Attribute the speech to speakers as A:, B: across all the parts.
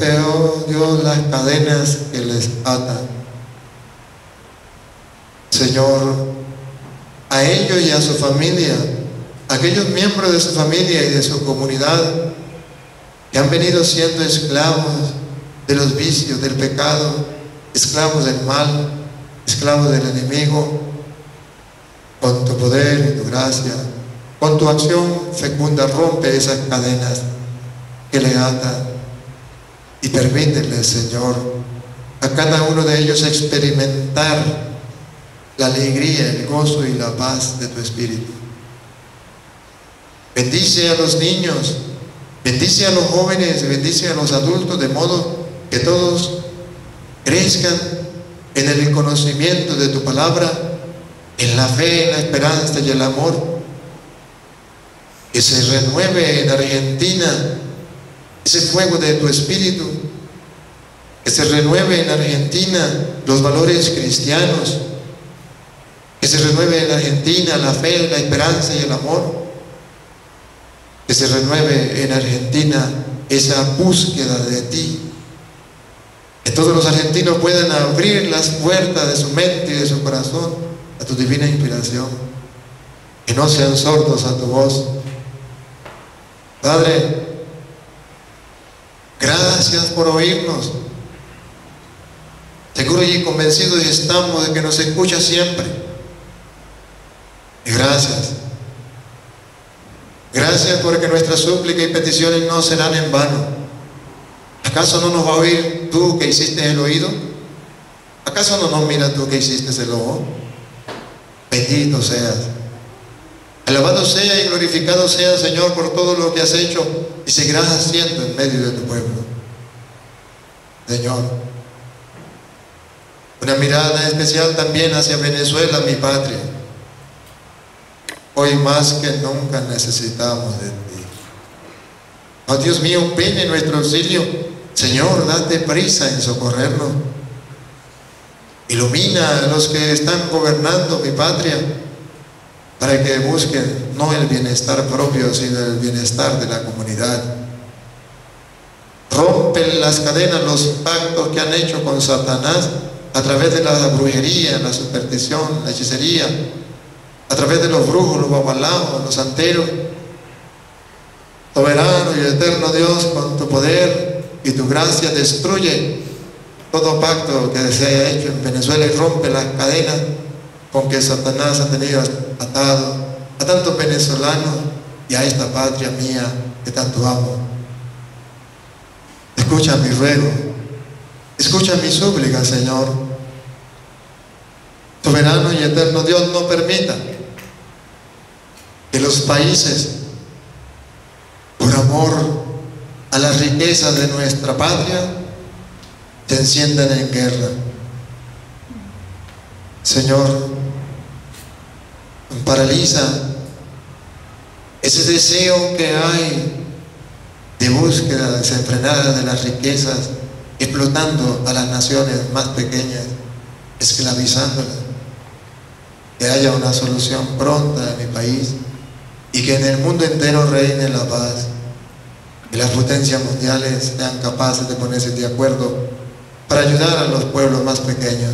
A: Rompe, oh Dios, las cadenas que les atan. Señor, a ellos y a su familia, a aquellos miembros de su familia y de su comunidad que han venido siendo esclavos de los vicios, del pecado, esclavos del mal, esclavos del enemigo, con tu poder y tu gracia, con tu acción fecunda, rompe esas cadenas que le atan y permítele, Señor, a cada uno de ellos experimentar la alegría, el gozo y la paz de tu Espíritu. Bendice a los niños, bendice a los jóvenes, bendice a los adultos, de modo que todos crezcan en el conocimiento de tu palabra, en la fe, en la esperanza y el amor. Que se renueve en Argentina ese fuego de tu Espíritu, que se renueve en Argentina los valores cristianos, que se renueve en Argentina la fe, la esperanza y el amor, que se renueve en Argentina esa búsqueda de ti, que todos los argentinos puedan abrir las puertas de su mente y de su corazón a tu divina inspiración, que no sean sordos a tu voz. Padre, gracias por oírnos. Seguro y convencidos estamos de que nos escucha siempre. Y gracias. Gracias porque nuestras súplicas y peticiones no serán en vano. ¿Acaso no nos va a oír tú que hiciste el oído? ¿Acaso no nos miras tú que hiciste el ojo? Bendito seas. Alabado sea y glorificado sea, Señor, por todo lo que has hecho y seguirás haciendo en medio de tu pueblo. Señor, una mirada especial también hacia Venezuela, mi patria. Hoy más que nunca necesitamos de ti. Oh Dios mío, ven en nuestro auxilio. Señor, date prisa en socorrernos. Ilumina a los que están gobernando mi patria, para que busquen no el bienestar propio, sino el bienestar de la comunidad. Rompen las cadenas, los pactos que han hecho con Satanás a través de la brujería, la superstición, la hechicería, a través de los brujos, los babalaos, los santeros. Soberano y eterno Dios, con tu poder y tu gracia destruye todo pacto que se haya hecho en Venezuela y rompe las cadenas con que Satanás ha tenido atado a tantos venezolanos y a esta patria mía que tanto amo. Escucha mi ruego, escucha mi súplica, Señor. Soberano y eterno Dios, no permita que los países, por amor a las riquezas de nuestra patria, se enciendan en guerra. Señor, paraliza ese deseo que hay de búsqueda desenfrenada de las riquezas, explotando a las naciones más pequeñas, esclavizándolas. Que haya una solución pronta en mi país y que en el mundo entero reine la paz, que las potencias mundiales sean capaces de ponerse de acuerdo para ayudar a los pueblos más pequeños.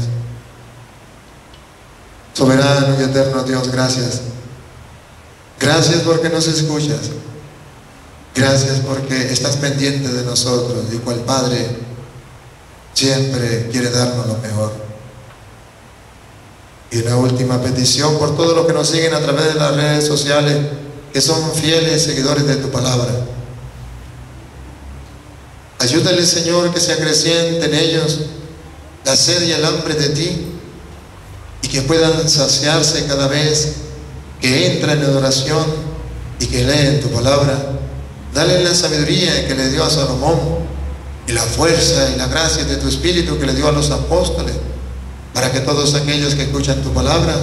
A: Soberano y eterno Dios, gracias. Gracias porque nos escuchas. Gracias porque estás pendiente de nosotros y cual Padre siempre quiere darnos lo mejor. Y una última petición por todos los que nos siguen a través de las redes sociales, que son fieles seguidores de tu palabra. Ayúdales, Señor, que se acreciente en ellos la sed y el hambre de ti, y que puedan saciarse cada vez que entran en oración y que leen tu palabra. Dale la sabiduría que le dio a Salomón, y la fuerza y la gracia de tu Espíritu que le dio a los apóstoles, para que todos aquellos que escuchan tu palabra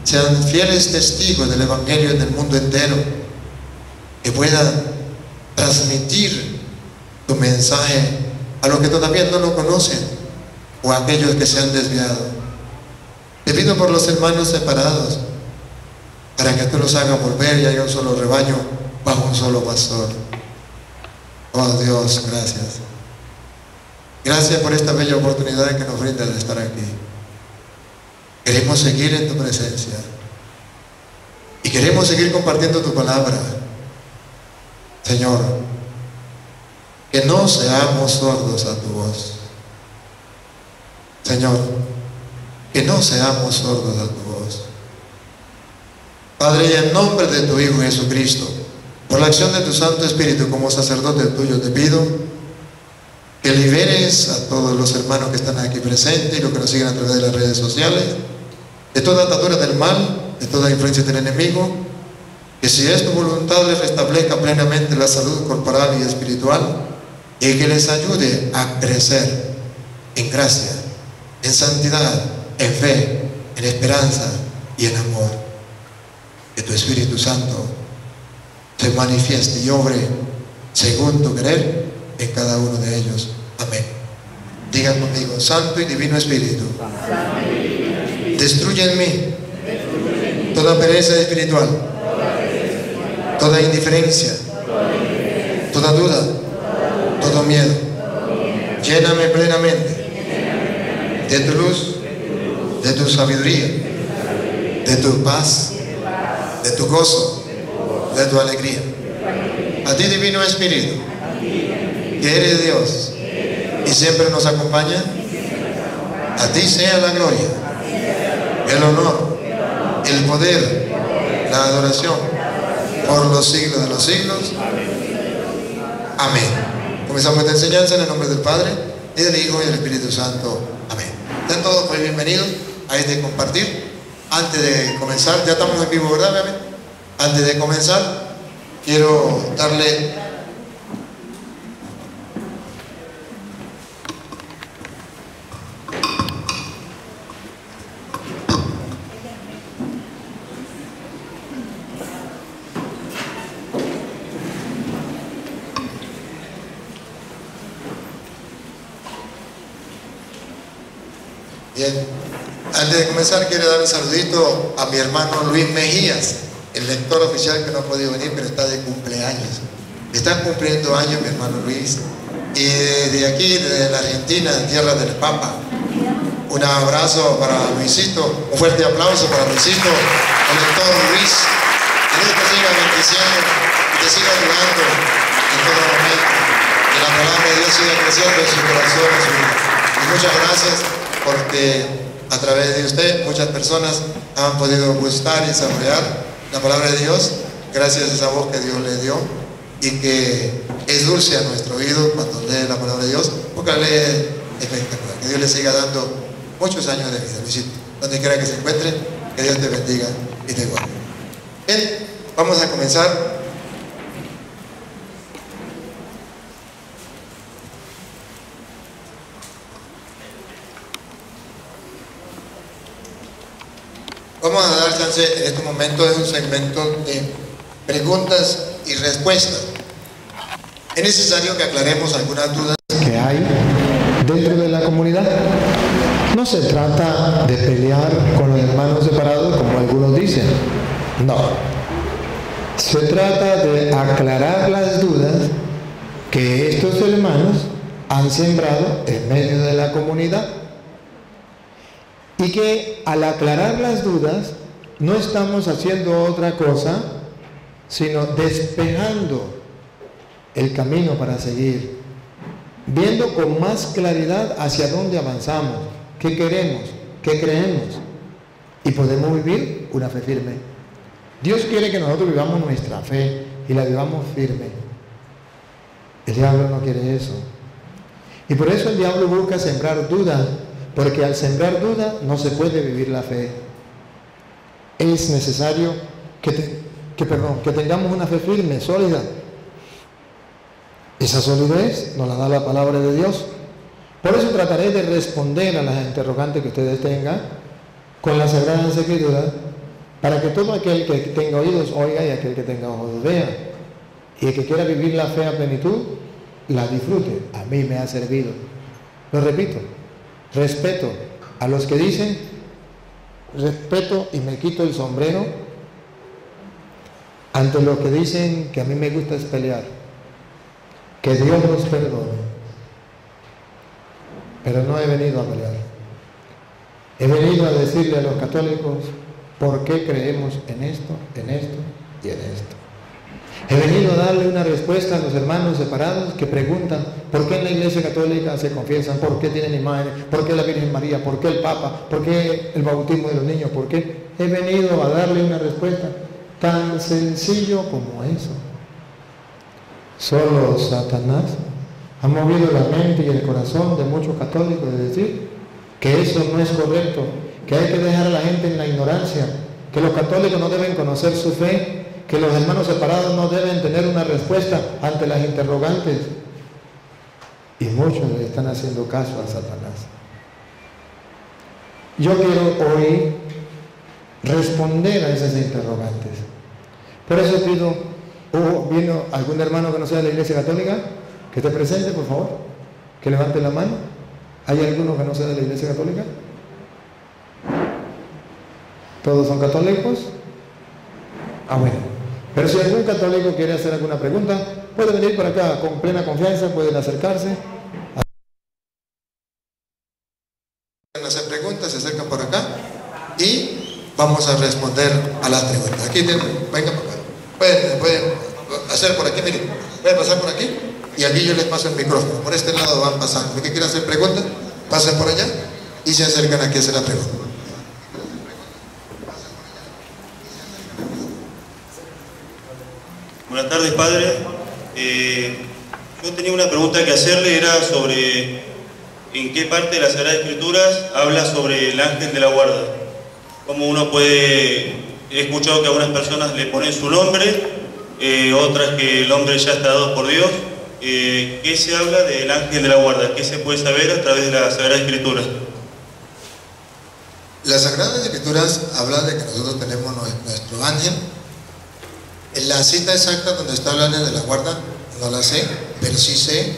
A: sean fieles testigos del Evangelio en el mundo entero, que puedan transmitir tu mensaje a los que todavía no lo conocen o a aquellos que se han desviado. Te pido por los hermanos separados, para que tú los hagas volver y haya un solo rebaño bajo un solo pastor. Oh Dios, gracias. Gracias por esta bella oportunidad que nos brinda de estar aquí. Queremos seguir en tu presencia y queremos seguir compartiendo tu palabra. Señor, que no seamos sordos a tu voz. Señor, que no seamos sordos a tu voz. Padre, y en nombre de tu Hijo Jesucristo, por la acción de tu Santo Espíritu como sacerdote tuyo, te pido que liberes a todos los hermanos que están aquí presentes y los que nos siguen a través de las redes sociales de toda atadura del mal, de toda influencia del enemigo, que si es tu voluntad les restablezca plenamente la salud corporal y espiritual y que les ayude a crecer en gracia, en santidad, en fe, en esperanza y en amor. Que tu Espíritu Santo se manifieste y obre según tu querer en cada uno de ellos. Amén. Digan conmigo: Santo y Divino Espíritu, destruye en mí toda pereza espiritual, toda indiferencia, toda duda, todo miedo. Lléname plenamente de tu luz, de tu sabiduría, de tu paz, de tu gozo, de tu alegría. A ti, Divino Espíritu, que eres Dios y siempre nos acompaña, a ti sea la gloria, el honor, el poder, la adoración por los siglos de los siglos. Amén. Comenzamos esta enseñanza en el nombre del Padre y del Hijo y del Espíritu Santo. Amén. Sean todos muy bienvenidos a este compartir. Antes de comenzar, ya estamos en vivo, ¿verdad? Amén. Antes de comenzar, quiero darle bien. Antes de comenzar, quiero dar un saludito a mi hermano Luis Mejías, el lector oficial que no ha podido venir, pero está de cumpleaños. Está cumpliendo años mi hermano Luis. Y de aquí, desde la Argentina, tierra del Papa, un abrazo para Luisito, un fuerte aplauso para Luisito, el lector Luis. Que Dios te siga bendiciendo y te siga ayudando en todo momento. Que la palabra de Dios siga creciendo en su corazón, en su vida. Y muchas gracias porque a través de usted muchas personas han podido gustar y saborear la palabra de Dios gracias a esa voz que Dios le dio y que es dulce a nuestro oído cuando lee la palabra de Dios, porque la lee espectacular. Que Dios le siga dando muchos años de vida, Luisito, donde quiera que se encuentre, que Dios te bendiga y te guarde. Bien, vamos a comenzar. Vamos a dar chance en este momento, es un segmento de preguntas y respuestas. Es necesario que aclaremos algunas dudas que hay dentro de la comunidad. No se trata de pelear con los hermanos separados como algunos dicen. No. Se trata de aclarar las dudas que estos hermanos han sembrado en medio de la comunidad. Y que al aclarar las dudas no estamos haciendo otra cosa sino despejando el camino para seguir, viendo con más claridad hacia dónde avanzamos, qué queremos, qué creemos y podemos vivir una fe firme. Dios quiere que nosotros vivamos nuestra fe y la vivamos firme. El diablo no quiere eso y por eso el diablo busca sembrar dudas. Porque al sembrar duda no se puede vivir la fe. Es necesario que tengamos una fe firme, sólida. Esa solidez nos la da la palabra de Dios. Por eso trataré de responder a las interrogantes que ustedes tengan con las Sagradas Escrituras, para que todo aquel que tenga oídos oiga y aquel que tenga ojos vea. Y el que quiera vivir la fe a plenitud, la disfrute. A mí me ha servido. Lo repito. Respeto a los que dicen, respeto y me quito el sombrero ante los que dicen que a mí me gusta es pelear. Que Dios nos perdone.
B: pero no he venido a pelear. He venido a decirle a los católicos por qué creemos en esto y en esto. He venido a darle una respuesta a los hermanos separados que preguntan por qué en la Iglesia Católica se confiesan, por qué tienen imágenes, por qué la Virgen María, por qué el Papa, por qué el bautismo de los niños, por qué. He venido a darle una respuesta tan sencillo como eso. Solo Satanás ha movido la mente y el corazón de muchos católicos de decir que eso no es correcto, que hay que dejar a la gente en la ignorancia, que los católicos no deben conocer su fe, que los hermanos separados no deben tener una respuesta ante las interrogantes. Y muchos le están haciendo caso a Satanás. Yo quiero hoy responder a esas interrogantes. Por eso pido, ¿vino algún hermano que no sea de la Iglesia Católica? Que esté presente, por favor. Que levante la mano. ¿Hay alguno que no sea de la Iglesia Católica? ¿Todos son católicos? Bueno. Pero si algún católico quiere hacer alguna pregunta, puede venir por acá con plena confianza, pueden acercarse.
A: Pueden hacer preguntas, se acercan por acá y vamos a responder a las preguntas. Aquí tienen, vengan por acá. Pueden hacer por aquí, miren, pueden pasar por aquí y aquí yo les paso el micrófono. Por este lado van pasando. Los que quieran hacer preguntas, pasen por allá y se acercan aquí a hacer la pregunta.
C: Buenas tardes, padre. Yo tenía una pregunta que hacerle, era sobre en qué parte de las Sagradas Escrituras habla sobre el ángel de la guarda. Cómo uno puede, he escuchado que algunas personas le ponen su nombre, otras que el nombre ya está dado por Dios. ¿Qué se habla del ángel de la guarda? ¿Qué se puede saber a través de las Sagradas Escrituras?
A: Las Sagradas Escrituras hablan de que nosotros tenemos nuestro ángel. En la cita exacta donde está el ángel de la guarda no la sé, pero sí sé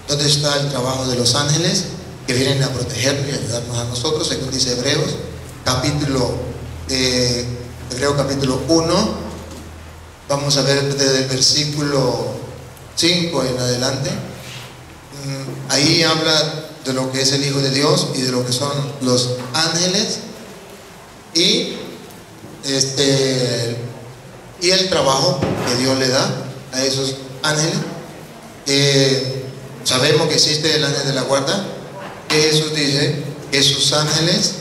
A: dónde está el trabajo de los ángeles que vienen a protegernos y ayudarnos a nosotros, según dice Hebreos capítulo 1. Vamos a ver desde el versículo 5 en adelante. Ahí habla de lo que es el Hijo de Dios y de lo que son los ángeles y el trabajo que Dios le da a esos ángeles. Sabemos que existe el ángel de la guarda, que Jesús dice que sus ángeles,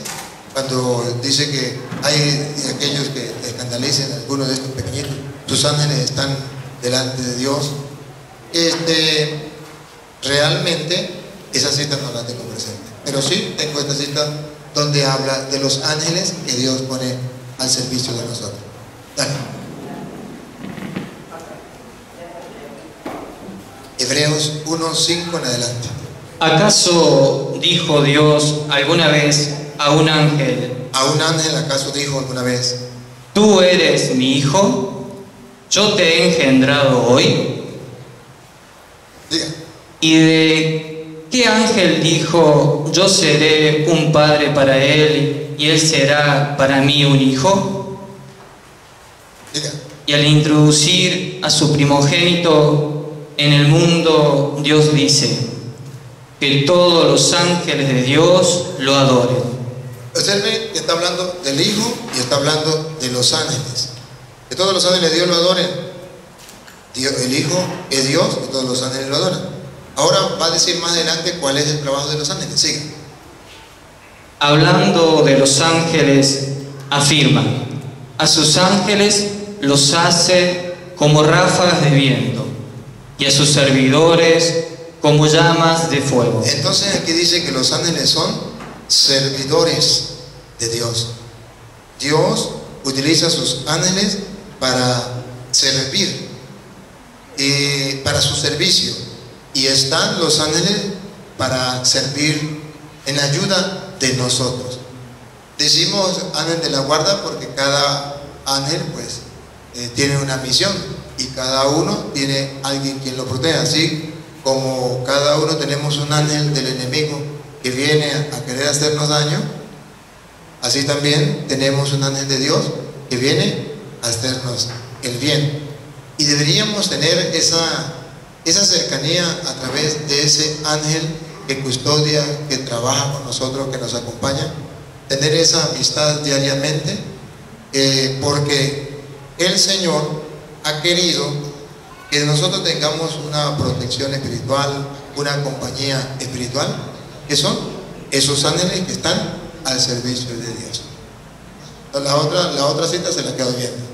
A: cuando dice que hay aquellos que escandalicen a algunos de estos pequeñitos, sus ángeles están delante de Dios. Realmente esa cita no la tengo presente, pero sí tengo esta cita donde habla de los ángeles que Dios pone al servicio de nosotros. Dale. Hebreos 1:5 en adelante.
D: ¿Acaso dijo Dios alguna vez a un ángel?
A: ¿A un ángel acaso dijo alguna vez:
D: tú eres mi hijo, yo te he engendrado hoy?
A: Diga.
D: ¿Y de qué ángel dijo: yo seré un padre para él y él será para mí un hijo?
A: Diga.
D: Y al introducir a su primogénito en el mundo, Dios dice que todos los ángeles de Dios lo adoren.
A: Observen que está hablando del Hijo y está hablando de los ángeles. Que todos los ángeles de Dios lo adoren. El Hijo es Dios y todos los ángeles lo adoran. Ahora va a decir más adelante cuál es el trabajo de los ángeles. Siga.
D: Hablando de los ángeles, afirma: a sus ángeles los hace como ráfagas de viento y a sus servidores como llamas de fuego.
A: Entonces aquí dice que los ángeles son servidores de Dios. Dios utiliza a sus ángeles para servir, para su servicio, y están los ángeles para servir en ayuda de nosotros. Decimos ángel de la guarda porque cada ángel pues tiene una misión y cada uno tiene alguien quien lo proteja. Así como cada uno tenemos un ángel del enemigo que viene a querer hacernos daño, así también tenemos un ángel de Dios que viene a hacernos el bien. Y deberíamos tener esa cercanía a través de ese ángel que custodia, que trabaja con nosotros, que nos acompaña, tener esa amistad diariamente, porque el Señor ha querido que nosotros tengamos una protección espiritual, una compañía espiritual, que son esos ángeles que están al servicio de Dios. La otra cita se la quedo viendo.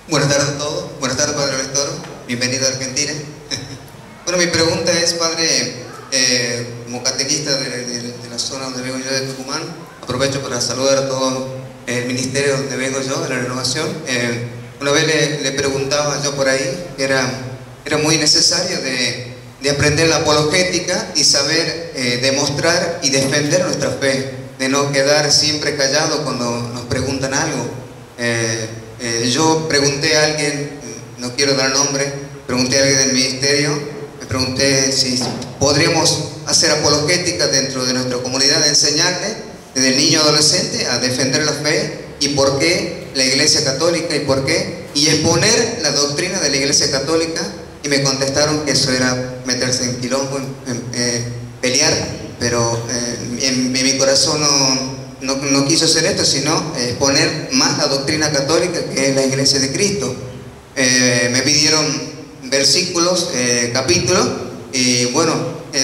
E: Buenas tardes a todos. Buenas tardes, Padre Rector. Bienvenido a Argentina. Bueno, mi pregunta es, Padre, como catequista de la zona donde vengo yo de Tucumán, aprovecho para saludar a todo el ministerio donde vengo yo, de la Renovación. Una vez le preguntaba yo por ahí que era muy necesario de aprender la apologética y saber demostrar y defender nuestra fe, de no quedar siempre callado cuando nos preguntan algo. Yo pregunté a alguien, no quiero dar nombre, pregunté a alguien del ministerio, me pregunté si podríamos hacer apologética dentro de nuestra comunidad, de enseñarle desde el niño adolescente a defender la fe y por qué la Iglesia Católica y por qué, y exponer la doctrina de la Iglesia Católica, y me contestaron que eso era meterse en quilombo, pelear, pero en mi corazón no quiso hacer esto, sino exponer más la doctrina católica, que es la Iglesia de Cristo. Me pidieron versículos, capítulos, y bueno,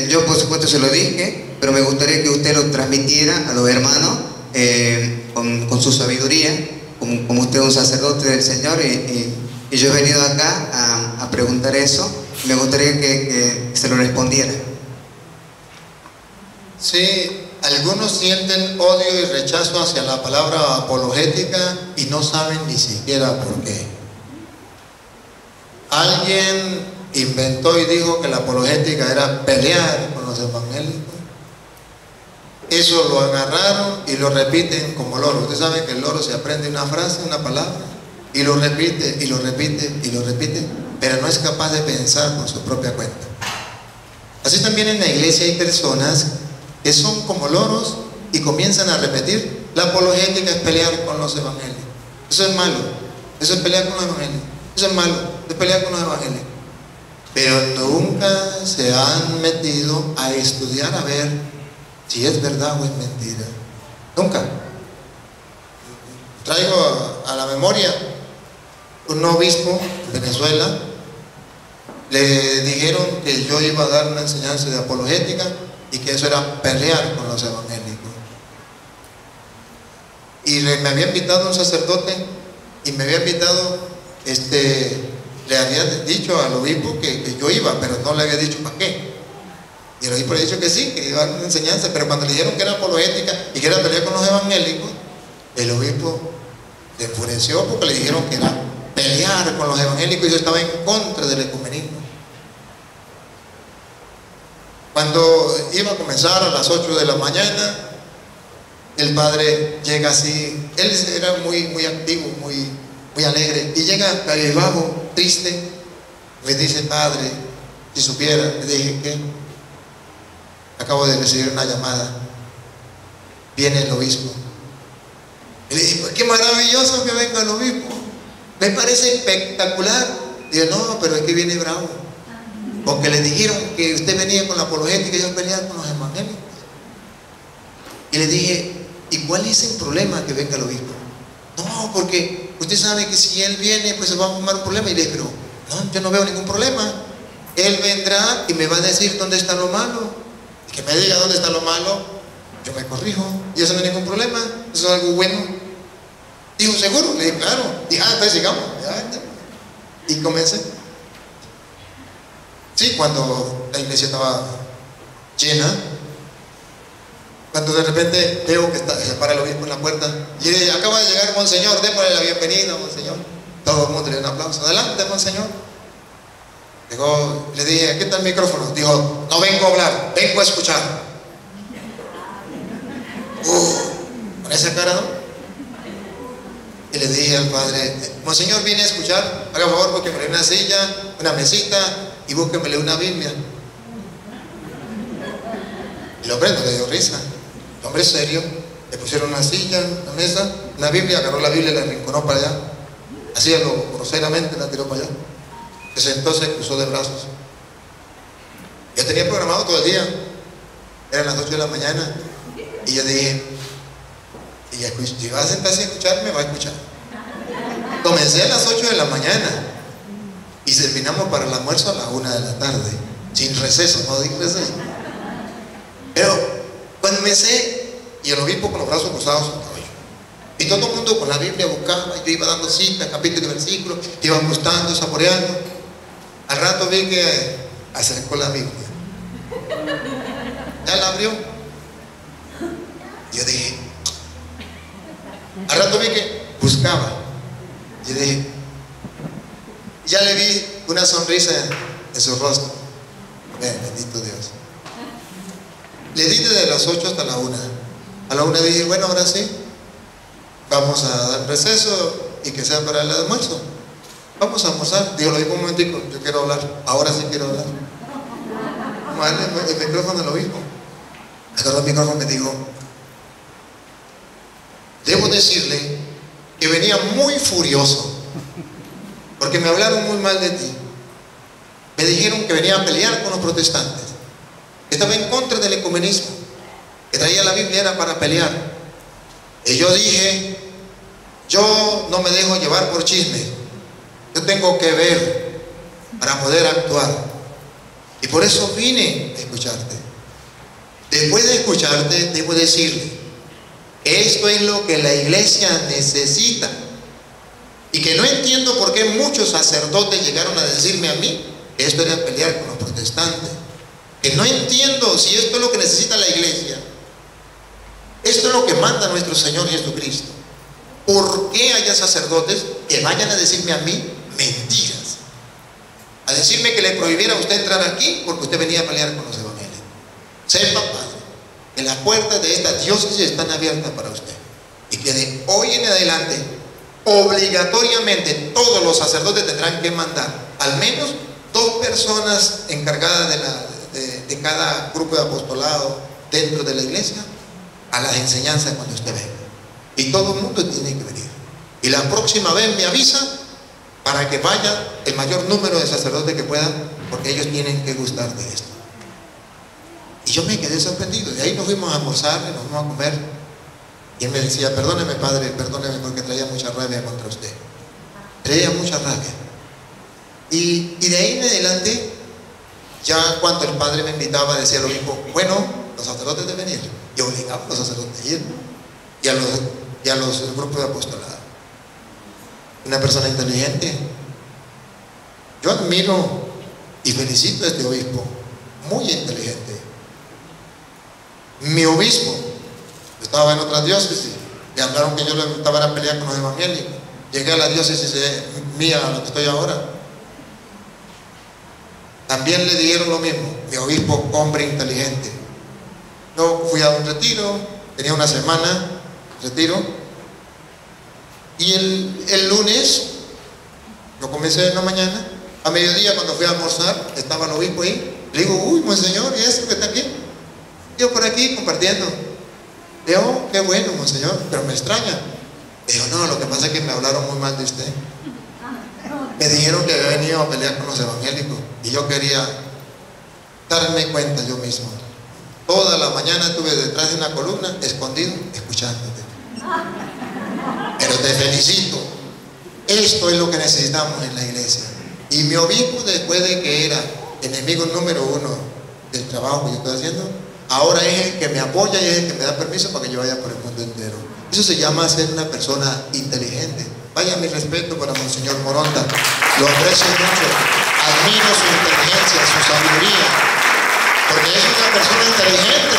E: yo por supuesto se lo dije, pero me gustaría que usted lo transmitiera a los hermanos con su sabiduría, como usted es un sacerdote del Señor, y yo he venido acá a preguntar eso. Me gustaría que se lo respondiera.
A: Sí, algunos sienten odio y rechazo hacia la palabra apologética y no saben ni siquiera por qué. Alguien inventó y dijo que la apologética era pelear con los evangélicos. Eso lo agarraron y lo repiten como loro. Ustedes saben que el loro se aprende una frase, una palabra, y lo repite, y lo repite, y lo repite, pero no es capaz de pensar por su propia cuenta. Así también en la iglesia hay personas que son como loros y comienzan a repetir: la apologética es pelear con los evangélicos. Eso es malo, eso es pelear con los evangélicos. Eso es malo, es pelear con los evangélicos. Pero nunca se han metido a estudiar a ver si es verdad o es mentira. Nunca. Traigo a la memoria un obispo de Venezuela. Le dijeron que yo iba a dar una enseñanza de apologética y que eso era pelear con los evangélicos. Y me había invitado un sacerdote y me había invitado, le había dicho al obispo que yo iba, pero no le había dicho para qué. Y el obispo le ha dicho que sí, que iba a dar una enseñanza, pero cuando le dijeron que era apologética y que era pelear con los evangélicos, el obispo se enfureció porque le dijeron que era pelear con los evangélicos y yo estaba en contra del ecumenismo. Cuando iba a comenzar a las 8 de la mañana, el padre llega así, él era muy activo, muy alegre, y llega cabizbajo, triste. Me dice: padre, si supiera. Le dije: ¿qué? Acabo de recibir una llamada, viene el obispo. Y le dije: pues qué maravilloso que venga el obispo, me parece espectacular. Y yo: no, pero es que viene bravo, porque le dijeron que usted venía con la apologética y yo pelear con los evangélicos. Y le dije: ¿y cuál es el problema que venga el obispo? No, porque usted sabe que si él viene, pues se va a formar un problema. Y le dije: pero no, yo no veo ningún problema. Él vendrá y me va a decir dónde está lo malo. Y que me diga dónde está lo malo, yo me corrijo. Y eso no es ningún problema, eso es algo bueno. Dijo: ¿seguro? Le dije: claro. Dije: entonces sigamos. Y comencé. Sí, cuando la iglesia estaba llena, cuando de repente veo que se para el obispo en la puerta y dice: acaba de llegar monseñor, démosle la bienvenida, monseñor. Todo el mundo le dio un aplauso. Adelante, monseñor. Le dije: aquí está el micrófono. Dijo: no vengo a hablar, vengo a escuchar. Con esa cara, ¿no? Y le dije al padre: monseñor, viene a escuchar, haga favor, búsquemele una silla, una mesita y búsquemele una Biblia. Y el hombre no le dio risa. El hombre serio, le pusieron una silla, una mesa, una Biblia, agarró la Biblia y la arrinconó para allá. Así groseramente la tiró para allá. Se sentó, se cruzó de brazos. Yo tenía programado todo el día. Eran las 8 de la mañana. Y yo dije, si va a sentarse a escucharme, va a escuchar. Comencé a las 8 de la mañana y terminamos para el almuerzo a la 1 de la tarde, sin receso, no dije receso. Pero cuando comencé, y el obispo con los brazos cruzados, y todo el mundo con la Biblia buscaba, yo iba dando citas, capítulos y versículos, iba gustando, saboreando. Al rato vi que acercó la Biblia. Ya la abrió. Yo dije, al rato vi que buscaba. Yo dije, ya le vi una sonrisa en su rostro. Bendito Dios. Le di desde las 8 hasta la 1. A la 1 dije, bueno, ahora sí, vamos a dar receso y que sea para el almuerzo. Vamos a almorzar. Digo, lo digo un momentico, yo quiero hablar. Ahora sí quiero hablar. El micrófono lo mismo. Agarró el micrófono y me dijo, debo decirle que venía muy furioso porque me hablaron muy mal de ti. Me dijeron que venía a pelear con los protestantes, que estaba en contra del ecumenismo, que traía la Biblia era para pelear. Y yo dije, yo no me dejo llevar por chisme, yo tengo que ver para poder actuar. Y por eso vine a escucharte. Después de escucharte, debo decirle que esto es lo que la iglesia necesita. Y que no entiendo por qué muchos sacerdotes llegaron a decirme a mí que esto era pelear con los protestantes. Que no entiendo si esto es lo que necesita la iglesia. Esto es lo que manda nuestro Señor Jesucristo. ¿Por qué haya sacerdotes que vayan a decirme a mí mentiras? A decirme que le prohibiera a usted entrar aquí porque usted venía a pelear con los evangélicos. Sepa, Padre, que las puertas de esta diócesis están abiertas para usted. Y que de hoy en adelante, obligatoriamente, todos los sacerdotes tendrán que mandar al menos 2 personas encargadas de cada grupo de apostolado dentro de la iglesia a las enseñanzas cuando usted venga. Y todo el mundo tiene que venir. Y la próxima vez me avisa para que vaya el mayor número de sacerdotes que pueda, porque ellos tienen que gustar de esto. Y yo me quedé sorprendido. De ahí nos fuimos a almorzar, nos fuimos a comer. Y él me decía, perdóneme, padre, perdóneme, porque traía mucha rabia contra usted. Traía mucha rabia. Y de ahí en adelante, ya cuando el padre me invitaba, decía lo mismo, bueno, los sacerdotes deben ir. Y obligaba a los sacerdotes a ir. Y a los grupos de apostolado. Una persona inteligente. Yo admiro y felicito a este obispo, muy inteligente. Mi obispo estaba en otra diócesis, le hablaron que yo le gustaba a pelear con los evangélicos. Llegué a la diócesis mía, a la que estoy ahora. También le dijeron lo mismo. Mi obispo, hombre inteligente. Yo fui a un retiro, tenía una semana retiro. Y el lunes, lo comencé en la mañana, a mediodía cuando fui a almorzar, estaba el obispo ahí. Le digo, uy, monseñor, ¿y eso que está aquí? Yo por aquí compartiendo. Digo, oh, qué bueno, monseñor, pero me extraña. Digo, no, lo que pasa es que me hablaron muy mal de usted. Me dijeron que había venido a pelear con los evangélicos y yo quería darme cuenta yo mismo. Toda la mañana estuve detrás de una columna, escondido, escuchándote. Pero te felicito. Esto es lo que necesitamos en la iglesia. Y mi obispo, después de que era enemigo número 1 del trabajo que yo estoy haciendo, ahora es el que me apoya y es el que me da permiso para que yo vaya por el mundo entero. Eso se llama ser una persona inteligente. Vaya mi respeto para Monseñor Moronta. Lo aprecio mucho. Admiro su inteligencia, su sabiduría, porque es una persona inteligente.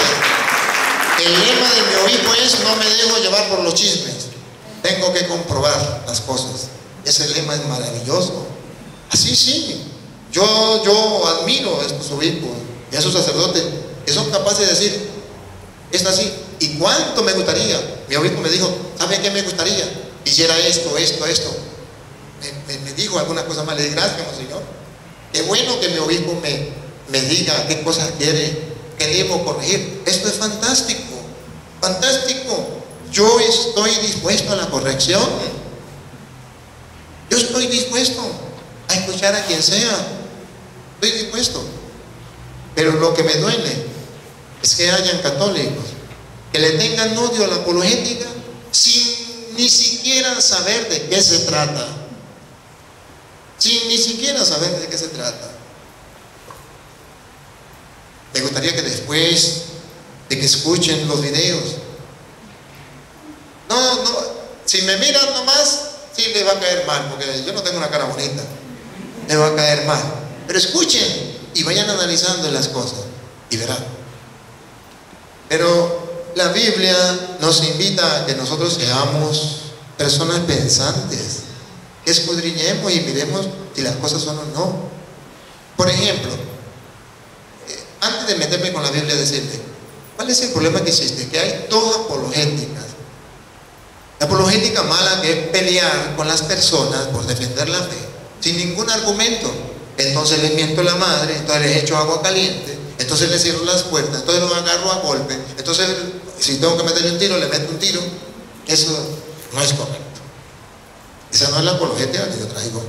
A: El lema de mi obispo es: no me dejo llevar por los chismes, tengo que comprobar las cosas. Ese lema es maravilloso. Así sí, yo admiro a estos obispos y a esos sacerdotes que son capaces de decir, es así. ¿Y cuánto me gustaría? Mi obispo me dijo, ¿sabe qué me gustaría? Hiciera esto. Me dijo algunas cosas más. Le dije, gracias, monseñor. Qué bueno que mi obispo me diga qué cosas quiere, qué debo corregir. Esto es fantástico, fantástico. Yo estoy dispuesto a la corrección. estoy dispuesto a escuchar a quien sea. Estoy dispuesto. Pero lo que me duele es que hayan católicos que le tengan odio a la apologética sin ni siquiera saber de qué se trata. Sin ni siquiera saber de qué se trata. Me gustaría que después de que escuchen los videos, si me miran nomás, sí les va a caer mal, porque yo no tengo una cara bonita, les va a caer mal. Pero escuchen y vayan analizando las cosas y verán. Pero la Biblia nos invita a que nosotros seamos personas pensantes, que escudriñemos y miremos si las cosas son o no. Por ejemplo, antes de meterme con la Biblia, decirte, ¿cuál es el problema que existe? Que hay dos apologéticas. La apologética mala, que es pelear con las personas por defender la fe, sin ningún argumento. Entonces les miento la madre, entonces les echo agua caliente, entonces les cierro las puertas, entonces los agarro a golpe, entonces si tengo que meterle un tiro, le meto un tiro. Eso no es correcto. Esa no es la apologética que yo traigo.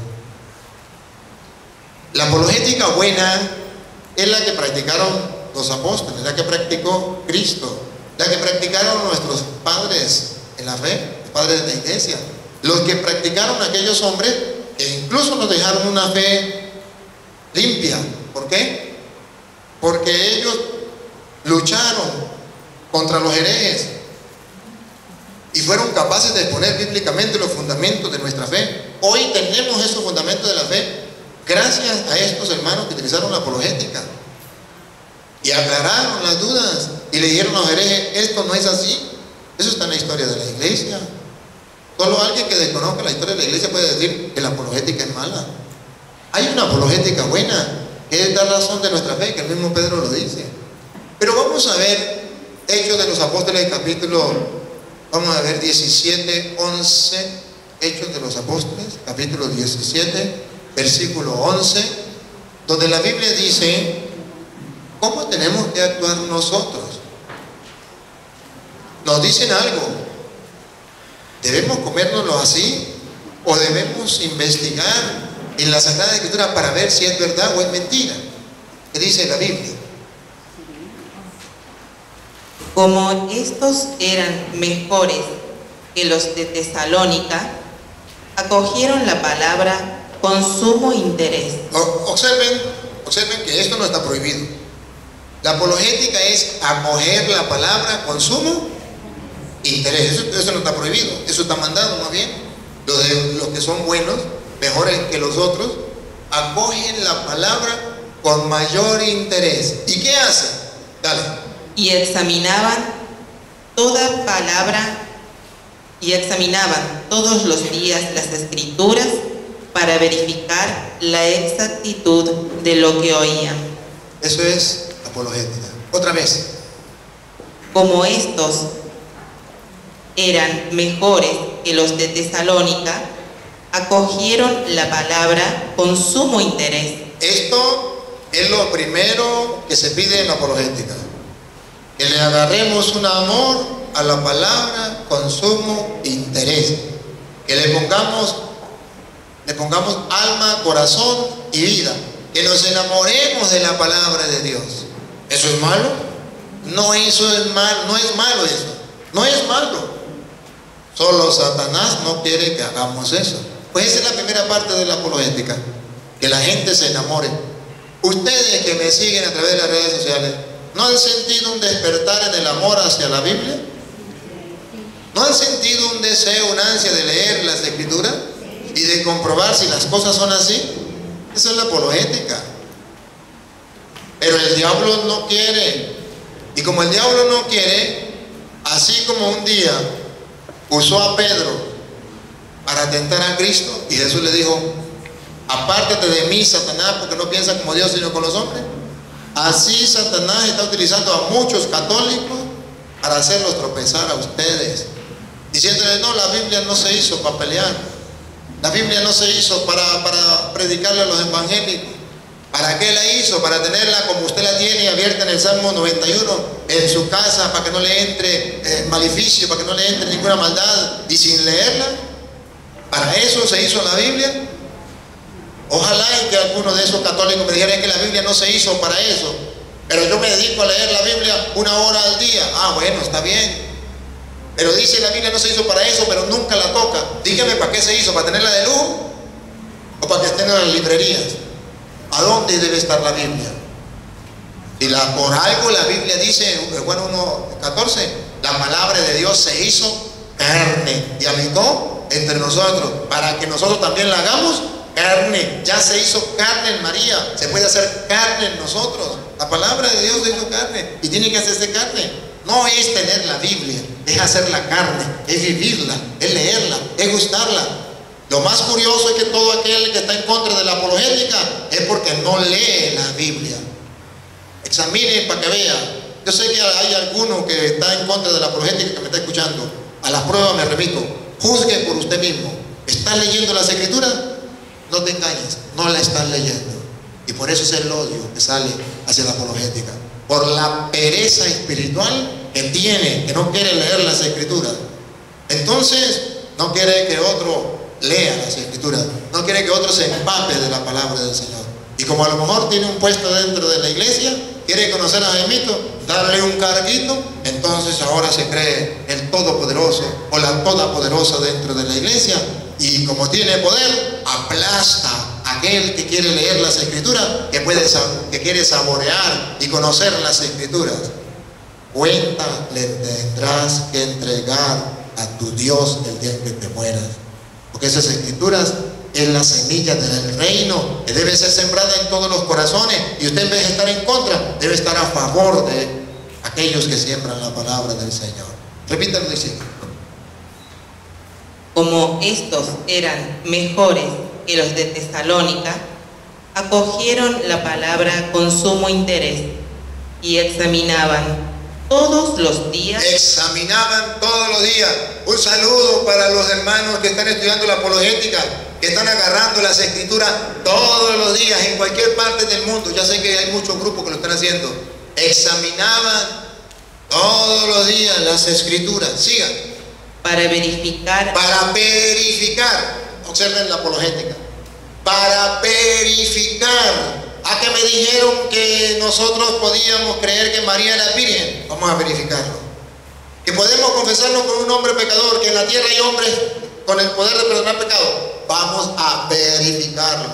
A: La apologética buena es la que practicaron los apóstoles, la que practicó Cristo, la que practicaron nuestros padres en la fe, los padres de la iglesia, los que practicaron aquellos hombres que incluso nos dejaron una fe limpia. ¿Por qué? Porque ellos lucharon contra los herejes y fueron capaces de exponer bíblicamente los fundamentos de nuestra fe. Hoy tenemos esos fundamentos de la fe gracias a estos hermanos que utilizaron la apologética y aclararon las dudas y le dijeron a los herejes, esto no es así. Eso está en la historia de la iglesia. Solo alguien que desconozca la historia de la iglesia puede decir que la apologética es mala. Hay una apologética buena, que es dar razón de nuestra fe, que el mismo Pedro lo dice. Pero vamos a ver Hechos de los Apóstoles, capítulo, vamos a ver 17, 11, Hechos de los Apóstoles, capítulo 17, versículo 11, donde la Biblia dice cómo tenemos que actuar nosotros. Nos dicen algo, ¿debemos comérnoslo así? ¿O debemos investigar en la Sagrada Escritura para ver si es verdad o es mentira? ¿Qué dice la Biblia?
F: Como estos eran mejores que los de Tesalónica, acogieron la palabra con sumo interés.
A: Observen que esto no está prohibido. La apologética es acoger la palabra con sumo interés. Eso no está prohibido, eso está mandado más bien. Los que son buenos, mejores que los otros, acogen la palabra con mayor interés. ¿Y qué hacen? Dale.
F: Y examinaban toda palabra, y examinaban todos los días las Escrituras para verificar la exactitud de lo que oían.
A: Eso es apologética. Otra vez.
F: Como estos eran mejores que los de Tesalónica, acogieron la palabra con sumo interés.
A: Esto es lo primero que se pide en la apologética, que le agarremos un amor a la palabra con sumo interés, que le pongamos alma, corazón y vida, que nos enamoremos de la palabra de Dios. ¿Eso es malo? No, eso es malo, no es malo eso, no es malo. Solo Satanás no quiere que hagamos eso. Pues esa es la primera parte de la apologética, que la gente se enamore. Ustedes que me siguen a través de las redes sociales, ¿no han sentido un despertar en el amor hacia la Biblia? ¿No han sentido un deseo, una ansia de leer las Escrituras y de comprobar si las cosas son así? Esa es la apologética. Pero el diablo no quiere. Y como el diablo no quiere, así como un día usó a Pedro para tentar a Cristo y Jesús le dijo, apártate de mí, Satanás, porque no piensas como Dios sino con los hombres. Así Satanás está utilizando a muchos católicos para hacerlos tropezar a ustedes, diciéndoles, no, la Biblia no se hizo para pelear, la Biblia no se hizo para predicarle a los evangélicos. ¿Para qué la hizo? Para tenerla como usted la tiene, abierta en el Salmo 91 en su casa, para que no le entre maleficio, para que no le entre ninguna maldad, y sin leerla. ¿Para eso se hizo la Biblia? Ojalá y que alguno de esos católicos me dijera que la Biblia no se hizo para eso, pero yo me dedico a leer la Biblia 1 hora al día. Ah, bueno, está bien. Pero dice la Biblia no se hizo para eso, pero nunca la toca. Dígame, ¿para qué se hizo? ¿Para tenerla de luz? ¿O para que estén en las librerías? ¿A dónde debe estar la Biblia? Y por algo la Biblia dice, Juan 1:14, la palabra de Dios se hizo carne y habitó entre nosotros, para que nosotros también la hagamos carne. Ya se hizo carne en María, se puede hacer carne en nosotros. La palabra de Dios se hizo carne y tiene que hacerse carne. No es tener la Biblia, es hacerla carne, es vivirla, es leerla, es gustarla. Lo más curioso es que todo aquel que está en contra de la apologética es porque no lee la Biblia. Examinen para que vean. Yo sé que hay alguno que está en contra de la apologética que me está escuchando. A las pruebas me remito. Juzgue por usted mismo. ¿Estás leyendo las Escrituras? No te engañes, no la estás leyendo. Y por eso es el odio que sale hacia la apologética. Por la pereza espiritual que tiene, que no quiere leer las Escrituras. Entonces, no quiere que otro lea las Escrituras. No quiere que otro se empape de la palabra del Señor. Y como a lo mejor tiene un puesto dentro de la iglesia, quiere conocer a Jaimito, darle un carguito, entonces ahora se cree el todopoderoso o la todopoderosa dentro de la iglesia, y como tiene poder, aplasta a aquel que quiere leer las Escrituras, que quiere saborear y conocer las Escrituras. Cuenta le tendrás que entregar a tu Dios el día en que te mueras, porque esas Escrituras es la semilla del reino que debe ser sembrada en todos los corazones, y usted, en vez de estar en contra, debe estar a favor de aquellos que siembran la palabra del Señor. Repítalo, dice.
F: Como estos eran mejores que los de Tesalónica, acogieron la palabra con sumo interés y examinaban todos los días.
A: Examinaban todos los días. Un saludo para los hermanos que están estudiando la apologética, que están agarrando las Escrituras todos los días en cualquier parte del mundo. Ya sé que hay muchos grupos que lo están haciendo. Examinaban todos los días las Escrituras. Sigan.
F: Para verificar.
A: Para verificar. Observen la apologética. Para verificar. ¿A que me dijeron que nosotros podíamos creer que María era virgen? Vamos a verificarlo. Que podemos confesarnos con un hombre pecador, que en la tierra hay hombres con el poder de perdonar pecado. Vamos a verificarlo.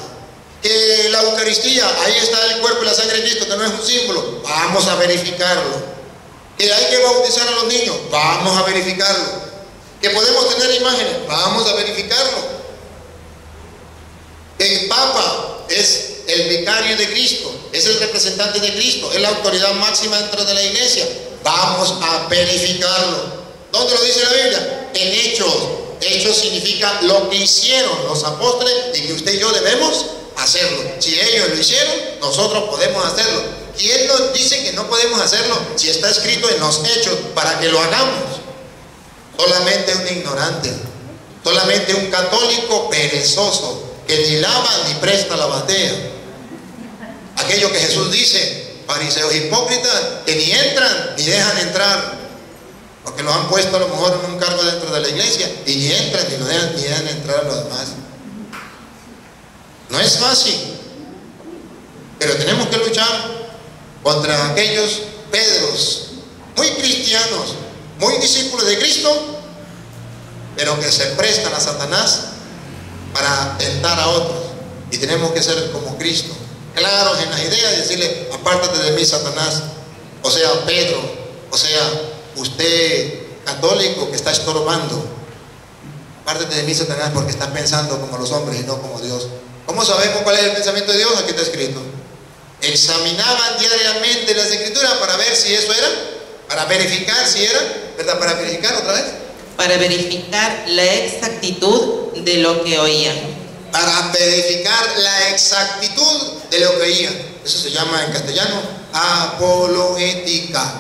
A: Que la Eucaristía, ahí está el cuerpo y la sangre de Cristo, que no es un símbolo. Vamos a verificarlo. Que hay que bautizar a los niños. Vamos a verificarlo. Que podemos tener imágenes. Vamos a verificarlo. Que el Papa es el vicario de Cristo, es el representante de Cristo, es la autoridad máxima dentro de la iglesia. Vamos a verificarlo. ¿Dónde lo dice la Biblia? En Hechos. Hechos significa lo que hicieron los apóstoles y que usted y yo debemos hacerlo. Si ellos lo hicieron, nosotros podemos hacerlo. ¿Quién nos dice que no podemos hacerlo si está escrito en los Hechos para que lo hagamos? Solamente un ignorante, solamente un católico perezoso que ni lava ni presta la batea. Aquello que Jesús dice, fariseos hipócritas, que ni entran ni dejan entrar, porque los han puesto a lo mejor en un cargo dentro de la iglesia y ni entran ni dejan entrar a los demás. No es fácil, pero tenemos que luchar contra aquellos Pedros, muy cristianos, muy discípulos de Cristo, pero que se prestan a Satanás para tentar a otros. Y tenemos que ser como Cristo, claros en las ideas, y decirle: apártate de mí, Satanás. O sea, Pedro, o sea, usted católico que está estorbando, apártate de mí, Satanás, porque estás pensando como los hombres y no como Dios. ¿Cómo sabemos cuál es el pensamiento de Dios? Aquí está escrito. Examinaban diariamente las Escrituras para ver si eso era, para verificar si era, ¿verdad? Para verificar otra vez.
F: Para verificar la exactitud de lo que oían.
A: Para verificar la exactitud de lo que oían. Eso se llama en castellano apologética.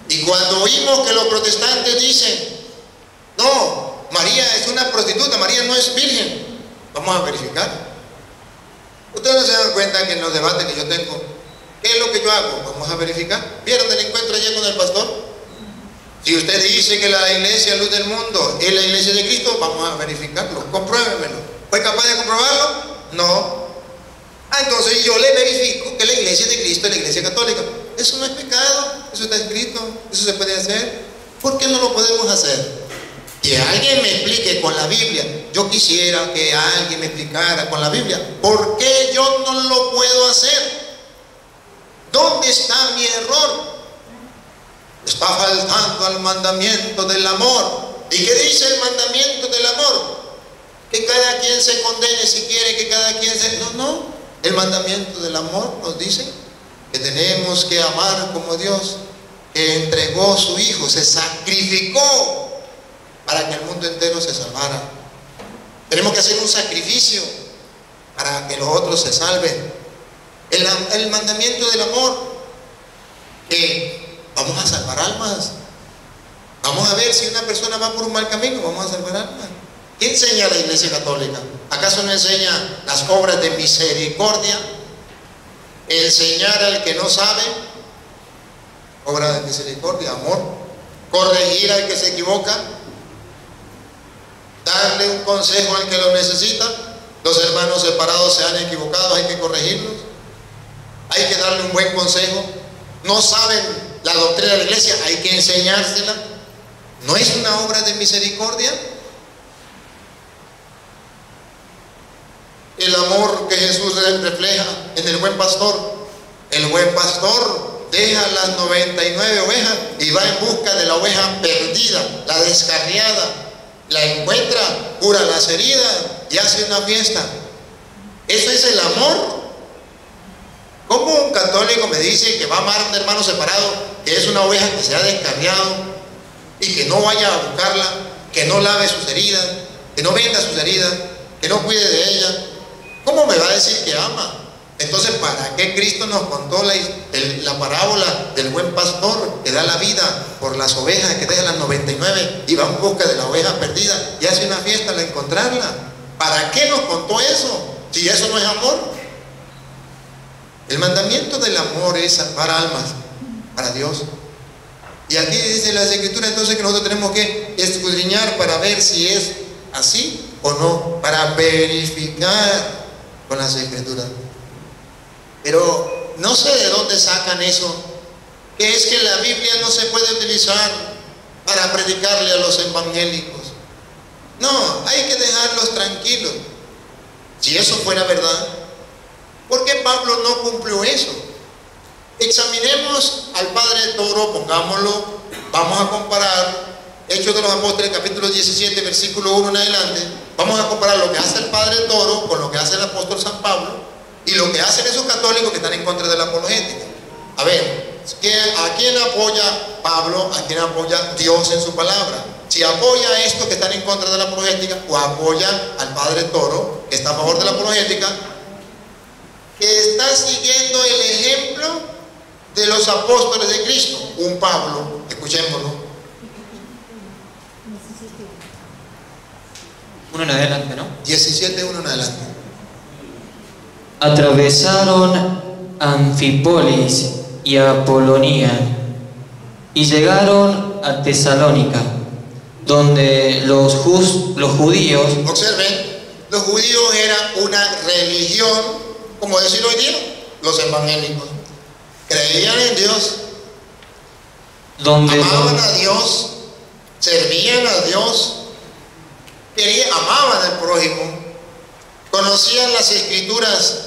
A: Y cuando oímos que los protestantes dicen: no, María es una prostituta, María no es virgen, vamos a verificar. Ustedes no se dan cuenta que en los debates que yo tengo, ¿qué es lo que yo hago? Vamos a verificar. ¿Vieron el encuentro ayer con el pastor? Si usted dice que la iglesia luz del mundo es la iglesia de Cristo, vamos a verificarlo, compruébemelo. ¿Fue capaz de comprobarlo? No. Entonces yo le verifico que la iglesia de Cristo es la iglesia católica. Eso no es pecado, eso está escrito, eso se puede hacer. ¿Por qué no lo podemos hacer? Que alguien me explique con la Biblia. Yo quisiera que alguien me explicara con la Biblia ¿por qué yo no lo puedo hacer? ¿Dónde está mi error? Está faltando al mandamiento del amor. ¿Y qué dice el mandamiento del amor? Que cada quien se condene si quiere, que cada quien se... No. El mandamiento del amor nos dice que tenemos que amar como Dios, que entregó su Hijo, se sacrificó para que el mundo entero se salvara. Tenemos que hacer un sacrificio para que los otros se salven. El mandamiento del amor, que vamos a salvar almas. Vamos a ver si una persona va por un mal camino, vamos a salvar almas. ¿Qué enseña la Iglesia Católica? ¿Acaso no enseña las obras de misericordia? Enseñar al que no sabe, obra de misericordia, amor. Corregir al que se equivoca, darle un consejo al que lo necesita. Los hermanos separados se han equivocado, hay que corregirlos, hay que darle un buen consejo. No saben la doctrina de la iglesia, hay que enseñársela. ¿No es una obra de misericordia? El amor que Jesús refleja en el buen pastor. El buen pastor deja las 99 ovejas y va en busca de la oveja perdida, la descarriada. La encuentra, cura las heridas y hace una fiesta. ¿Eso es el amor? ¿Cómo un católico me dice que va a amar a un hermano separado, que es una oveja que se ha descarriado, y que no vaya a buscarla, que no lave sus heridas, que no venda sus heridas, que no cuide de ella? ¿Cómo me va a decir que ama? Entonces, ¿para qué Cristo nos contó la parábola del buen pastor que da la vida por las ovejas, que deja las 99 y va en busca de la oveja perdida y hace una fiesta al encontrarla? ¿Para qué nos contó eso? Si eso no es amor. El mandamiento del amor es salvar almas para Dios. Y aquí dice las Escrituras entonces que nosotros tenemos que escudriñar para ver si es así o no, para verificar con las Escrituras. Pero no sé de dónde sacan eso, que es que la Biblia no se puede utilizar para predicarle a los evangélicos. No, hay que dejarlos tranquilos. Si eso fuera verdad, ¿por qué Pablo no cumplió eso? Examinemos al Padre Toro, pongámoslo, vamos a comparar Hechos de los Apóstoles, capítulo 17, versículo 1 en adelante. Vamos a comparar lo que hace el Padre Toro con lo que hace el apóstol San Pablo y lo que hacen esos católicos que están en contra de la apologética. A ver, ¿a quién apoya Pablo? ¿A quién apoya Dios en su palabra? Si apoya a estos que están en contra de la apologética, o apoya al Padre Toro, que está a favor de la apologética, que está siguiendo el ejemplo de los apóstoles de Cristo. Un Pablo, escuchémoslo.
D: Uno en adelante, ¿no?
A: 17, uno en adelante.
D: Atravesaron Anfípolis y Apolonia y llegaron a Tesalónica, donde los judíos...
A: Observen, los judíos eran una religión, como decir hoy día, los evangélicos. Creían en Dios, amaban a Dios, servían a Dios, amaban al prójimo, conocían las escrituras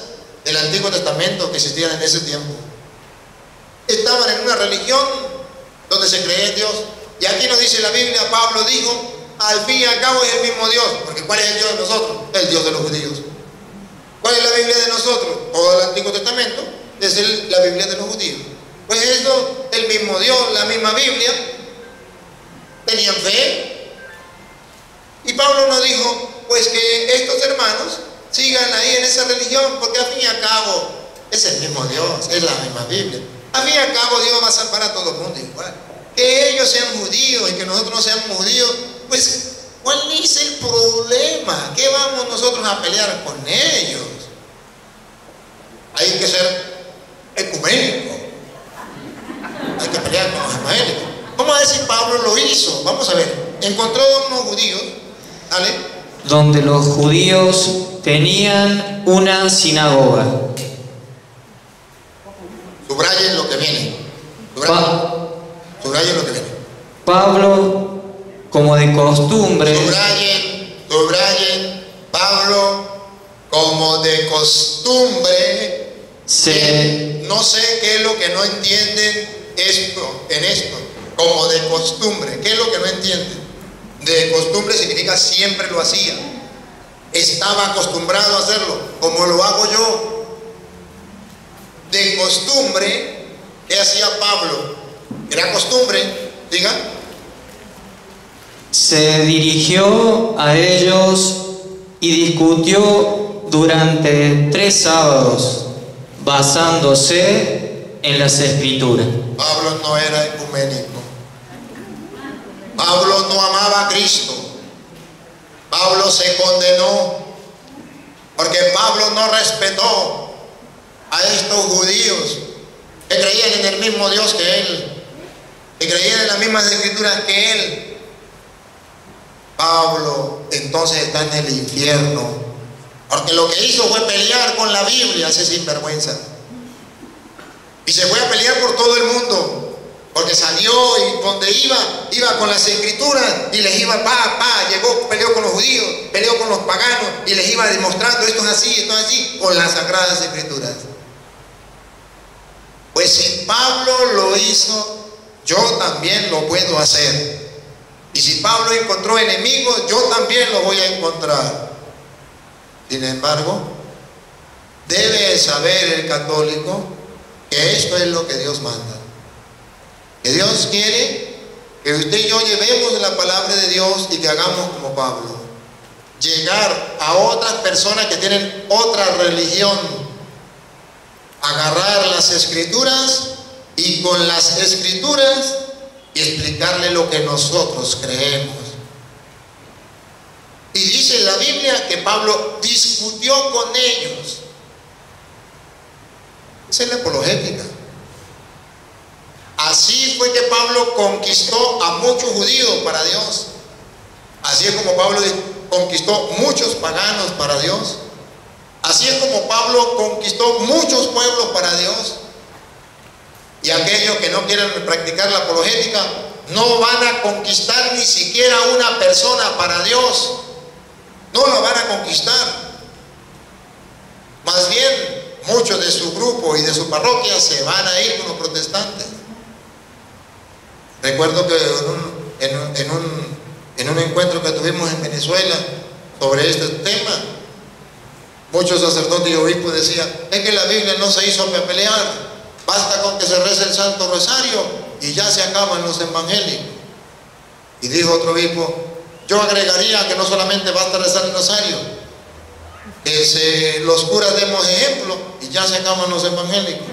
A: del Antiguo Testamento que existían en ese tiempo. Estaban en una religión donde se creía en Dios. Y aquí nos dice la Biblia, Pablo dijo, al fin y al cabo es el mismo Dios. Porque ¿cuál es el Dios de nosotros? El Dios de los judíos. ¿Cuál es la Biblia de nosotros? Todo el Antiguo Testamento es la Biblia de los judíos. Pues eso, el mismo Dios, la misma Biblia. Tenían fe. Y Pablo nos dijo, pues que estos hermanos sigan ahí en esa religión, porque al fin y al cabo es el mismo Dios, es la misma Biblia. Al fin y al cabo Dios va a salvar a todo el mundo igual. Que ellos sean judíos y que nosotros no seamos judíos, pues ¿cuál es el problema? ¿Qué vamos nosotros a pelear con ellos? Hay que ser ecuménico, hay que pelear con los evangélicos. Vamos a decir, Pablo lo hizo. Vamos a ver, encontró unos judíos, ¿vale?
D: Donde los judíos tenían una sinagoga.
G: Subrayen lo que viene. Subrayen lo que viene.
D: Pablo, como de costumbre,
G: Subrayen. Pablo, como de costumbre. No sé qué es lo que no entienden en esto. Como de costumbre. ¿Qué es lo que no entienden? De costumbre significa siempre lo hacía. Estaba acostumbrado a hacerlo, como lo hago yo. De costumbre, ¿qué hacía Pablo? Era costumbre, diga.
D: Se dirigió a ellos y discutió durante 3 sábados, basándose en las Escrituras.
G: Pablo no era ecuménico. Pablo no amaba a Cristo. Pablo se condenó porque Pablo no respetó a estos judíos que creían en el mismo Dios que él, que creían en las mismas escrituras que él. Pablo entonces está en el infierno porque lo que hizo fue pelear con la Biblia, ese sinvergüenza, y se fue a pelear por todo el mundo. Porque salió y donde iba con las escrituras y les iba llegó, peleó con los judíos, peleó con los paganos y les iba demostrando esto es así, con las sagradas escrituras. Pues si Pablo lo hizo, yo también lo puedo hacer. Y si Pablo encontró enemigos, yo también lo voy a encontrar. Sin embargo, debe saber el católico que esto es lo que Dios manda. Que Dios quiere que usted y yo llevemos la palabra de Dios y que hagamos como Pablo. Llegar a otras personas que tienen otra religión, agarrar las escrituras y con las escrituras y explicarle lo que nosotros creemos. Y dice la Biblia que Pablo discutió con ellos. Esa es la apologética. Así fue que Pablo conquistó a muchos judíos para Dios. Así es como Pablo conquistó muchos paganos para Dios. Así es como Pablo conquistó muchos pueblos para Dios. Y aquellos que no quieren practicar la apologética no van a conquistar ni siquiera una persona para Dios. No la van a conquistar. Más bien, muchos de su grupo y de su parroquia se van a ir con los protestantes. Recuerdo que en un encuentro que tuvimos en Venezuela sobre este tema, muchos sacerdotes y obispos decían: es que la Biblia no se hizo para pelear, basta con que se rece el Santo Rosario y ya se acaban los evangélicos. Y dijo otro obispo: yo agregaría que no solamente basta rezar el rosario, que los curas demos ejemplo y ya se acaban los evangélicos.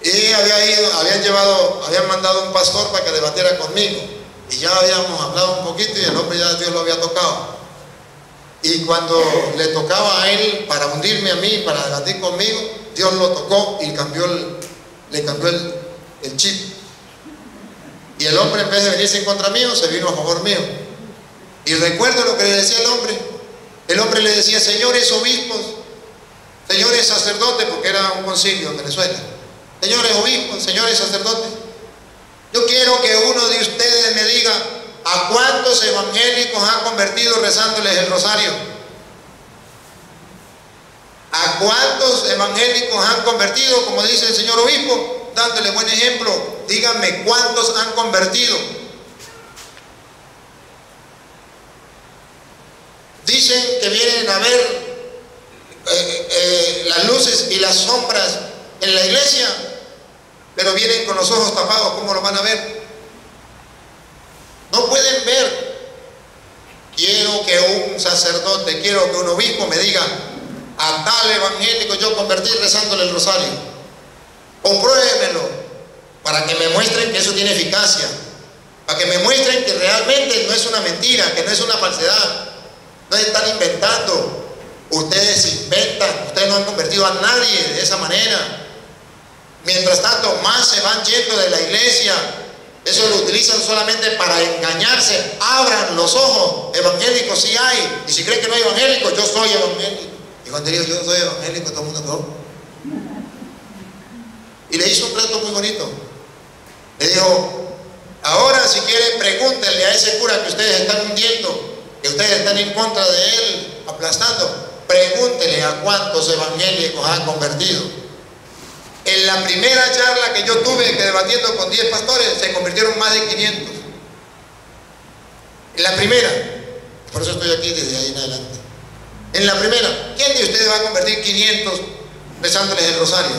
G: Y habían mandado un pastor para que debatiera conmigo, y ya habíamos hablado un poquito y el hombre ya Dios lo había tocado. Y cuando le tocaba a él para hundirme a mí, para debatir conmigo, Dios lo tocó y le cambió el chip. Y el hombre, en vez de venirse en contra mío, se vino a favor mío. Y recuerdo lo que le decía el hombre. El hombre le decía: señores obispos, señores sacerdotes, porque era un concilio en Venezuela, señores obispos, señores sacerdotes, yo quiero que uno de ustedes me diga a cuántos evangélicos han convertido rezándoles el rosario. ¿A cuántos evangélicos han convertido, como dice el señor obispo, dándole buen ejemplo? Díganme cuántos han convertido. Dicen que vienen a ver las luces y las sombras en la iglesia, pero vienen con los ojos tapados. ¿Cómo lo van a ver? No pueden ver. Quiero que un sacerdote, quiero que un obispo me diga: a tal evangélico yo convertí rezándole el rosario. Compruébenmelo, para que me muestren que eso tiene eficacia, para que me muestren que realmente no es una mentira, que no es una falsedad, no están inventando. Ustedes inventan, ustedes no han convertido a nadie de esa manera. Mientras tanto, más se van yendo de la iglesia, Eso lo utilizan solamente para engañarse. Abran los ojos. Evangélicos sí hay. Y si creen que no hay evangélicos, yo soy evangélico. Y cuando digo yo soy evangélico, todo el mundo no. Y le hizo un trato muy bonito. Le dijo: ahora si quieren pregúntenle a ese cura que ustedes están hundiendo, que ustedes están en contra de él, aplastando, pregúntenle a cuántos evangélicos han convertido. En la primera charla que yo tuve debatiendo con 10 pastores, se convirtieron más de 500. En la primera. Por eso estoy aquí desde ahí en adelante. En la primera, ¿quién de ustedes va a convertir 500 rezándoles el rosario?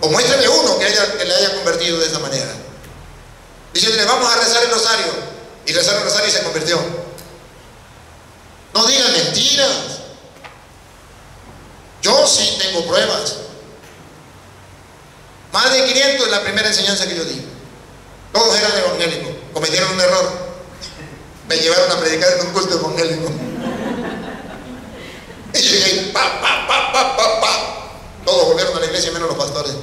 G: O muéstreme uno que le haya convertido de esa manera. Diciéndole: vamos a rezar el rosario. Y rezar el rosario y se convirtió. No digan mentiras. Yo sí tengo pruebas. Más de 500 en la primera enseñanza que yo di. Todos eran evangélicos. Cometieron un error. Me llevaron a predicar en un culto evangélico. Y llegué, todos volvieron a la iglesia menos los pastores.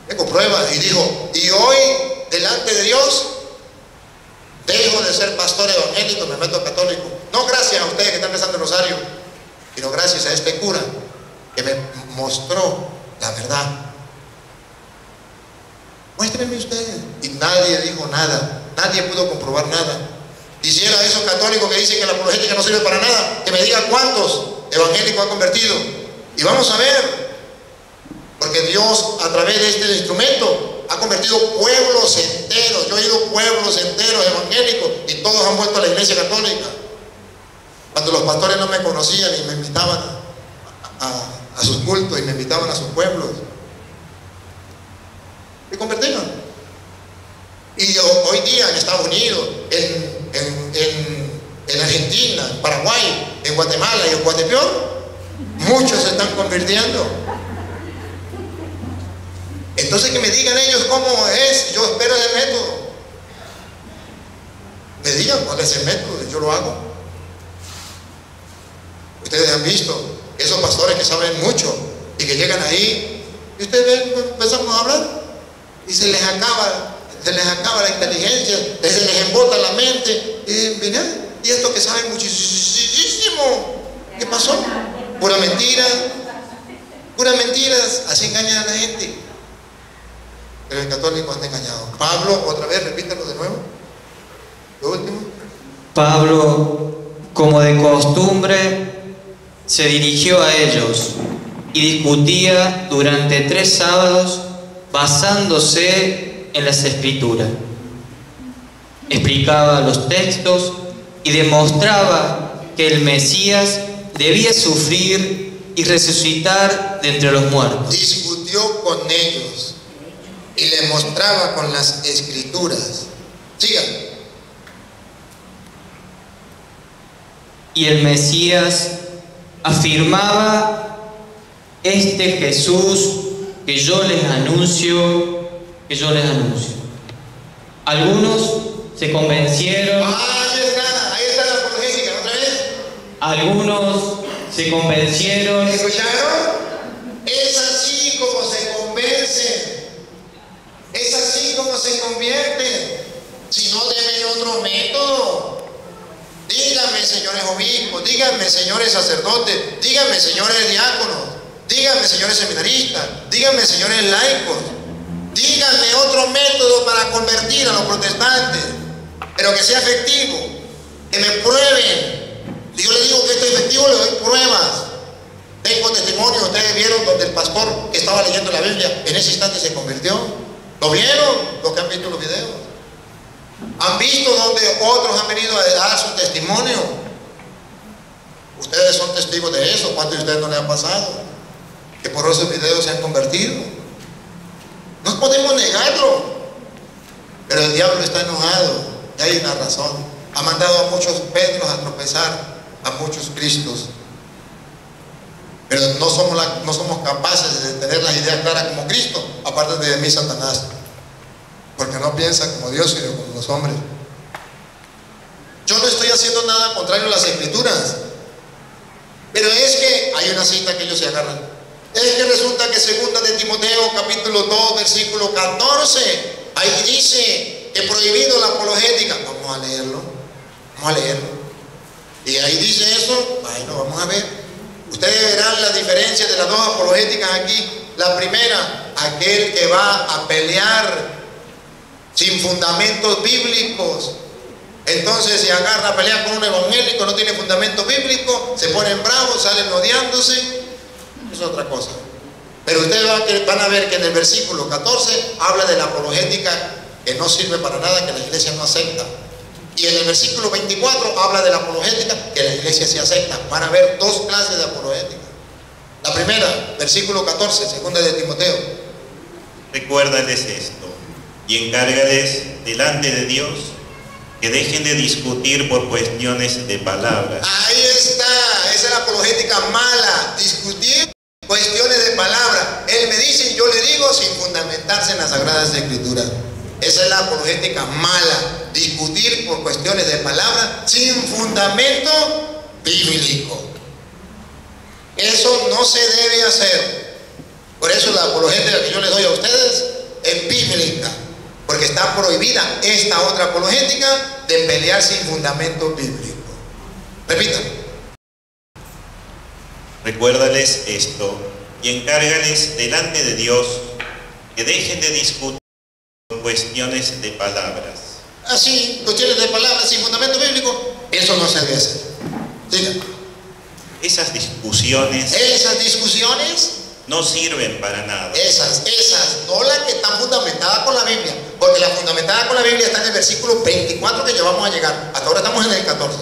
G: Tengo pruebas. Y dijo: y hoy, delante de Dios, dejo de ser pastor evangélico, me meto católico. No gracias a ustedes que están rezando el rosario, sino gracias a este cura que me mostró la verdad. Muéstrenme ustedes. Y nadie dijo nada. Nadie pudo comprobar nada. Quisiera esos católicos que dicen que la apologética no sirve para nada, que me digan cuántos evangélicos ha convertido. Y vamos a ver. Porque Dios, a través de este instrumento, ha convertido pueblos enteros. Yo he ido a pueblos enteros evangélicos y todos han vuelto a la iglesia católica. Cuando los pastores no me conocían y me invitaban a sus cultos y me invitaban a sus pueblos, me convertían. Y hoy día en Estados Unidos, en Argentina, en Paraguay, en Guatemala y en Guatepeor, muchos se están convirtiendo. Entonces que me digan ellos cómo es. Yo espero el método. Me digan cuál es el método y yo lo hago. Ustedes han visto esos pastores que saben mucho y que llegan ahí y ustedes ven, empezamos a hablar y se les acaba la inteligencia, se les embota la mente y esto que saben muchísimo, ¿qué pasó? Pura mentiras, así engañan a la gente. Pero el católico anda engañado. Pablo, otra vez, repítalo de nuevo. Lo último.
D: Pablo, como de costumbre, se dirigió a ellos y discutía durante 3 sábados basándose en las Escrituras. Explicaba los textos y demostraba que el Mesías debía sufrir y resucitar de entre los muertos.
G: Discutió con ellos y le mostraba con las Escrituras. Sigan.
D: Y el Mesías afirmaba: este Jesús que yo les anuncio. Algunos se convencieron.
G: Ahí está la apologética, otra vez.
D: Algunos se convencieron.
G: ¿Escucharon? Es así como se convencen. Es así como se convierten. Si no, denme otro método. Díganme, señores obispos, díganme, señores sacerdotes, díganme, señores diáconos, díganme, señores seminaristas, díganme, señores laicos, díganme otro método para convertir a los protestantes, pero que sea efectivo, que me prueben. Si yo les digo que esto es efectivo, les doy pruebas. Tengo testimonio, ustedes vieron donde el pastor que estaba leyendo la Biblia en ese instante se convirtió. ¿Lo vieron? Los que han visto los videos. ¿Han visto donde otros han venido a dar su testimonio? Ustedes son testigos de eso. ¿Cuántos de ustedes no les ha pasado? Que por esos videos se han convertido. No podemos negarlo. Pero el diablo está enojado. Y hay una razón. Ha mandado a muchos Pedros a tropezar, a muchos Cristos. Pero no somos capaces de tener las ideas claras como Cristo, aparte de mí, Satanás. Porque no piensa como Dios, sino como los hombres. Yo no estoy haciendo nada contrario a las Escrituras, pero es que hay una cita que ellos se agarran. Es que resulta que 2 de Timoteo capítulo 2 versículo 14, ahí dice que prohibido la apologética. Vamos a leerlo, vamos a leerlo. Y ahí dice eso, bueno, vamos a ver. Ustedes verán la diferencia de las dos apologéticas aquí. La primera, aquel que va a pelear sin fundamentos bíblicos. Entonces se agarra a pelear con un evangélico, no tiene fundamento bíblico, se ponen bravos, salen odiándose. Es otra cosa. Pero ustedes van a ver que en el versículo 14 habla de la apologética que no sirve para nada, que la iglesia no acepta. Y en el versículo 24 habla de la apologética que la iglesia sí acepta. Van a ver dos clases de apologética. La primera, versículo 14, 2 de Timoteo.
C: Recuérdales esto y encárgales delante de Dios que dejen de discutir por cuestiones de palabras.
G: Ahí está, esa es la apologética mala, discutir cuestiones de palabra. Él me dice y yo le digo sin fundamentarse en las Sagradas Escrituras. Esa es la apologética mala, discutir por cuestiones de palabra sin fundamento bíblico. Eso no se debe hacer. Por eso la apologética que yo les doy a ustedes es bíblica, porque está prohibida esta otra apologética de pelear sin fundamento bíblico. Repita.
C: Recuérdales esto y encárgales delante de Dios que dejen de discutir cuestiones de palabras.
G: Así, cuestiones de palabras sin fundamento bíblico, eso no se debe hacer. Siga.
C: Esas discusiones no sirven para nada.
G: Esas, no las que están fundamentadas con la Biblia, porque la fundamentada con la Biblia está en el versículo 24 que ya vamos a llegar. Hasta ahora estamos en el 14.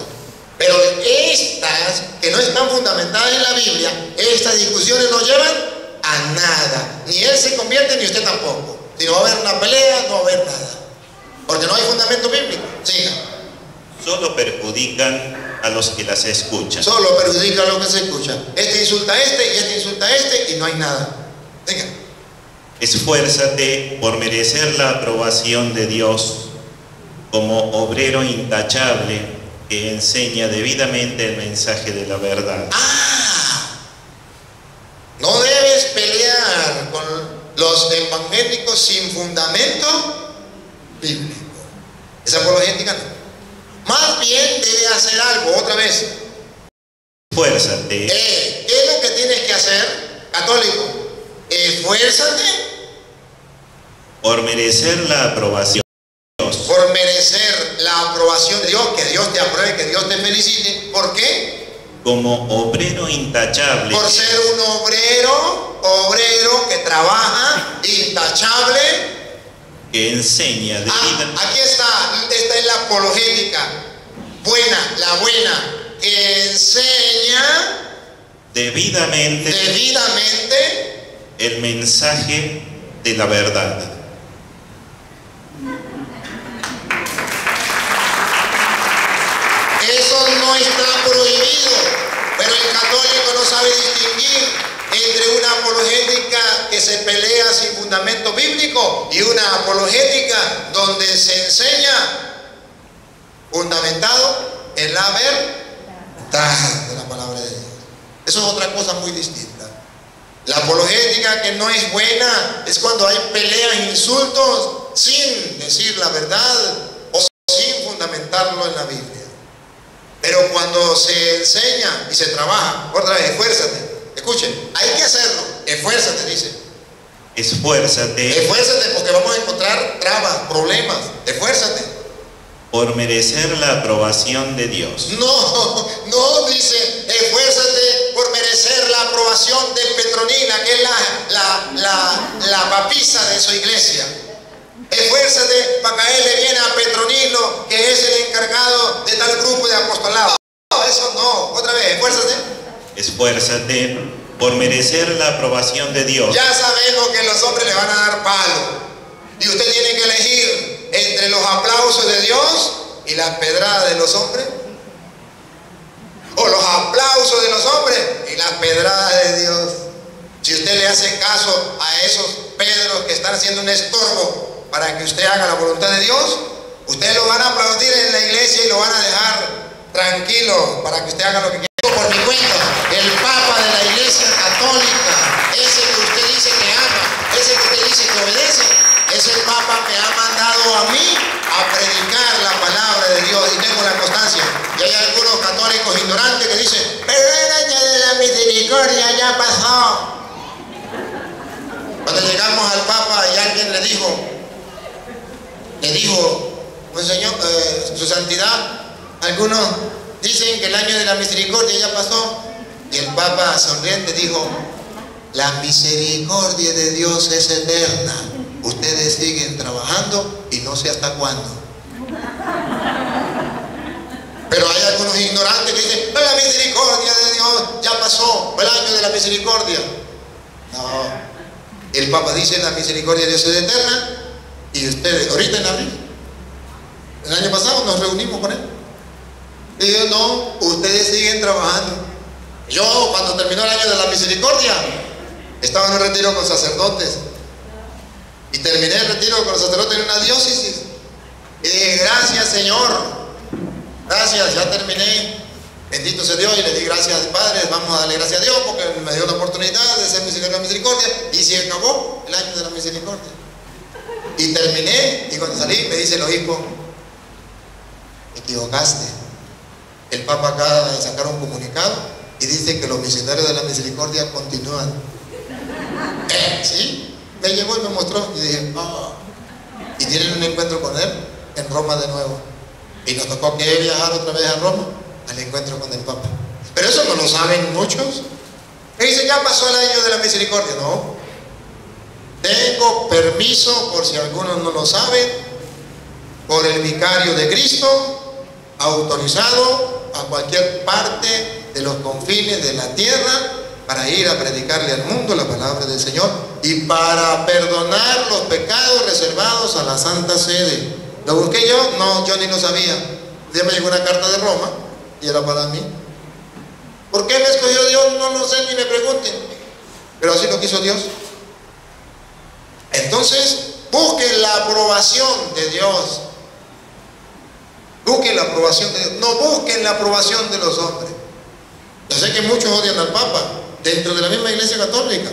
G: Pero estas que no están fundamentadas en la Biblia, estas discusiones no llevan a nada. Ni él se convierte ni usted tampoco. Si no va a haber una pelea, no va a haber nada, porque no hay fundamento bíblico. Siga.
C: Solo perjudican a los que las escuchan.
G: Solo perjudica a los que se escuchan. Este insulta a este y este insulta a este y no hay nada. Siga.
C: Esfuérzate por merecer la aprobación de Dios como obrero intachable que enseña debidamente el mensaje de la verdad.
G: No debes pelear con los evangélicos sin fundamento bíblico. Esa apologética no. Más bien debe hacer algo, otra vez.
C: Esfuérzate.
G: ¿Qué es lo que tienes que hacer, católico? Esfuérzate
C: por merecer la aprobación de Dios.
G: Por merecer la aprobación de Dios, que Dios te apruebe, que Dios te felicite. ¿Por qué?
C: Como obrero intachable.
G: Por ser un obrero que trabaja, intachable,
C: que enseña debidamente.
G: Aquí está, esta es la apologética buena, la buena, que enseña debidamente
C: el mensaje de la verdad.
G: Eso no está prohibido, pero el católico no sabe distinguir entre una apologética que se pelea sin fundamento bíblico y una apologética donde se enseña fundamentado en la verdad de la palabra de Dios. Eso es otra cosa muy distinta. La apologética que no es buena es cuando hay peleas, insultos sin decir la verdad o sin fundamentarlo en la Biblia. Pero cuando se enseña y se trabaja, otra vez, esfuérzate. Escuchen, hay que hacerlo. Esfuérzate, dice.
C: Esfuérzate
G: porque vamos a encontrar trabas, problemas. Esfuérzate.
C: Por merecer la aprobación de Dios.
G: No dice, esfuérzate por merecer la aprobación de Petronila, que es la papisa de su iglesia. Esfuérzate para caerle bien a Petronilo, que es el encargado de tal grupo de apostolado. No, eso no. Otra vez, esfuérzate.
C: Esfuérzate por merecer la aprobación de Dios.
G: Ya sabemos que los hombres le van a dar palo. Y usted tiene que elegir entre los aplausos de Dios y las pedradas de los hombres. O los aplausos de los hombres y las pedradas de Dios. Si usted le hace caso a esos Pedros que están haciendo un estorbo para que usted haga la voluntad de Dios, usted lo van a aplaudir en la iglesia y lo van a dejar tranquilo para que usted haga lo que quiera. Por mi cuenta, el Papa de la Iglesia Católica, tenemos la constancia. Y hay algunos católicos ignorantes que dicen, pero el año de la misericordia ya pasó. Cuando llegamos al Papa y alguien le dijo, pues señor, su santidad, algunos dicen que el año de la misericordia ya pasó. Y el Papa sonriente dijo, la misericordia de Dios es eterna. Ustedes siguen trabajando y no sé hasta cuándo. Pero hay algunos ignorantes que dicen, no, la misericordia de Dios ya pasó, el año de la misericordia. No. El Papa dice, la misericordia de Dios es eterna. Y ustedes, ahorita en abril, el año pasado nos reunimos con él. Y yo, no, ustedes siguen trabajando. Yo, cuando terminó el año de la misericordia, estaba en un retiro con sacerdotes. Y terminé el retiro con los sacerdotes en una diócesis. Y dije, gracias Señor. Gracias, ya terminé. Bendito sea Dios. Y le di gracias al Padre. Vamos a darle gracias a Dios porque me dio la oportunidad de ser misericordia. Y se acabó el año de la misericordia. Y terminé. Y cuando salí me dice el obispo, te equivocaste. El Papa acaba de sacar un comunicado y dice que los misionarios de la misericordia continúan. ¿Sí? Me llevó y me mostró y dije, oh. Y tienen un encuentro con él en Roma de nuevo. Y nos tocó que viajar otra vez a Roma al encuentro con el Papa. Pero eso no lo saben muchos. Me dicen, ya pasó el año de la misericordia. No. Tengo permiso, por si algunos no lo saben, por el vicario de Cristo, autorizado a cualquier parte de los confines de la tierra para ir a predicarle al mundo la palabra del Señor y para perdonar los pecados reservados a la Santa Sede. ¿Lo busqué yo? No, yo ni lo sabía. Un día me llegó una carta de Roma y era para mí. ¿Por qué me escogió Dios? No lo sé, ni me pregunten. Pero así lo quiso Dios. Entonces, busquen la aprobación de Dios. Busquen la aprobación de Dios. No busquen la aprobación de los hombres. Yo sé que muchos odian al Papa dentro de la misma Iglesia Católica,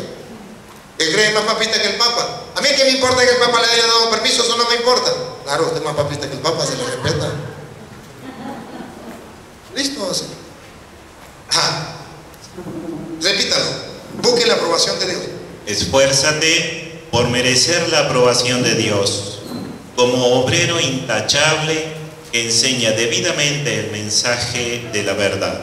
G: que creen más papista que el Papa. A mí que me importa que el Papa le haya dado permiso, eso no me importa. Claro, usted es más papista que el Papa, se le respeta. ¿Listo? ¿Sí? Ajá. Repítalo. Busque la aprobación de Dios.
H: Esfuérzate por merecer la aprobación de Dios, como obrero intachable que enseña debidamente el mensaje de la verdad.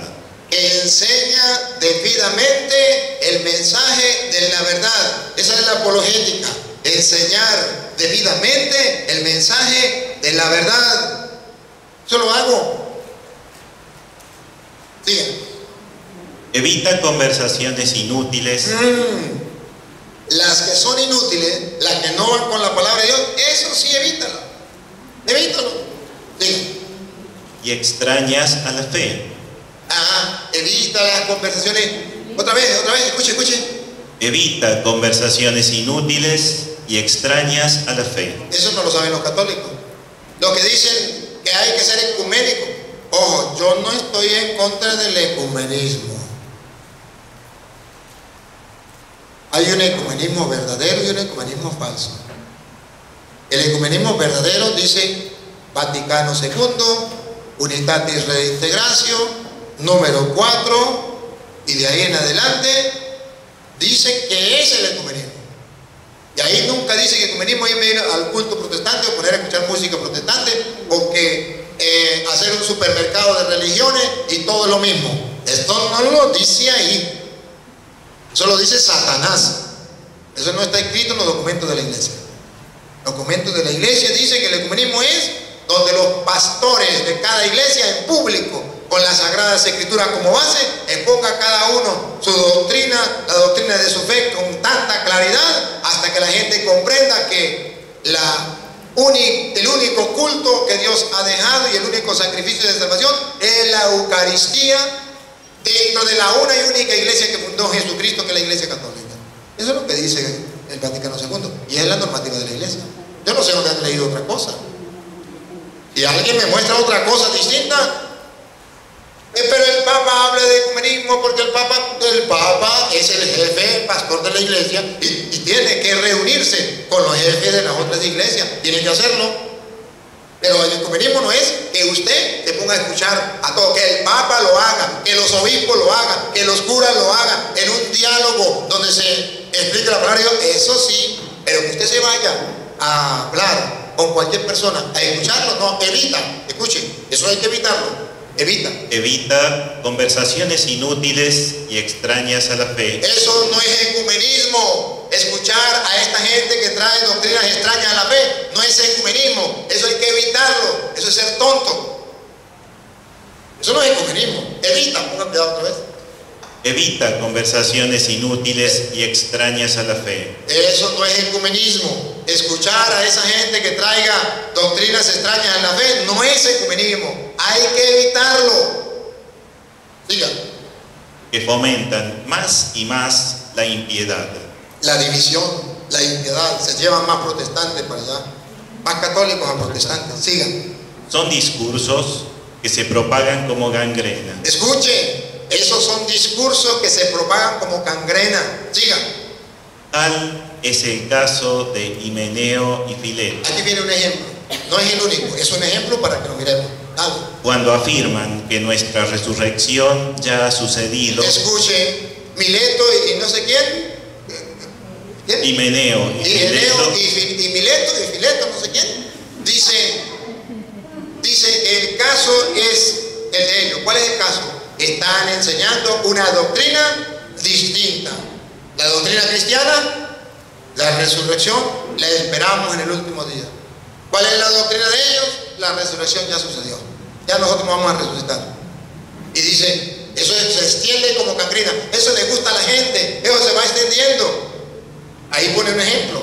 G: Enseña debidamente el mensaje de la verdad. Esa es la apologética. Enseñar debidamente el mensaje de la verdad. Yo lo hago. Siga.
H: Evita conversaciones inútiles.
G: Las que son inútiles, las que no van con la palabra de Dios, eso sí, evítalo. Evítalo. Siga.
H: Y extrañas a la fe.
G: Evita las conversaciones. Otra vez, escuche.
H: Evita conversaciones inútiles y extrañas a la fe.
G: Eso no lo saben los católicos. Los que dicen que hay que ser ecuménico. Ojo, yo no estoy en contra del ecumenismo. Hay un ecumenismo verdadero y un ecumenismo falso. El ecumenismo verdadero dice Vaticano II, Unitatis Redintegratio, número 4, y de ahí en adelante dice que es el ecumenismo. Y ahí nunca dice que el ecumenismo es ir al culto protestante o poner a escuchar música protestante o que hacer un supermercado de religiones y todo lo mismo. Esto no lo dice ahí. Eso lo dice Satanás. Eso no está escrito en los documentos de la iglesia. Los documentos de la iglesia dicen que el ecumenismo es donde los pastores de cada iglesia en público, con las Sagradas Escrituras como base, exponga cada uno su doctrina, la doctrina de su fe con tanta claridad, hasta que la gente comprenda que el único culto que Dios ha dejado y el único sacrificio de salvación es la Eucaristía dentro de la una y única iglesia que fundó Jesucristo, que es la Iglesia Católica. Eso es lo que dice el Vaticano II y es la normativa de la iglesia. Yo no sé dónde han leído otra cosa. Si alguien me muestra otra cosa distinta, pero el Papa habla de ecumenismo porque el Papa es el jefe, el pastor de la iglesia y tiene que reunirse con los jefes de las otras iglesias, tiene que hacerlo. Pero el ecumenismo no es que usted se ponga a escuchar a todo, que el Papa lo haga, que los obispos lo hagan, que los curas lo hagan, en un diálogo donde se explique la palabra de Dios, eso sí, pero que usted se vaya a hablar con cualquier persona, a escucharlo, no, evita, escuchen, eso hay que evitarlo.
H: Evita conversaciones inútiles y extrañas a la fe.
G: Eso no es ecumenismo. Escuchar a esta gente que trae doctrinas extrañas a la fe no es ecumenismo. Eso hay que evitarlo. Eso es ser tonto. Eso no es ecumenismo. Evita, pongan cuidado otra vez.
H: Evita conversaciones inútiles y extrañas a la fe.
G: Eso no es ecumenismo. Escuchar a esa gente que traiga doctrinas extrañas a la fe no es ecumenismo. Hay que evitarlo. Diga.
H: Que fomentan más y más la impiedad.
G: La división, la impiedad. Se llevan más protestantes para allá, más católicos a protestantes. Sigan.
H: Son discursos que se propagan como gangrena.
G: Escuchen. Esos son discursos que se propagan como gangrena. Sigan.
H: Tal es el caso de Himeneo y Fileto.
G: Aquí viene un ejemplo. No es el único, es un ejemplo para que lo miremos. Dale.
H: Cuando afirman que nuestra resurrección ya ha sucedido.
G: Escuchen, Mileto y no sé quién. ¿Quién?
H: Himeneo y Fileto.
G: Y Mileto y Fileto, no sé quién. Dice, el caso es el de ellos. ¿Cuál es el caso? Están enseñando una doctrina distinta. La doctrina cristiana, la resurrección, la esperamos en el último día. ¿Cuál es la doctrina de ellos? La resurrección ya sucedió. Ya nosotros vamos a resucitar. Y dice, eso se extiende como gangrena. Eso le gusta a la gente. Eso se va extendiendo. Ahí pone un ejemplo.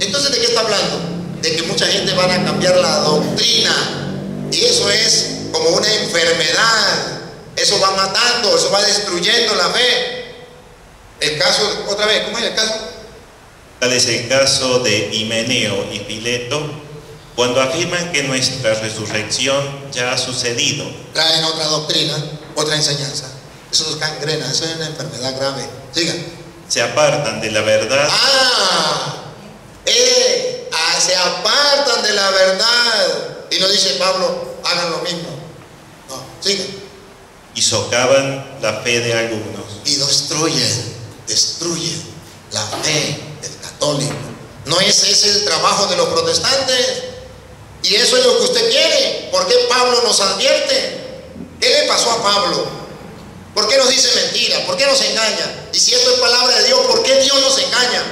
G: Entonces, ¿de qué está hablando? De que mucha gente van a cambiar la doctrina. Y eso es como una enfermedad. Eso va matando, eso va destruyendo la fe. El caso, otra vez, ¿cómo es el caso?
H: Tal es el caso de Himeneo y Fileto, cuando afirman que nuestra resurrección ya ha sucedido.
G: Traen otra doctrina, otra enseñanza. Eso es gangrena, eso es una enfermedad grave. Sigan.
H: Se apartan de la verdad.
G: Se apartan de la verdad. Y no dice Pablo, hagan lo mismo. No, sigan.
H: Y socavan la fe de algunos.
G: Y destruyen la fe del católico. ¿No es ese el trabajo de los protestantes? Y eso es lo que usted quiere. ¿Por qué Pablo nos advierte? ¿Qué le pasó a Pablo? ¿Por qué nos dice mentira? ¿Por qué nos engaña? Y si esto es palabra de Dios, ¿por qué Dios nos engaña?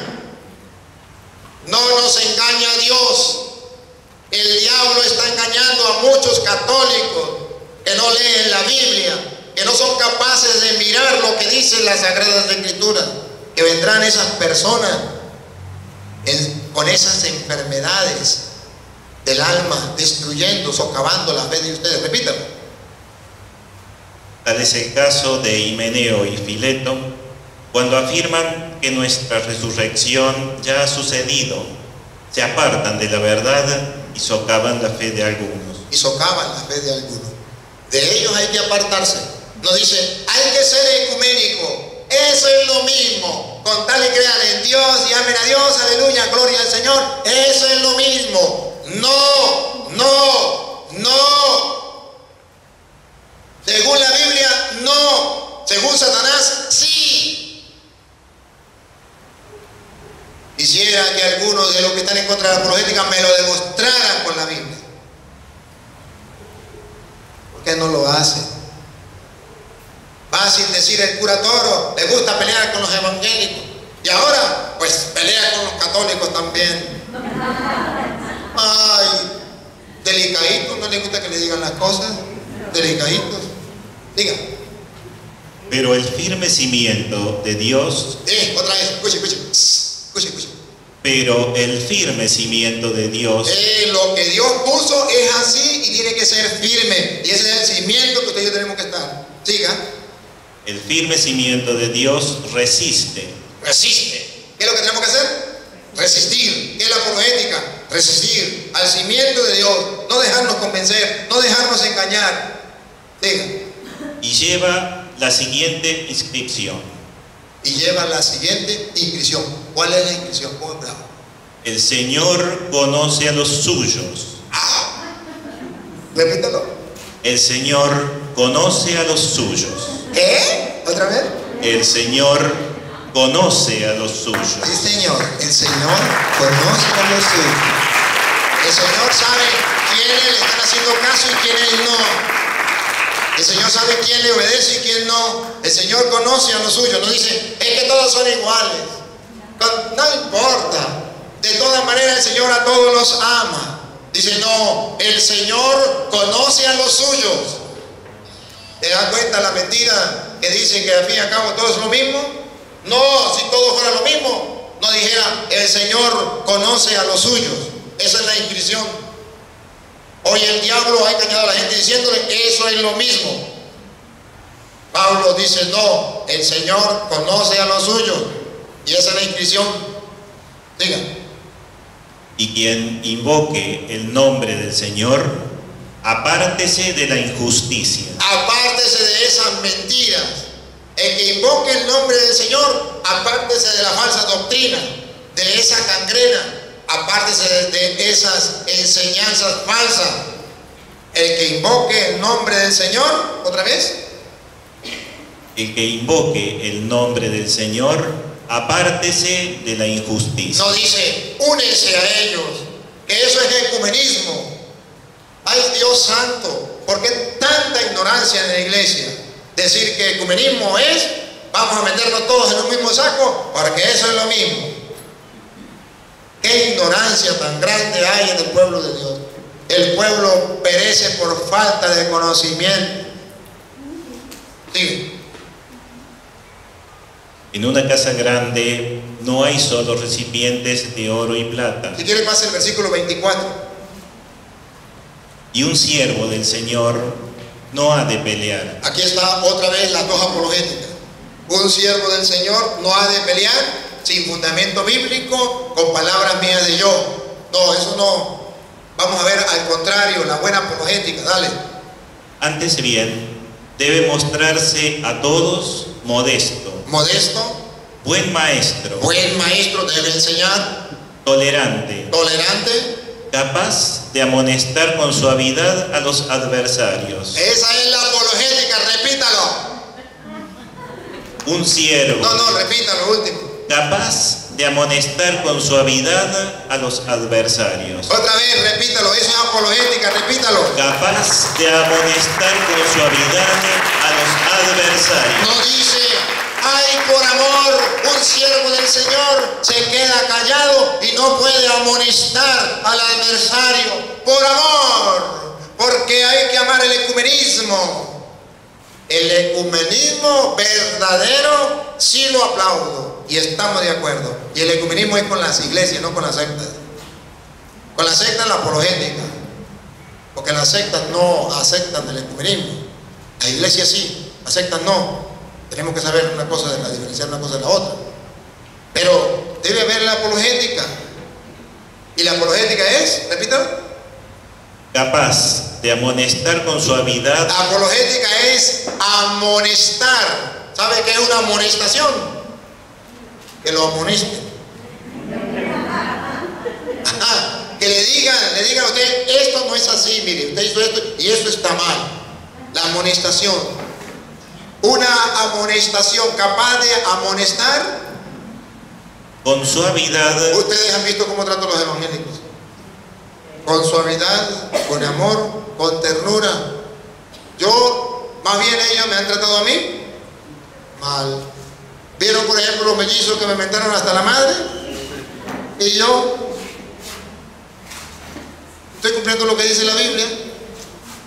G: No nos engaña Dios. El diablo está engañando a muchos católicos que no leen la Biblia, que no son capaces de mirar lo que dicen las Sagradas Escrituras, que vendrán esas personas con esas enfermedades del alma, destruyendo, socavando la fe de ustedes. Repítalo.
H: Tal es el caso de Himeneo y Fileto, cuando afirman que nuestra resurrección ya ha sucedido, se apartan de la verdad y socavan la fe de algunos.
G: Y socavan la fe de algunos. De ellos hay que apartarse. Nos dice, hay que ser ecuménico. Eso es lo mismo. Con tal y crean en Dios y amen a Dios, aleluya, gloria al Señor. Eso es lo mismo. No. Según la Biblia, no. Según Satanás, sí. Quisiera que algunos de los que están en contra de la apologética me lo demostraran con la Biblia. ¿Por qué no lo hacen? Fácil decir el cura Toro, le gusta pelear con los evangélicos. Y ahora, pues pelea con los católicos también. Ay, delicaditos, no le gusta que le digan las cosas. Delicaditos. Diga.
H: Pero el firme cimiento de Dios.
G: Otra vez, escuche.
H: Pero el firme cimiento de Dios.
G: Lo que Dios puso es así y tiene que ser firme. Y ese es el cimiento que ustedes y yo tenemos que estar. Siga.
H: El firme cimiento de Dios resiste.
G: ¿Qué es lo que tenemos que hacer? Resistir. ¿Qué es la apologética? Resistir al cimiento de Dios. No dejarnos convencer, no dejarnos engañar. Diga.
H: Y lleva la siguiente inscripción.
G: ¿Cuál es la inscripción? ¿Cómo es?
H: El Señor conoce a los suyos.
G: Repítalo.
H: El Señor conoce a los suyos.
G: ¿Qué? ¿Otra vez?
H: El Señor conoce a los suyos.
G: Sí, Señor. El Señor conoce a los suyos. El Señor sabe quiénes le están haciendo caso y quiénes no. El Señor sabe quién le obedece y quién no. El Señor conoce a los suyos. No dice, es que todos son iguales. No importa. De todas maneras el Señor a todos los ama. Dice, no, el Señor conoce a los suyos. ¿Te das cuenta la mentira que dicen que al fin y al cabo todo es lo mismo? No, si todo fuera lo mismo, no dijera, el Señor conoce a los suyos. Esa es la inscripción. Hoy el diablo ha engañado a la gente diciéndole, eso es lo mismo. Pablo dice, no, el Señor conoce a los suyos. Y esa es la inscripción. Diga.
H: Y quien invoque el nombre del Señor, apártese de la injusticia.
G: Apártese de esas mentiras. El que invoque el nombre del Señor, apártese de la falsa doctrina, de esa gangrena, apártese de esas enseñanzas falsas. El que invoque el nombre del Señor, otra vez.
H: El que invoque el nombre del Señor, apártese de la injusticia.
G: No dice, únese a ellos, que eso es ecumenismo. Ay, Dios santo, ¿por qué tanta ignorancia en la iglesia? Decir que ecumenismo es, vamos a meternos todos en un mismo saco, porque eso es lo mismo. Qué ignorancia tan grande hay en el pueblo de Dios. El pueblo perece por falta de conocimiento. Sigue.
H: En una casa grande no hay solo recipientes de oro y plata.
G: Si quiere pase el versículo 24.
H: Y un siervo del Señor no ha de pelear.
G: Aquí está otra vez las dos apologéticas. Un siervo del Señor no ha de pelear sin fundamento bíblico, con palabras mías de yo. No, eso no. Vamos a ver al contrario, la buena apologética. Dale.
H: Antes bien, debe mostrarse a todos modesto.
G: Modesto.
H: Buen maestro.
G: Buen maestro debe enseñar.
H: Tolerante.
G: Tolerante.
H: Capaz de amonestar con suavidad a los adversarios.
G: Esa es la apologética, repítalo.
H: Un siervo.
G: No, repítalo, último.
H: Capaz de amonestar con suavidad a los adversarios.
G: Otra vez, repítalo, eso es apologética, repítalo.
H: Capaz de amonestar con suavidad a los adversarios.
G: No dice, ay, por amor, un siervo del Señor se queda callado y no puede amonestar al adversario. Por amor, porque hay que amar el ecumenismo. El ecumenismo verdadero sí lo aplaudo y estamos de acuerdo. Y el ecumenismo es con las iglesias, no con las sectas. Con las sectas la apologética, porque las sectas no aceptan el ecumenismo. La iglesia sí, las sectas no. Tenemos que saber una cosa de la diferenciar una cosa de la otra. Pero debe haber la apologética. Y la apologética es, repítalo.
H: Capaz de amonestar con suavidad.
G: Apologética es amonestar. ¿Sabe qué es una amonestación? Que lo amonesten. Ajá. Que le digan a usted, esto no es así, mire, usted hizo esto y esto está mal. La amonestación. Una amonestación capaz de amonestar.
H: Con suavidad.
G: Ustedes han visto cómo trato a los evangélicos. Con suavidad, con amor, con ternura. Yo, más bien ellos me han tratado a mí mal. ¿Vieron, por ejemplo, los mellizos que me mentaron hasta la madre? Y yo estoy cumpliendo lo que dice la Biblia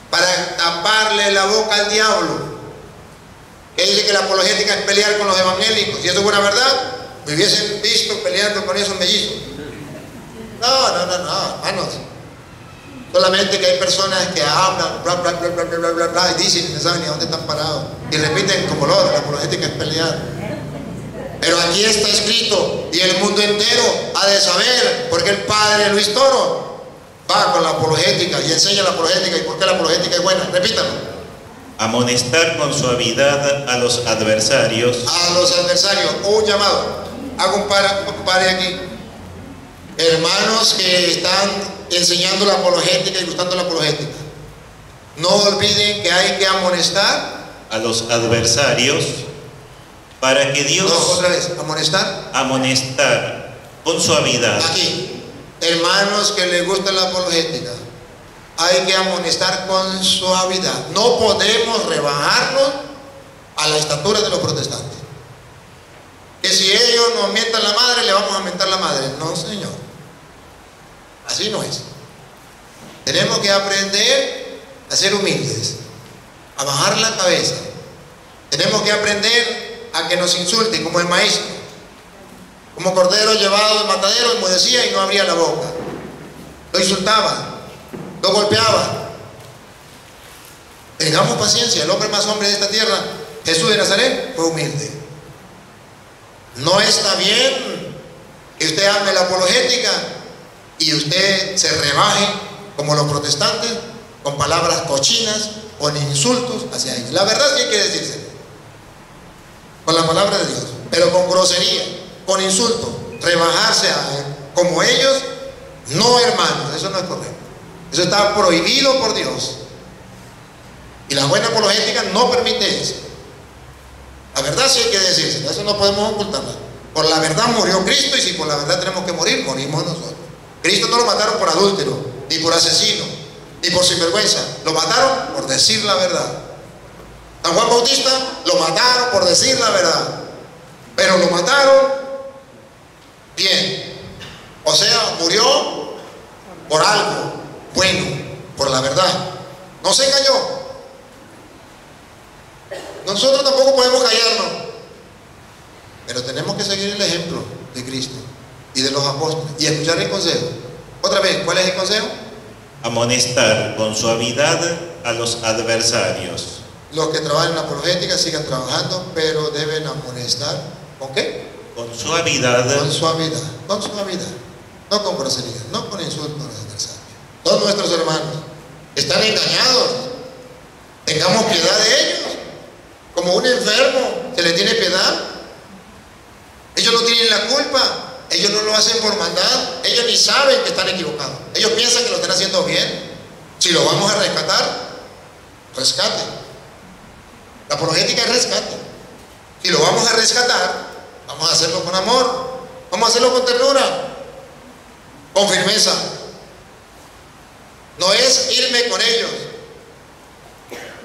G: para taparle la boca al diablo, que dice que la apologética es pelear con los evangélicos. Si eso fuera verdad, me hubiesen visto peleando con esos mellizos. No, hermanos. Solamente que hay personas que hablan, bla, bla, bla, bla, bla, bla, bla, y dicen, no saben ni a dónde están parados. Y repiten como loro, la apologética es pelear. Pero aquí está escrito, y el mundo entero ha de saber, porque el padre Luis Toro va con la apologética y enseña la apologética. ¿Y por qué la apologética es buena? Repítalo.
H: Amonestar con suavidad a los adversarios.
G: A los adversarios. Un llamado. Hago un pare aquí. Hermanos que están enseñando la apologética y gustando la apologética. No olviden que hay que amonestar
H: a los adversarios para que Dios...
G: No, otra vez, amonestar.
H: Amonestar con suavidad.
G: Aquí, hermanos que les gusta la apologética, hay que amonestar con suavidad. No podemos rebajarnos a la estatura de los protestantes. Que si ellos nos mientan la madre, le vamos a mentar la madre. No, señor. Así no es. Tenemos que aprender a ser humildes, a bajar la cabeza. Tenemos que aprender a que nos insulten como el maestro. Como cordero llevado al matadero, enmudecía y no abría la boca. Lo insultaba, lo golpeaba. Tengamos paciencia. El hombre más hombre de esta tierra, Jesús de Nazaret, fue humilde. No está bien que usted ame la apologética y usted se rebaje como los protestantes con palabras cochinas, con insultos hacia ellos. La verdad sí hay que decirse, con la palabra de Dios, pero con grosería, con insultos, rebajarse como ellos. No, hermanos, eso no es correcto. Eso está prohibido por Dios. Y la buena apologética no permite eso. La verdad sí hay que decirse, eso no podemos ocultarla. Por la verdad murió Cristo, y si por la verdad tenemos que morir, morimos nosotros. Cristo no lo mataron por adúltero, ni por asesino, ni por sinvergüenza. Lo mataron por decir la verdad. San Juan Bautista lo mataron por decir la verdad, pero lo mataron bien. O sea, murió por algo bueno, por la verdad. No se engañó. Nosotros tampoco podemos callarnos, pero tenemos que seguir el ejemplo de Cristo y de los apóstoles y escuchar el consejo. Otra vez, ¿cuál es el consejo?
H: Amonestar con suavidad a los adversarios.
G: Los que trabajan en la apologética sigan trabajando, pero deben amonestar. ¿Con qué?
H: Con suavidad.
G: Con suavidad, con suavidad. No con grosería, no con insultos a los adversarios. Todos nuestros hermanos están engañados. Tengamos piedad de ellos. Como un enfermo se le tiene piedad. Ellos no tienen la culpa. Ellos no lo hacen por maldad. Ellos ni saben que están equivocados. Ellos piensan que lo están haciendo bien. Si lo vamos a rescatar, rescate. La apologética es rescate. Si lo vamos a rescatar, vamos a hacerlo con amor, vamos a hacerlo con ternura, con firmeza. No es irme con ellos.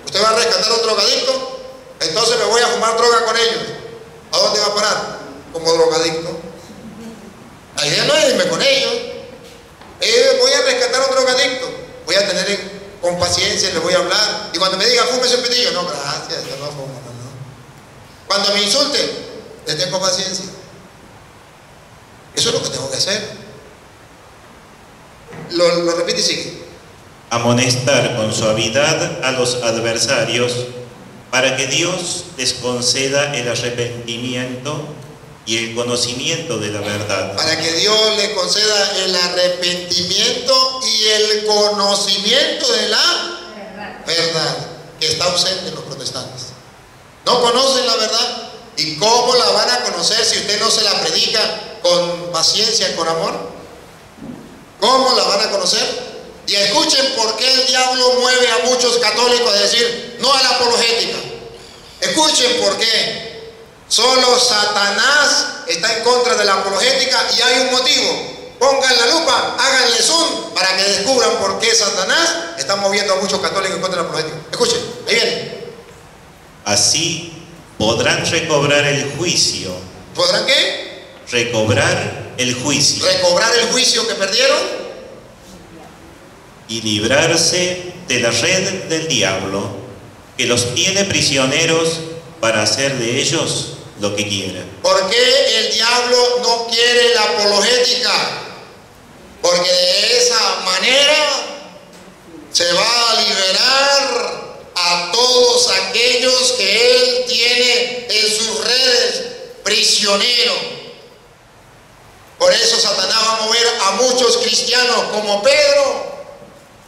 G: Usted va a rescatar a un drogadicto, entonces me voy a fumar droga con ellos. ¿A dónde va a parar? Como drogadicto. La idea no es irme con ellos. Voy a rescatar a un drogadicto, voy a tener con paciencia, le voy a hablar. Y cuando me diga, fúmese un pitillo, no, gracias, yo no fumo, no. Cuando me insulte, le tengo paciencia. Eso es lo que tengo que hacer. Lo repite y sigue.
H: Amonestar con suavidad a los adversarios para que Dios les conceda el arrepentimiento y el conocimiento de la verdad.
G: Para que Dios le conceda el arrepentimiento y el conocimiento de la verdad, que está ausente en los protestantes. No conocen la verdad. ¿Y cómo la van a conocer si usted no se la predica con paciencia, con amor? ¿Cómo la van a conocer? Y escuchen por qué el diablo mueve a muchos católicos a decir no a la apologética. Escuchen por qué. Solo Satanás está en contra de la apologética y hay un motivo. Pongan la lupa, háganle zoom para que descubran por qué Satanás está moviendo a muchos católicos en contra de la apologética. Escuchen, ahí viene.
H: Así podrán recobrar el juicio.
G: ¿Podrán qué?
H: Recobrar el juicio.
G: Recobrar el juicio que perdieron.
H: Y librarse de la red del diablo, que los tiene prisioneros para hacer de ellos lo que quiera.
G: ¿Por qué el diablo no quiere la apologética? Porque de esa manera se va a liberar a todos aquellos que él tiene en sus redes prisioneros. Por eso Satanás va a mover a muchos cristianos como Pedro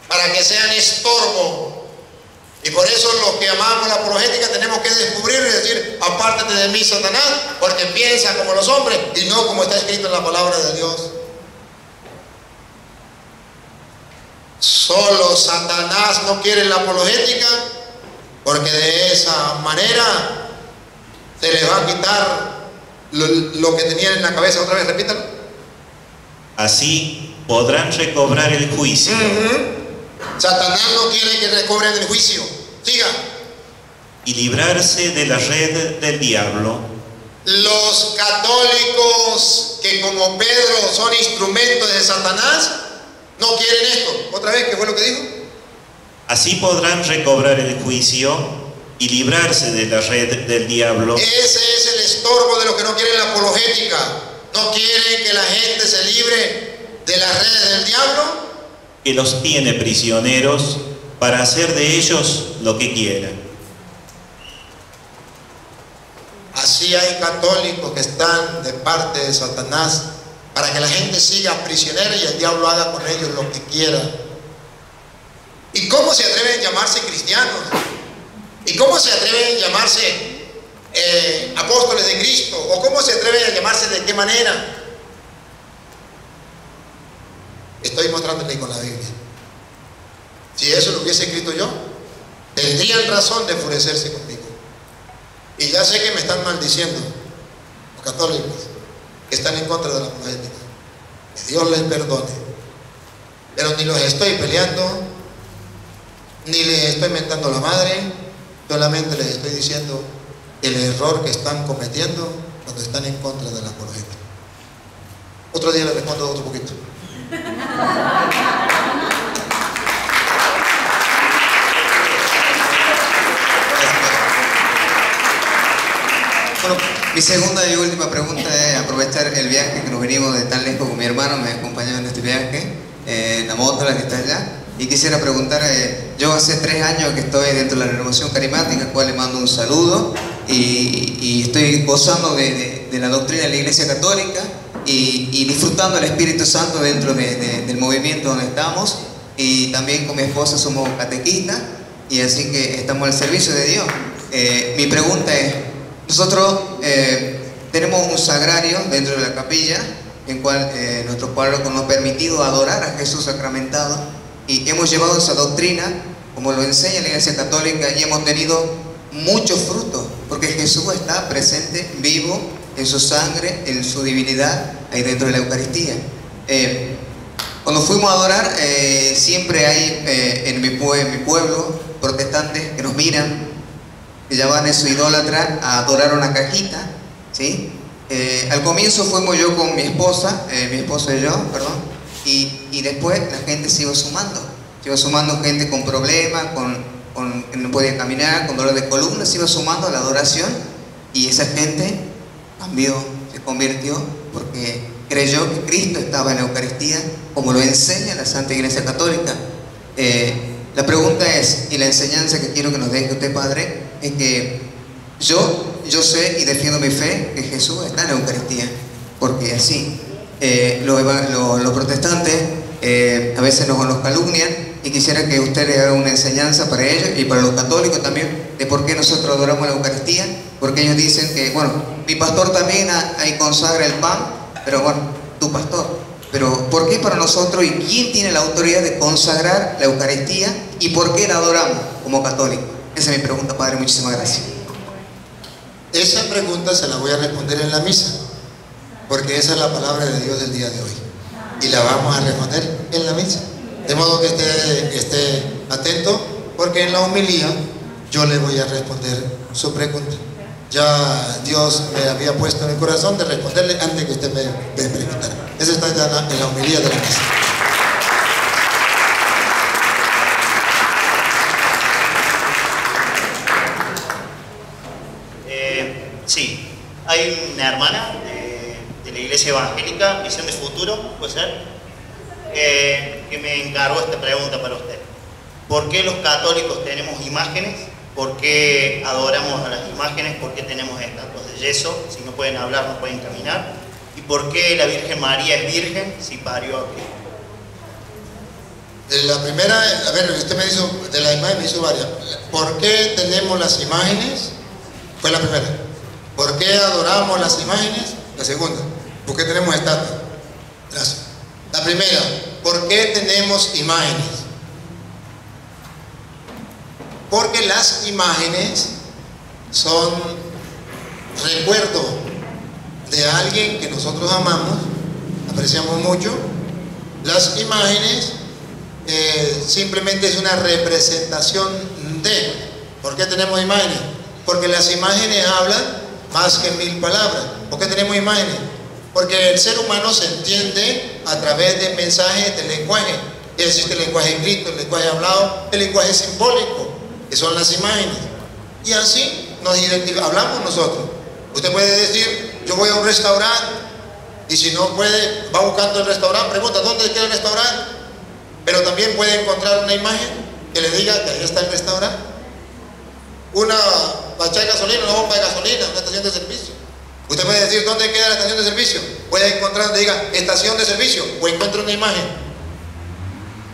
G: para que sean estorbo. Y por eso los que amamos la apologética tenemos que descubrir y decir, apártate de mí, Satanás, porque piensa como los hombres y no como está escrito en la palabra de Dios. Solo Satanás no quiere la apologética, porque de esa manera se les va a quitar lo que tenían en la cabeza. Otra vez, repítalo.
H: Así podrán recobrar el juicio.
G: Satanás no quiere que recobren el juicio. Siga.
H: Y librarse de la red del diablo.
G: Los católicos que como Pedro son instrumentos de Satanás no quieren esto. Otra vez, ¿qué fue lo que dijo?
H: Así podrán recobrar el juicio y librarse de la red del diablo.
G: Ese es el estorbo de los que no quieren la apologética. No quieren que la gente se libre de las redes del diablo,
H: Que los tiene prisioneros para hacer de ellos lo que quieran.
G: Así hay católicos que están de parte de Satanás para que la gente siga prisionera y el diablo haga con ellos lo que quiera. ¿Y cómo se atreven a llamarse cristianos? ¿Y cómo se atreven a llamarse apóstoles de Cristo? ¿O cómo se atreven a llamarse de qué manera? Estoy mostrándole con la Biblia. Si eso lo hubiese escrito yo, tendrían razón de enfurecerse conmigo. Y ya sé que me están maldiciendo los católicos que están en contra de la apologética. Que Dios les perdone. Pero ni los estoy peleando, ni les estoy mentando la madre, solamente les estoy diciendo el error que están cometiendo cuando están en contra de la apologética. Otro día les respondo otro poquito.
E: Bueno, mi segunda y última pregunta es aprovechar el viaje que nos venimos de tan lejos con mi hermano, me acompañó en este viaje, la moto, la que está allá, y quisiera preguntar, yo hace 3 años que estoy dentro de la renovación carismática, al cual le mando un saludo, y estoy gozando de la doctrina de la Iglesia Católica, y disfrutando del Espíritu Santo dentro del movimiento donde estamos, y también con mi esposa somos catequistas, y así que estamos al servicio de Dios. Mi pregunta es, nosotros tenemos un sagrario dentro de la capilla, en cual nuestro párroco nos ha permitido adorar a Jesús sacramentado, y hemos llevado esa doctrina, como lo enseña la Iglesia Católica, y hemos tenido muchos frutos, porque Jesús está presente, vivo, en su sangre, en su divinidad, ahí dentro de la Eucaristía. Cuando fuimos a adorar, siempre hay en mi pueblo protestantes que nos miran, que ya van en su idólatra a adorar una cajita, ¿sí? Al comienzo fuimos yo con mi esposa y yo, perdón, y después la gente se iba sumando gente con problemas, que no podía caminar, con dolor de columna, se iba sumando a la adoración, y esa gente cambió, se convirtió, porque creyó que Cristo estaba en la Eucaristía, como lo enseña la Santa Iglesia Católica. La pregunta es, y la enseñanza que quiero que nos deje usted, Padre, es que yo sé y defiendo mi fe que Jesús está en la Eucaristía, porque así los protestantes a veces nos calumnian, y quisiera que usted le haga una enseñanza para ellos y para los católicos también, de por qué nosotros adoramos la Eucaristía, porque ellos dicen que, bueno, mi pastor también ahí consagra el pan, pero bueno, tu pastor, pero ¿por qué para nosotros, y quién tiene la autoridad de consagrar la Eucaristía, y por qué la adoramos como católicos? Esa es mi pregunta, Padre, muchísimas gracias.
G: Esa pregunta se la voy a responder en la misa, porque esa es la palabra de Dios del día de hoy, y la vamos a responder en la misa, de modo que esté atento, porque en la homilía yo le voy a responder su pregunta. Ya Dios me había puesto en el corazón de responderle antes que usted me preguntara. Eso está ya en la homilía de la misa.
I: Sí, hay una hermana de la Iglesia Evangélica, Visión de Futuro, puede ser, que me encargó esta pregunta para usted. ¿Por qué los católicos tenemos imágenes? ¿Por qué adoramos a las imágenes? ¿Por qué tenemos estatuas de yeso? Si no pueden hablar, no pueden caminar. ¿Y por qué la Virgen María es virgen si parió a Cristo?
G: La primera, a ver, usted me hizo, de la imagen me hizo varias. ¿Por qué tenemos las imágenes? Fue la primera. ¿Por qué adoramos las imágenes? La segunda. ¿Por qué tenemos estatuas? Gracias. La primera, ¿por qué tenemos imágenes? Porque las imágenes son recuerdo de alguien que nosotros amamos, apreciamos mucho. Las imágenes simplemente es una representación de. ¿Por qué tenemos imágenes? Porque las imágenes hablan más que 1000 palabras. ¿Por qué tenemos imágenes? Porque el ser humano se entiende a través de mensajes de lenguaje. Existe el lenguaje escrito, el lenguaje hablado, el lenguaje simbólico, que son las imágenes. Y así nos hablamos nosotros. Usted puede decir, yo voy a un restaurante, y si no puede, va buscando el restaurante, pregunta, ¿dónde queda el restaurante? Pero también puede encontrar una imagen que le diga que ahí está el restaurante. Una bacha de gasolina, una bomba de gasolina, una estación de servicio. Usted puede decir, ¿dónde queda la estación de servicio? Puede encontrar donde diga, estación de servicio, o encuentra una imagen,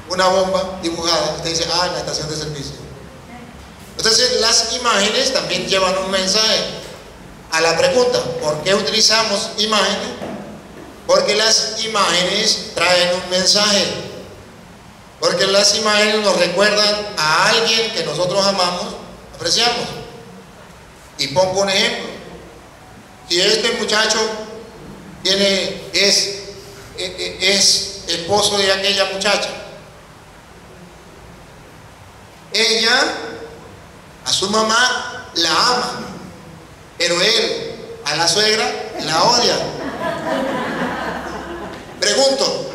G: una bomba dibujada. Usted dice, ah, la estación de servicio. Entonces, las imágenes también llevan un mensaje. A la pregunta, ¿por qué utilizamos imágenes? Porque las imágenes traen un mensaje. Porque las imágenes nos recuerdan a alguien que nosotros amamos, apreciamos. Y pongo un ejemplo. Si este muchacho es esposo de aquella muchacha, ella a su mamá la ama, pero él a la suegra la odia. Pregunto,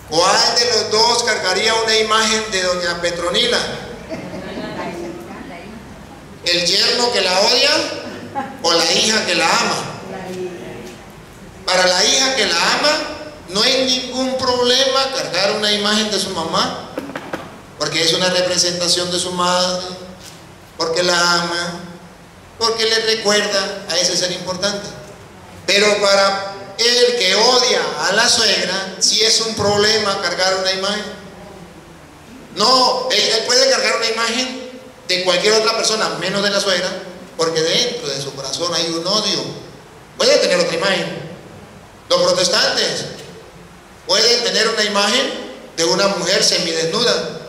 G: ¿cuál de los dos cargaría una imagen de doña Petronila? ¿El yerno que la odia o la hija que la ama? Para la hija que la ama no hay ningún problema cargar una imagen de su mamá, porque es una representación de su madre, porque la ama, porque le recuerda a ese ser importante. Pero para el que odia a la suegra, sí es un problema cargar una imagen. No, él puede cargar una imagen de cualquier otra persona, menos de la suegra, porque dentro de su corazón hay un odio. Puede tener otra imagen. Los protestantes pueden tener una imagen de una mujer semidesnuda.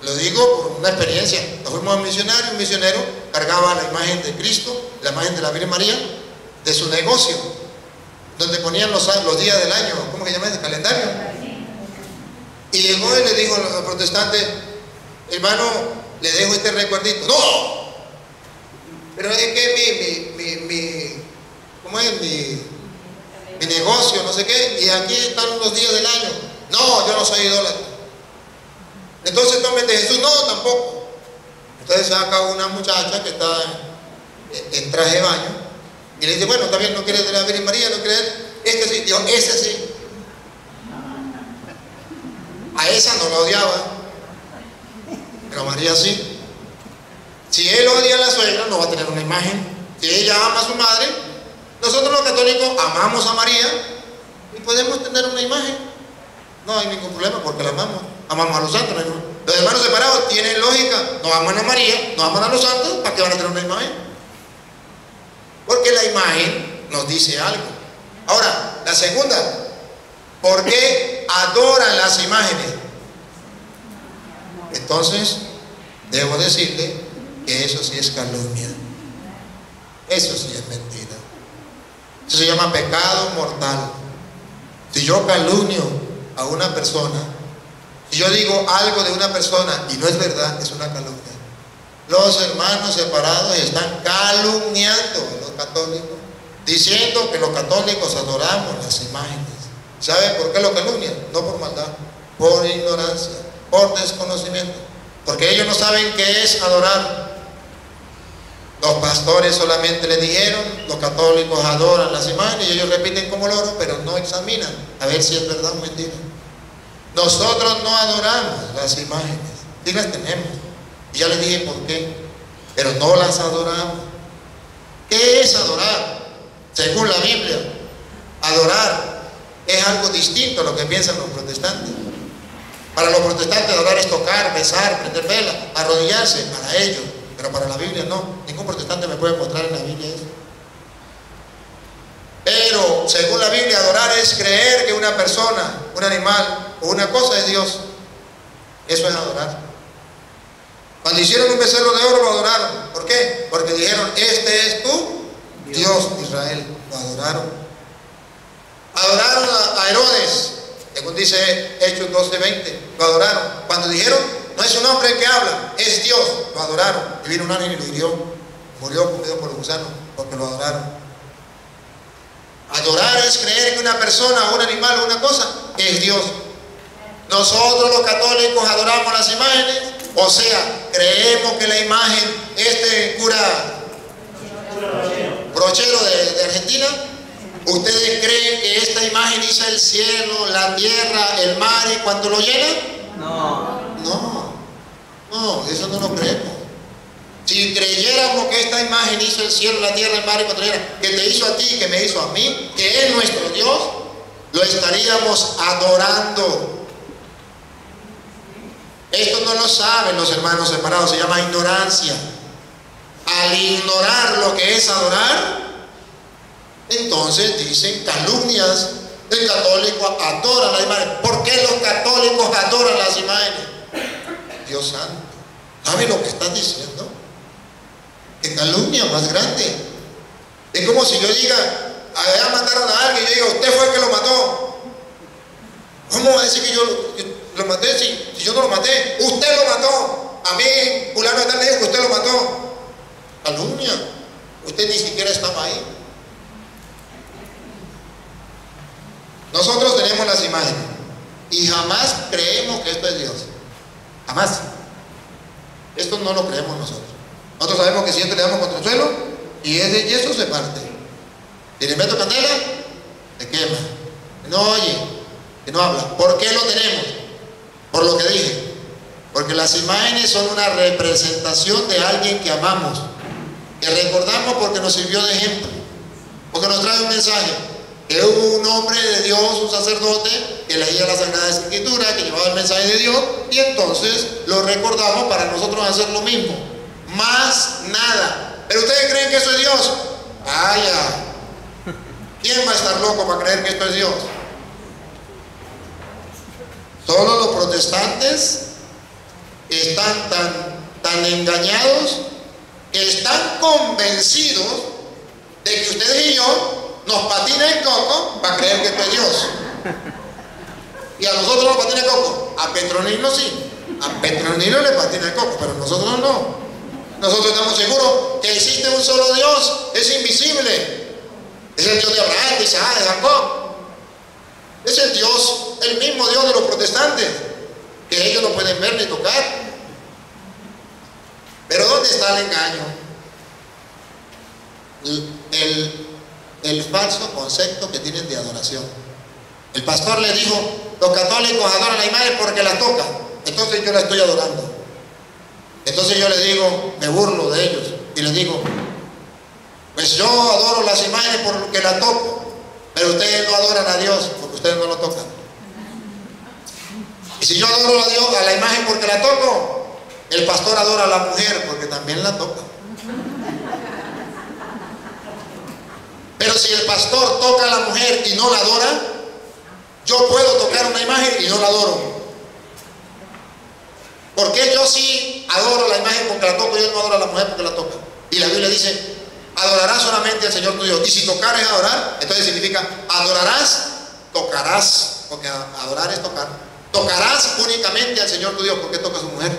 G: Lo digo por una experiencia. Nos fuimos a un misionero cargaba la imagen de Cristo, la imagen de la Virgen María, de su negocio, donde ponían los días del año, ¿cómo se llama? El calendario. Y llegó y le dijo a los protestantes, hermano, le dejo este recuerdito. ¡No! Pero es que ¿cómo es? Mi negocio, no sé qué, y aquí están los días del año. No, yo no soy idólatra. Entonces tomen de Jesús. No, tampoco. Entonces saca una muchacha que está en traje de baño y le dice, bueno, está bien, no quieres de la Virgen María, no quieres, este sí. Dijo, ese sí. A esa no la odiaba, pero a María sí. Si él odia a la suegra, no va a tener una imagen. Si ella ama a su madre, nosotros los católicos amamos a María y podemos tener una imagen. No hay ningún problema porque la amamos. Amamos a los santos. Los hermanos separados tienen lógica. No aman a María, no aman a los santos. ¿Para qué van a tener una imagen? Porque la imagen nos dice algo. Ahora, la segunda, ¿por qué adoran las imágenes? Entonces, debo decirle que eso sí es calumnia. Eso sí es mentira. Eso se llama pecado mortal. Si yo calumnio a una persona, si yo digo algo de una persona y no es verdad, es una calumnia. Los hermanos separados están calumniando a los católicos, diciendo que los católicos adoramos las imágenes. ¿Sabe por qué lo calumnian? No por maldad, por ignorancia, por desconocimiento, porque ellos no saben qué es adorar. Los pastores solamente le dijeron, los católicos adoran las imágenes, y ellos repiten como loro, pero no examinan a ver si es verdad o mentira. Nosotros no adoramos las imágenes, sí las tenemos, y ya les dije por qué, pero no las adoramos. ¿Qué es adorar? Según la Biblia, adorar es algo distinto a lo que piensan los protestantes. Para los protestantes adorar es tocar, besar, prender vela, arrodillarse, para ellos. Pero para la Biblia no. Ningún protestante me puede mostrar en la Biblia eso. Pero según la Biblia, adorar es creer que una persona, un animal o una cosa es Dios. Eso es adorar. Cuando hicieron un becerro de oro, lo adoraron. ¿Por qué? Porque dijeron, este es tu Dios, Israel. Lo adoraron. Adoraron a Herodes, según dice Hechos 12:20. Lo adoraron. Cuando dijeron, no es un hombre el que habla, es Dios. Lo adoraron. Y vino un ángel y lo hirió. Murió comido por los gusanos, porque lo adoraron. Adorar es creer que una persona, un animal o una cosa es Dios. Nosotros los católicos adoramos las imágenes, o sea, creemos que la imagen, este cura Brochero de Argentina, ¿ustedes creen que esta imagen hizo el cielo, la tierra, el mar y cuando lo llena? No, eso no lo creemos. Si creyéramos que esta imagen hizo el cielo, la tierra, el mar y cuando lo llena, que te hizo a ti, que me hizo a mí, que es nuestro Dios, lo estaríamos adorando. Esto no lo saben los hermanos separados, se llama ignorancia. Al ignorar lo que es adorar, entonces dicen calumnias. El católico adora las imágenes. ¿Por qué los católicos adoran las imágenes? Dios santo, ¿sabe lo que están diciendo? Que calumnia más grande. Es como si yo diga, allá mataron a alguien, y yo diga, usted fue el que lo mató. ¿Cómo va a decir que yo lo maté si yo no lo maté? Usted lo mató. A mí, fulano de tal me dijo que usted lo mató. Calumnia. Usted ni siquiera estaba ahí. Nosotros tenemos las imágenes y jamás creemos que esto es Dios. Jamás. Esto no lo creemos nosotros. Nosotros sabemos que si esto le damos contra el suelo y es de yeso, se parte. Si le meto candela, se quema. Que no oye, que no habla. ¿Por qué lo tenemos? Por lo que dije. Porque las imágenes son una representación de alguien que amamos, que recordamos porque nos sirvió de ejemplo, porque nos trae un mensaje. Que hubo un hombre de Dios, un sacerdote, que leía la Sagrada Escritura, que llevaba el mensaje de Dios, y entonces lo recordamos para nosotros hacer lo mismo. Más nada. ¿Pero ustedes creen que eso es Dios? Vaya. ¿Quién va a estar loco para creer que esto es Dios? Solo los protestantes están tan engañados que están convencidos de que ustedes y yo nos patina el coco para creer que esto es Dios. Y a nosotros nos patina el coco. A Petronilo sí. A Petronilo le patina el coco, pero nosotros no. Nosotros estamos seguros que existe un solo Dios, es invisible. Es el Dios de Abraham, de Isaac, de Jacob. Es el Dios, el mismo Dios de los protestantes, que ellos no pueden ver ni tocar. Pero ¿dónde está el engaño? El falso concepto que tienen de adoración. El pastor le dijo, los católicos adoran la imagen porque la tocan, entonces yo la estoy adorando. Entonces yo le digo, me burlo de ellos y les digo, pues yo adoro las imágenes porque la toco, pero ustedes no adoran a Dios porque ustedes no lo tocan. Y si yo adoro a Dios, a la imagen porque la toco, el pastor adora a la mujer porque también la toca. Pero si el pastor toca a la mujer y no la adora, yo puedo tocar una imagen y no la adoro. ¿Por qué yo sí adoro la imagen porque la toco y él no adora a la mujer porque la toca? Y la Biblia dice, adorarás solamente al Señor tu Dios. Y si tocar es adorar, entonces significa adorarás, tocarás, porque adorar es tocar. Tocarás únicamente al Señor tu Dios. ¿Por qué toca a su mujer?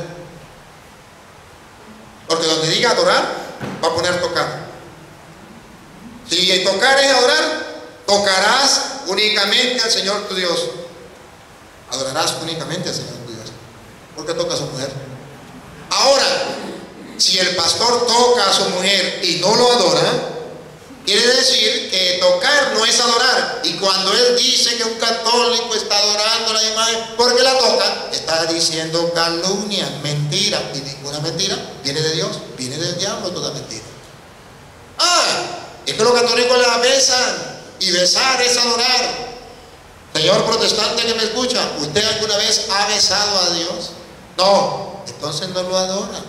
G: Porque donde diga adorar, va a poner tocar. Si tocar es adorar, tocarás únicamente al Señor tu Dios. Adorarás únicamente al Señor tu Dios. ¿Por qué toca a su mujer? Ahora, si el pastor toca a su mujer y no lo adora, quiere decir que tocar no es adorar. Y cuando él dice que un católico está adorando la imagen porque la toca, está diciendo calumnia, mentira. Y ninguna mentira viene de Dios, viene del diablo toda mentira. Es que los católicos la besan, y besar es adorar. Señor protestante que me escucha, ¿usted alguna vez ha besado a Dios? No, entonces no lo adora.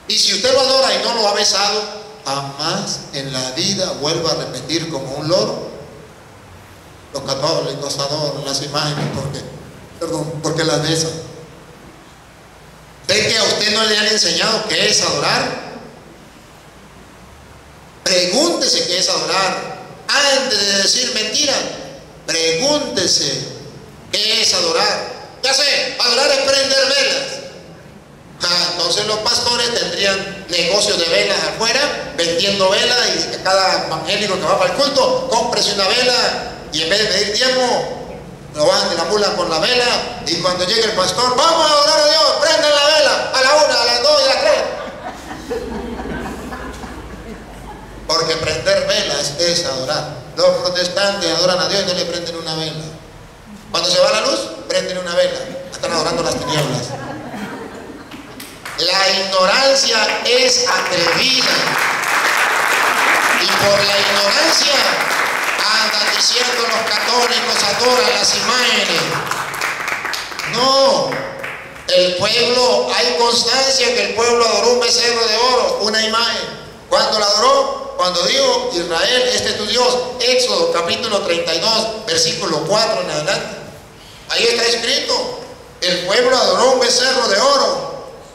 G: Y si usted lo adora y no lo ha besado, jamás en la vida vuelva a repetir como un loro. Los católicos adoran las imágenes porque las besan. ¿Ustedes no le han enseñado qué es adorar? Pregúntese qué es adorar. Antes de decir mentira, pregúntese qué es adorar. Ya sé, adorar es prender velas. Entonces los pastores tendrían negocios de velas afuera, vendiendo velas, y que cada evangélico que va para el culto, cómprese una vela, y en vez de pedir tiempo, lo bajan de la mula con la vela, y cuando llegue el pastor, vamos a adorar a Dios, prendan la vela, a la 1, a las 2 y a las 3. Porque prender velas es adorar. Los protestantes adoran a Dios y no le prenden una vela. Cuando se va la luz, prenden una vela. Están adorando las tinieblas. La ignorancia es atrevida. Y por la ignorancia andan diciendo los católicos adoran las imágenes. No. El pueblo, hay constancia que el pueblo adoró un becerro de oro, una imagen. ¿Cuándo la adoró? Cuando dijo Israel, este es tu Dios. Éxodo capítulo 32, versículo 4 en adelante. Ahí está escrito. El pueblo adoró un becerro de oro.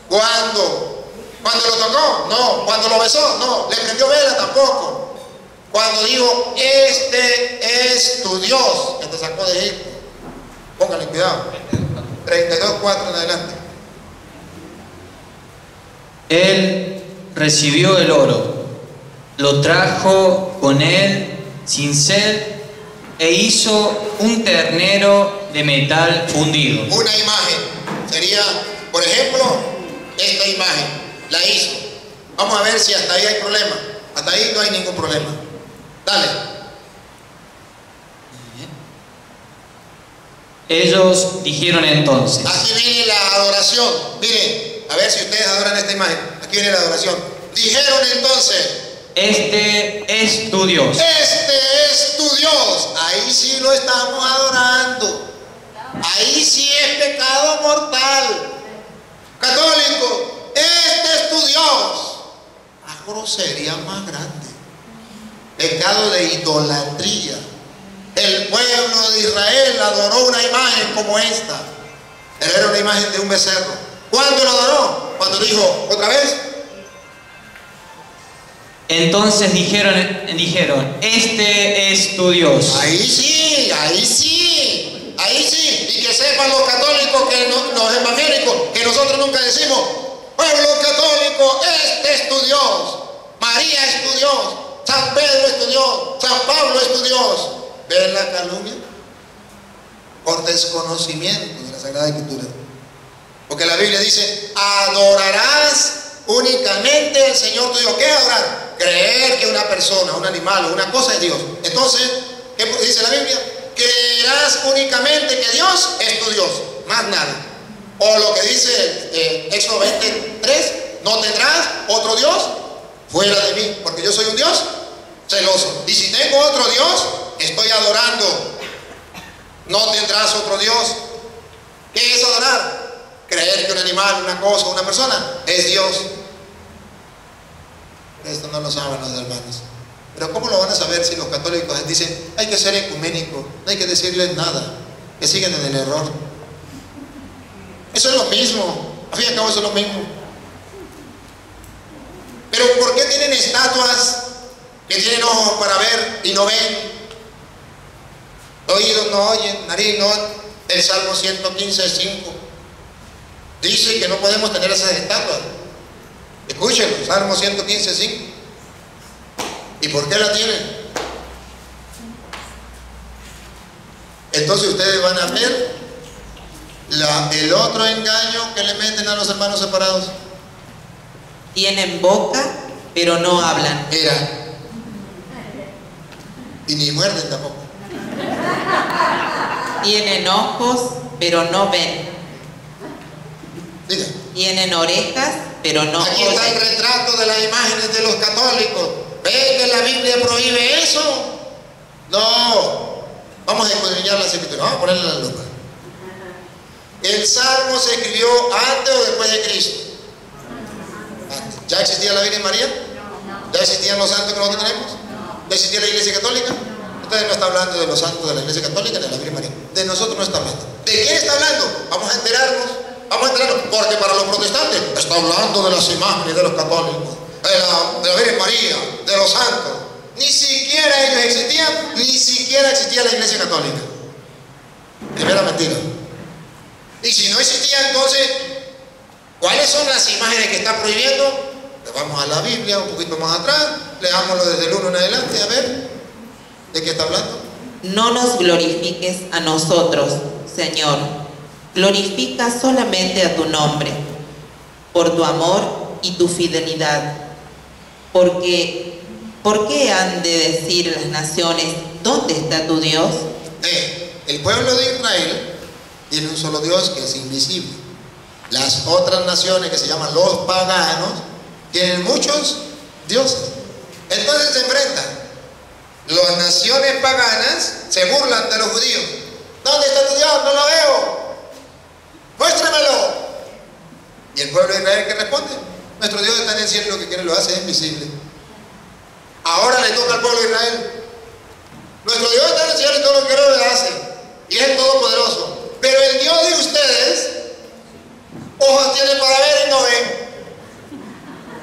G: ¿Cuándo? ¿Cuando lo tocó? No. ¿Cuando lo besó? No. ¿Le prendió vela? Tampoco. Cuando dijo, este es tu Dios, que te sacó de Egipto. Pónganle cuidado. 32:4 en adelante.
D: Él recibió el oro, lo trajo con él sin sed e hizo un ternero de metal fundido.
G: Una imagen sería, por ejemplo, esta imagen la hizo. Vamos a ver si hasta ahí hay problema. Hasta ahí no hay ningún problema. Dale.
D: Ellos dijeron entonces.
G: Aquí viene la adoración. Miren, a ver si ustedes adoran esta imagen. Aquí viene la adoración. Dijeron entonces,
D: este es tu Dios.
G: este es tu Dios. Ahí sí lo estamos adorando. Ahí sí es pecado mortal. Católico, este es tu Dios. La grosería más grande. Pecado de idolatría. El pueblo de Israel adoró una imagen como esta, pero era una imagen de un becerro. ¿Cuándo lo adoró? Cuando dijo, ¿otra vez?
D: Entonces dijeron, este es tu Dios.
G: Ahí sí, ahí sí, ahí sí. Y que sepan los católicos, que los evangélicos, que nosotros nunca decimos, pueblo católico, este es tu Dios. María es tu Dios. San Pedro es tu Dios. San Pablo es tu Dios. ¿Ven la calumnia? Por desconocimiento de la Sagrada Escritura. Porque la Biblia dice, adorarás únicamente al Señor tu Dios. ¿Qué es adorar? Creer que una persona, un animal o una cosa es Dios. Entonces, ¿qué dice la Biblia? Creerás únicamente que Dios es tu Dios, más nada. O lo que dice Éxodo 23, no tendrás otro Dios fuera de mí, porque yo soy un Dios celoso. Y si tengo otro Dios, estoy adorando. No tendrás otro Dios. ¿Qué es adorar? Creer que un animal, una cosa, una persona es Dios. Esto no lo saben los hermanos. Pero ¿cómo lo van a saber si los católicos dicen hay que ser ecuménico, no hay que decirles nada, que siguen en el error? Eso es lo mismo, al fin y al cabo eso es lo mismo. Pero ¿por qué tienen estatuas que tienen ojos para ver y no ven? Oídos no oyen, nariz no. El Salmo 115:5 dice que no podemos tener esas estatuas. Escúchenlo, Salmo 115:5. ¿Y por qué la tienen? Entonces ustedes van a ver el otro engaño que le meten a los hermanos separados.
F: Tienen boca, pero no hablan.
G: Y ni muerden tampoco.
F: Tienen ojos, pero no ven.
G: Diga.
F: Tienen orejas, pero no
G: Aquí
F: oyen.
G: está el retrato de las imágenes de los católicos. ¿Ven que la Biblia prohíbe eso? No. Vamos a escudriñar las escrituras. Vamos a ponerle la lupa. ¿El Salmo se escribió antes o después de Cristo? Antes. ¿Ya existía la Virgen María? ¿Ya existían los santos que nosotros tenemos? ¿Ya existía la Iglesia Católica? Ustedes no está hablando de los santos de la Iglesia Católica ni de la Virgen María. De nosotros no está hablando. ¿De quién está hablando? Vamos a enterarnos. Vamos a enterarnos, porque para los protestantes está hablando de las imágenes de los católicos, de la Virgen María, de los santos. Ni siquiera ellos existían, ni siquiera existía la Iglesia Católica. Primera mentira. Y si no existía, entonces, ¿cuáles son las imágenes que está prohibiendo? Vamos a la Biblia un poquito más atrás, leámoslo desde el 1 en adelante, a ver de qué está hablando.
F: No nos glorifiques a nosotros, Señor. Glorifica solamente a tu nombre, por tu amor y tu fidelidad. Porque, ¿por qué han de decir las naciones, ¿dónde está tu Dios?
G: El pueblo de Israel tiene un solo Dios que es invisible. Las otras naciones que se llaman los paganos tienen muchos dioses. Entonces se enfrentan. Las naciones paganas se burlan de los judíos. ¿Dónde está tu Dios? No lo veo. Muéstramelo. Y el pueblo de Israel, ¿qué responde? Nuestro Dios está en el cielo y lo que quiere lo hace, es invisible. Ahora le toca al pueblo de Israel. Nuestro Dios está en el cielo y todo lo que quiere lo hace. Y es el todopoderoso. Pero el Dios de ustedes, ojos tiene para ver y no ve.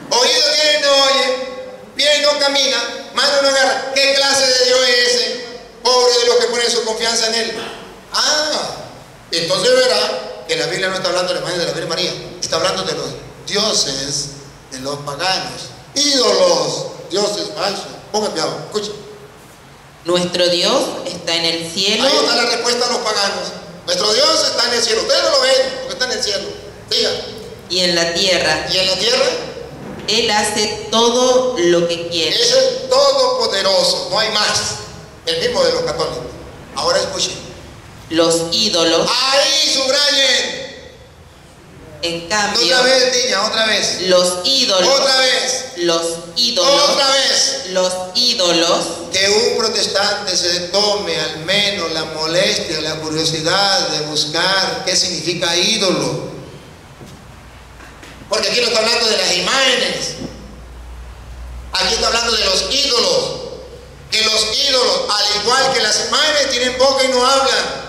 G: Oído tiene y no oye. Pie y no camina. Mano no agarra. ¿Qué clase de Dios es ese? Pobre de los que ponen su confianza en Él. Entonces verá que la Biblia no está hablando de la imagen de la Virgen María. Está hablando de los dioses de los paganos. Ídolos. Dioses falsos. Pongan cuidado. Escuchen.
F: Nuestro Dios está en el cielo.
G: Ahí está la respuesta a los paganos. Nuestro Dios está en el cielo. Ustedes no lo ven porque está en el cielo. Diga.
F: Y en la tierra.
G: ¿Y en la tierra?
F: Él hace todo lo que quiere.
G: Es el todopoderoso, no hay más. El mismo de los católicos. Ahora escuchen.
F: Los ídolos.
G: Ahí subrayen.
F: En cambio.
G: Otra vez, niña, otra vez.
F: Los ídolos.
G: Otra vez.
F: Los ídolos.
G: Otra vez.
F: Los ídolos.
G: Que un protestante se tome al menos la molestia, la curiosidad de buscar qué significa ídolo. Porque aquí no está hablando de las imágenes. Aquí está hablando de los ídolos. Que los ídolos, al igual que las imágenes, tienen boca y no hablan.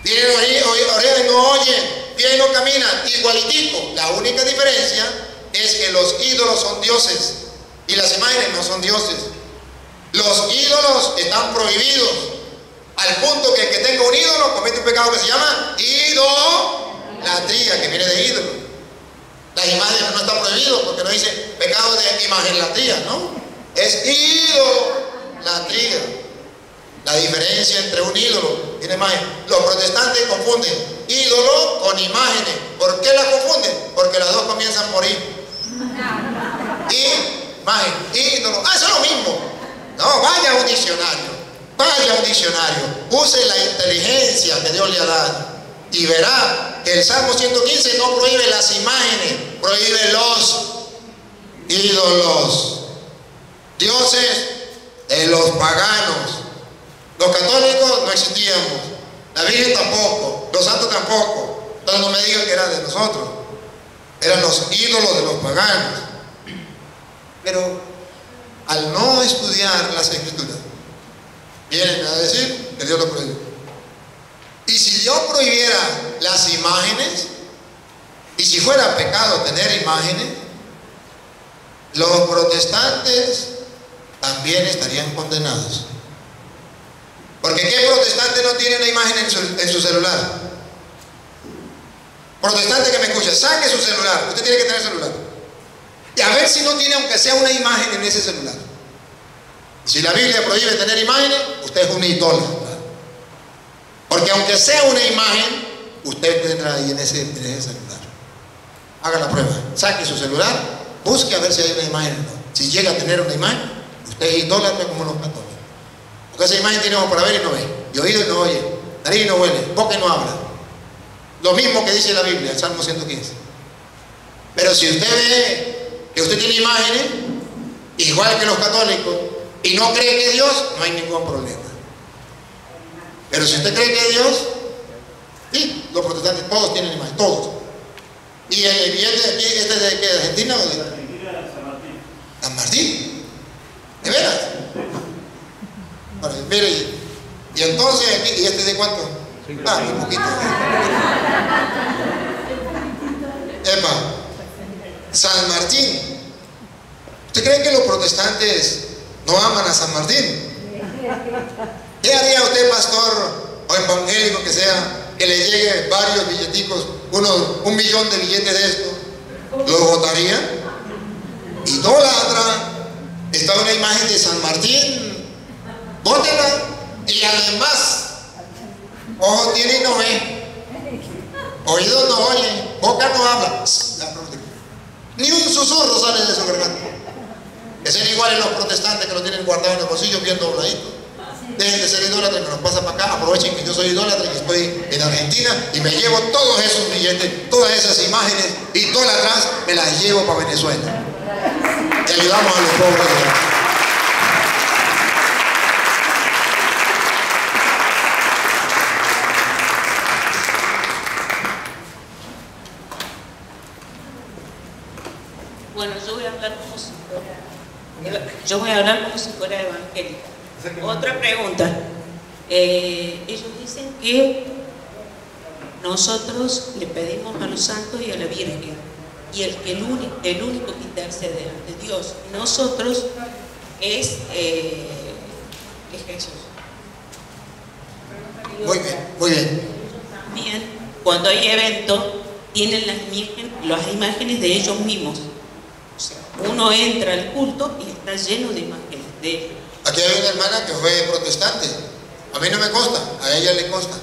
G: Tienen orejas y no oyen. Pie y no caminan. Igualitico. La única diferencia es que los ídolos son dioses y las imágenes no son dioses. Los ídolos están prohibidos. Al punto que el que tenga un ídolo comete un pecado que se llama idolatría, que viene de ídolo. Las imágenes no están prohibidas porque no dice pecado de imagenlatría, ¿no? Es idolatría. La diferencia entre un ídolo y una imagen. Los protestantes confunden ídolo con imágenes. ¿Por qué las confunden? Porque las dos comienzan por I. Imagen, ídolo. Eso es lo mismo. No, vaya a un diccionario. Vaya a un diccionario. Use la inteligencia que Dios le ha dado. Y verá que el Salmo 115 no prohíbe las imágenes, prohíbe los ídolos, dioses de los paganos. Los católicos no existíamos, la Virgen tampoco, los santos tampoco. Entonces no me digan que eran de nosotros, eran los ídolos de los paganos. Pero al no estudiar las Escrituras, vienen a decir que Dios lo prohíbe. Y si Dios prohibiera las imágenes, y si fuera pecado tener imágenes, los protestantes también estarían condenados. Porque ¿qué protestante no tiene una imagen en su celular? Protestante que me escucha, saque su celular. Usted tiene que tener celular. Y a ver si no tiene aunque sea una imagen en ese celular. Si la Biblia prohíbe tener imágenes, usted es un idólatra. Porque aunque sea una imagen, usted tendrá ahí en ese celular. Haga la prueba. Saque su celular, busque a ver si hay una imagen o no. Si llega a tener una imagen, usted es idólatra como los católicos. Porque esa imagen tiene ojos para ver y no ve, y oído y no oye, nariz y no huele, boca y no habla. Lo mismo que dice la Biblia, el Salmo 115. Pero si usted ve que usted tiene imágenes, igual que los católicos, y no cree que es Dios, no hay ningún problema. Pero si usted cree que es Dios, sí, los protestantes todos tienen imagen, todos. ¿Y el billete de aquí, este de qué, de Argentina o de San Martín? ¿De veras? Bueno, mire, y entonces aquí, ¿y este de cuánto? Un poquito. Sepa, San Martín. ¿Usted cree que los protestantes no aman a San Martín? ¿Qué haría usted, pastor o evangélico que sea, que le llegue varios billeticos, un millón de billetes de esto? ¿Lo votaría? Idólatra. Está una imagen de San Martín, bótela. Y además, ojo tiene y no ve, oído no oye, boca no habla, ni un susurro sale de su garganta. Que sean iguales los protestantes que lo tienen guardado en el bolsillo bien dobladito. Dejen de ser idólatras, que nos pasa para acá. Aprovechen que yo soy idólatra y que estoy en Argentina y me llevo todos esos billetes, todas esas imágenes idólatras, me las llevo para Venezuela y ayudamos a los pobres.
J: Bueno, yo voy a hablar como si fuera evangélica. Otra pregunta. Ellos dicen que nosotros le pedimos a los santos y a la Virgen, y el único que intercede ante Dios y nosotros es Jesús.
G: Muy bien, muy bien.
J: También, cuando hay evento, tienen las imágenes de ellos mismos. O sea, uno entra al culto y está lleno de imágenes de ellos.
G: Aquí hay una hermana que fue protestante. A mí no me consta, a ella le consta.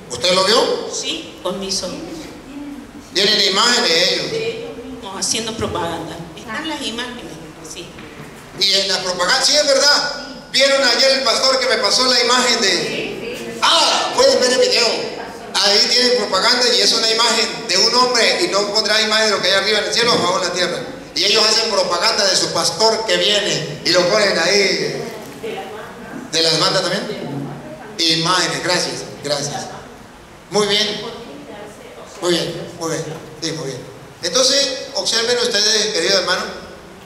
G: ¿Usted lo vio?
J: Sí, con mis ojos.
G: Tienen imágenes de ellos.
J: De ellos mismos haciendo propaganda. Están las imágenes, sí.
G: Y en la propaganda, sí es verdad. Vieron ayer el pastor que me pasó la imagen de... Ah, pueden ver el video. Ahí tienen propaganda y es una imagen de un hombre y no pondrá imagen de lo que hay arriba en el cielo o abajo en la tierra. Y ellos hacen propaganda de su pastor que viene y lo ponen ahí. ¿De las bandas también? Imágenes, gracias, gracias. Muy bien. Muy bien, muy bien. Sí, muy bien. Entonces, observen ustedes, queridos hermanos,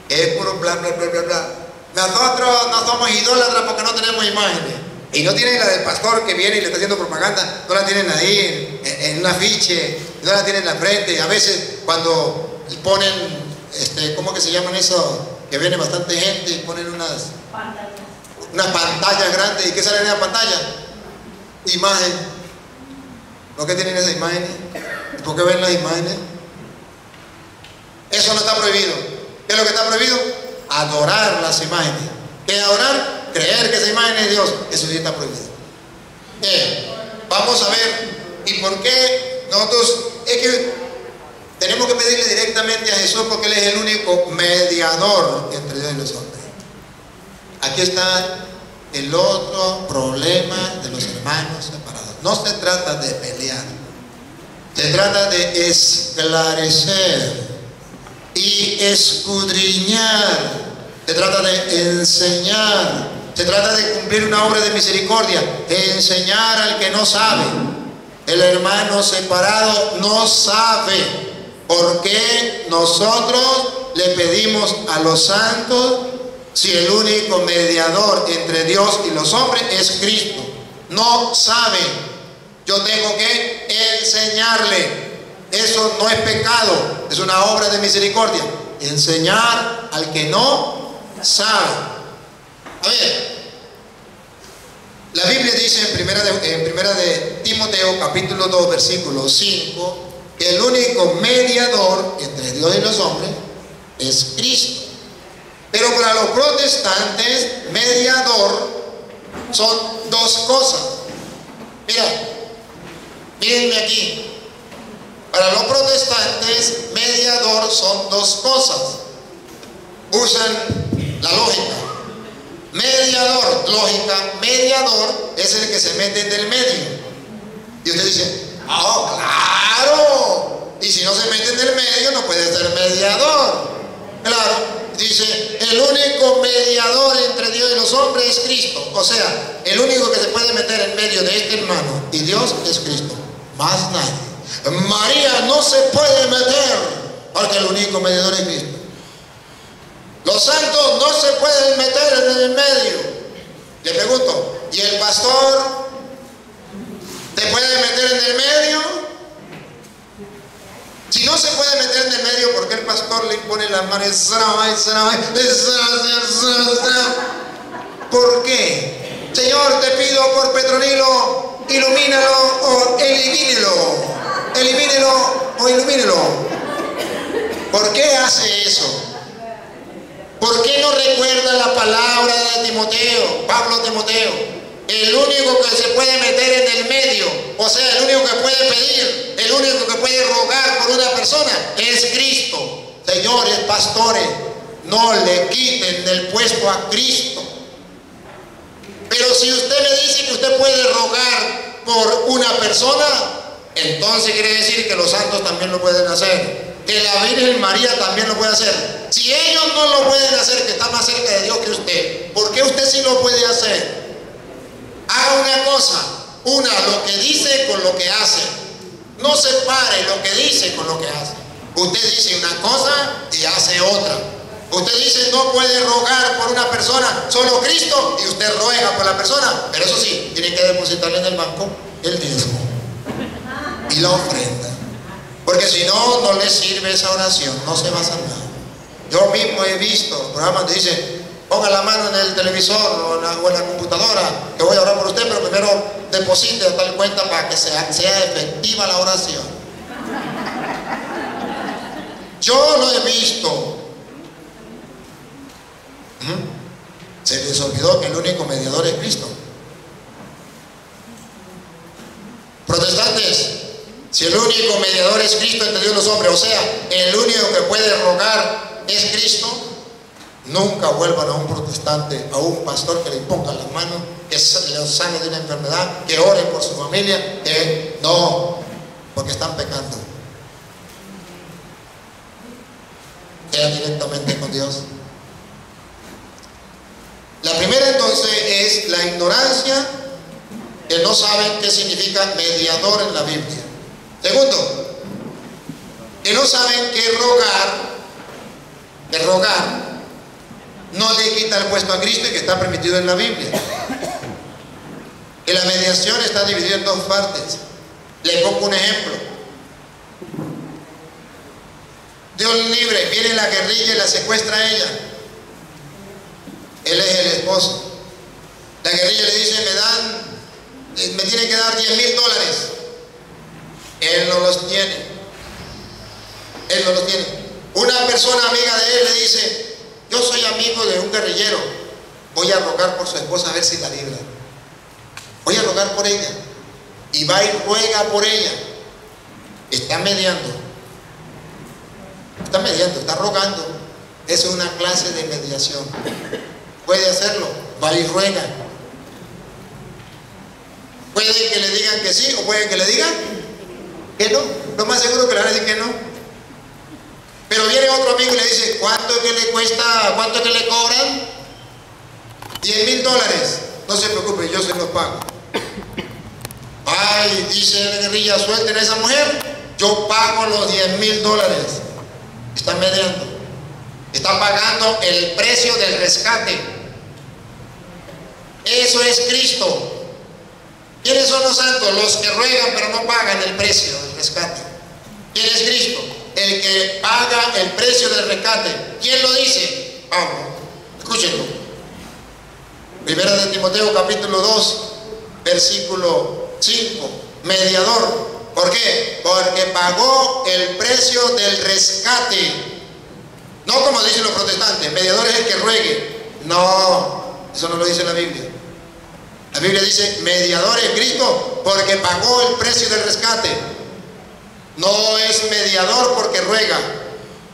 G: es puro bla, bla, bla, bla, bla. Nosotros no somos idólatras porque no tenemos imágenes. Y no tienen la del pastor que viene y le está haciendo propaganda, no la tienen ahí en un afiche, no la tienen en la frente. A veces cuando ponen, ¿cómo que se llaman eso? Que viene bastante gente y ponen unas pantallas grandes. ¿Y qué sale en la pantalla? Imagen. ¿Por qué tienen esa imagen? ¿Por qué ven las imágenes? Eso no está prohibido. ¿Qué es lo que está prohibido? Adorar las imágenes. ¿Qué es adorar? Creer que esa imagen es Dios. Eso sí está prohibido. Vamos a ver. ¿Y por qué nosotros? Es que tenemos que pedirle directamente a Jesús porque Él es el único mediador entre Dios y los hombres. Aquí está el otro problema de los hermanos separados. No se trata de pelear. Se trata de esclarecer y escudriñar. Se trata de enseñar. Se trata de cumplir una obra de misericordia, de enseñar al que no sabe. El hermano separado no sabe por qué nosotros le pedimos a los santos si el único mediador entre Dios y los hombres es Cristo. No sabe. Yo tengo que enseñarle. Eso no es pecado, es una obra de misericordia. Enseñar al que no sabe. A ver, la Biblia dice en primera de Timoteo capítulo 2 versículo 5 que el único mediador entre Dios y los hombres es Cristo. Pero para los protestantes, mediador son dos cosas. Mírenme aquí. Para los protestantes, mediador son dos cosas. Usan la lógica. Mediador, lógica, mediador es el que se mete en el medio. Y usted dice, ¡oh, claro! Y si no se mete en el medio, no puede ser mediador. Claro, dice, el único mediador entre Dios y los hombres es Cristo. O sea, el único que se puede meter en medio de este hermano y Dios es Cristo. Más nadie. María no se puede meter porque el único mediador es Cristo. Los santos no se pueden meter en el medio. Le pregunto, ¿y el pastor se puede meter en el medio? Si no se puede meter en el medio, ¿por qué el pastor le impone las manos? ¿Por qué? Señor, te pido por Petronilo, ilumínalo o elimínelo. Elimínelo o ilumínelo. ¿Por qué hace eso? ¿Por qué no recuerda la palabra de Timoteo, Pablo a Timoteo? El único que se puede meter en el medio, o sea, el único que puede pedir, el único que puede rogar por una persona es Cristo. Señores pastores, no le quiten del puesto a Cristo. Pero si usted me dice que usted puede rogar por una persona, entonces quiere decir que los santos también lo pueden hacer, que la Virgen María también lo puede hacer. Si ellos no lo pueden hacer, que está más cerca de Dios que usted, ¿por qué usted sí lo puede hacer? Haga una cosa, lo que dice con lo que hace. No separe lo que dice con lo que hace. Usted dice una cosa y hace otra. Usted dice no puede rogar por una persona, solo Cristo, y usted ruega por la persona, pero eso sí, tiene que depositarle en el banco el diezmo y la ofrenda, porque si no, no le sirve esa oración, no se va a sanar. Yo mismo he visto programas donde dice: ponga la mano en el televisor o en la computadora, que voy a orar por usted, pero primero deposite a tal cuenta para que sea efectiva la oración. Yo lo he visto. Se les olvidó que el único mediador es Cristo. Protestantes, si el único mediador es Cristo entre Dios y los hombres, o sea, el único que puede rogar es Cristo, nunca vuelvan a un protestante, a un pastor que le imponga las manos, que le sane de una enfermedad, que oren por su familia, que no, porque están pecando. Sea directamente con Dios. La primera entonces es la ignorancia, que no saben qué significa mediador en la Biblia. Segundo, que no saben que rogar no le quita el puesto a Cristo y que está permitido en la Biblia. Que la mediación está dividida en dos partes. Le pongo un ejemplo. Dios libre, viene la guerrilla y la secuestra a ella. Él es el esposo. La guerrilla le dice: me tiene que dar $10,000. Él no los tiene. Él no los tiene. Una persona amiga de él le dice: yo soy amigo de un guerrillero, voy a rogar por su esposa a ver si la libra. Voy a rogar por ella. Y va y ruega por ella. Está mediando. Está mediando, está rogando. Eso es una clase de mediación. Puede hacerlo, va y ruega. Puede que le digan que sí, o puede que le digan que no. Lo más seguro que le van a decir que no. Pero viene otro amigo y le dice: ¿cuánto es que le cuesta? ¿Cuánto es que le cobran? $10,000. No se preocupe, yo se los pago. Ay, dice la guerrilla: suelten a esa mujer, yo pago los $10,000. Está mediando. Está pagando el precio del rescate. Eso es Cristo. ¿Quiénes son los santos? Los que ruegan pero no pagan el precio del rescate. ¿Quién es Cristo? El que paga el precio del rescate. ¿Quién lo dice? Pablo. Escúchenlo. Primera de Timoteo capítulo 2 versículo 5. Mediador. ¿Por qué? Porque pagó el precio del rescate. No como dicen los protestantes: mediador es el que ruegue. No, eso no lo dice la Biblia. La Biblia dice: mediador es Cristo porque pagó el precio del rescate. No es mediador porque ruega.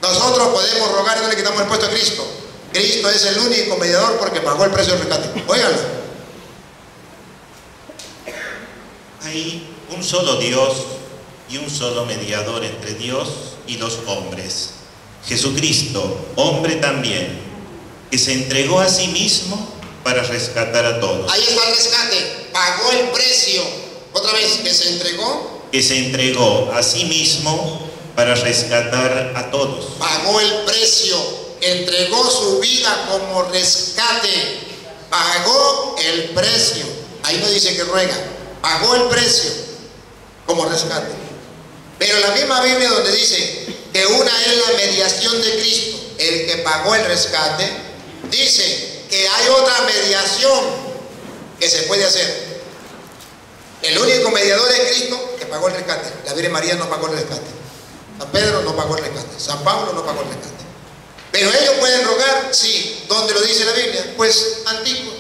G: Nosotros podemos rogar y no le quitamos el puesto a Cristo. Cristo es el único mediador porque pagó el precio del rescate. Óiganlo.
H: Hay un solo Dios y un solo mediador entre Dios y los hombres, Jesucristo, hombre también, que se entregó a sí mismo para rescatar a todos.
G: Ahí está el rescate. Pagó el precio. Otra vez, que se entregó.
H: Que se entregó a sí mismo para rescatar a todos.
G: Pagó el precio. Entregó su vida como rescate. Pagó el precio. Ahí no dice que ruega. Pagó el precio como rescate. Pero la misma Biblia donde dice que una es la mediación de Cristo, el que pagó el rescate, dice que hay otra mediación que se puede hacer. El único mediador es Cristo, que pagó el rescate. La Virgen María no pagó el rescate. San Pedro no pagó el rescate. San Pablo no pagó el rescate. Pero ellos pueden rogar, sí. ¿Dónde lo dice la Biblia? Pues antiguo.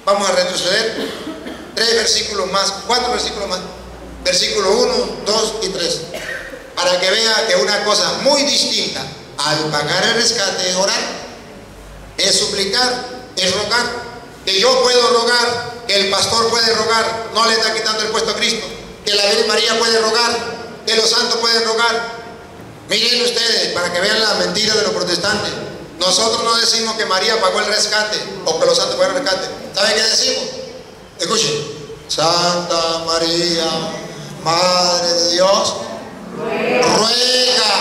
G: Vamos a retroceder 3 versículos más, 4 versículos más. Versículo 1, 2 y 3. Para que vea que una cosa muy distinta al pagar el rescate es orar, es suplicar, es rogar. Que yo puedo rogar, que el pastor puede rogar, no le está quitando el puesto a Cristo. Que la Virgen María puede rogar, que los santos pueden rogar. Miren ustedes, para que vean la mentira de los protestantes. Nosotros no decimos que María pagó el rescate o que los santos pagaron el rescate. ¿Saben qué decimos? Escuchen. Santa María, Madre de Dios, ruega.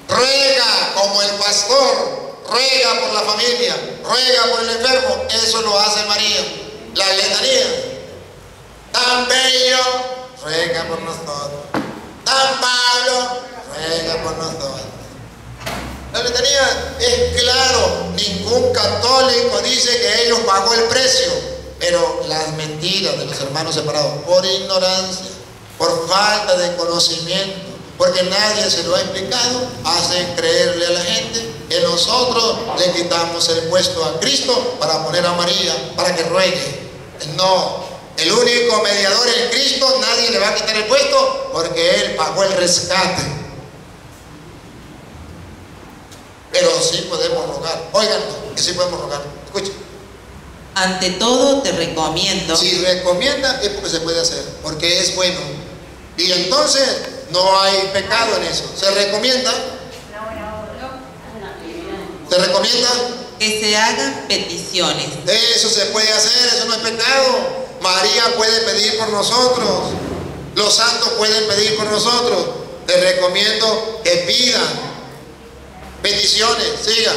G: Ruega como el pastor. Ruega por la familia, ruega por el enfermo. Eso lo hace María. La letanía. San Bello, ruega por nosotros. San Pablo, ruega por nosotros. La letanía es claro. Ningún católico dice que ellos pagó el precio. Pero las mentiras de los hermanos separados, por ignorancia, por falta de conocimiento, porque nadie se lo ha explicado, hacen creerle a la gente que nosotros le quitamos el puesto a Cristo para poner a María, para que ruegue. No, el único mediador es Cristo, nadie le va a quitar el puesto porque Él pagó el rescate. Pero sí podemos rogar. Oigan, que sí podemos rogar. Escuchen.
F: Ante todo te recomiendo.
G: Si recomienda es porque se puede hacer, porque es bueno. Y entonces no hay pecado en eso. Se recomienda. Se recomienda
F: que se hagan peticiones.
G: Eso se puede hacer, eso no es pecado. María puede pedir por nosotros. Los santos pueden pedir por nosotros. Te recomiendo que pidan. Peticiones, siga.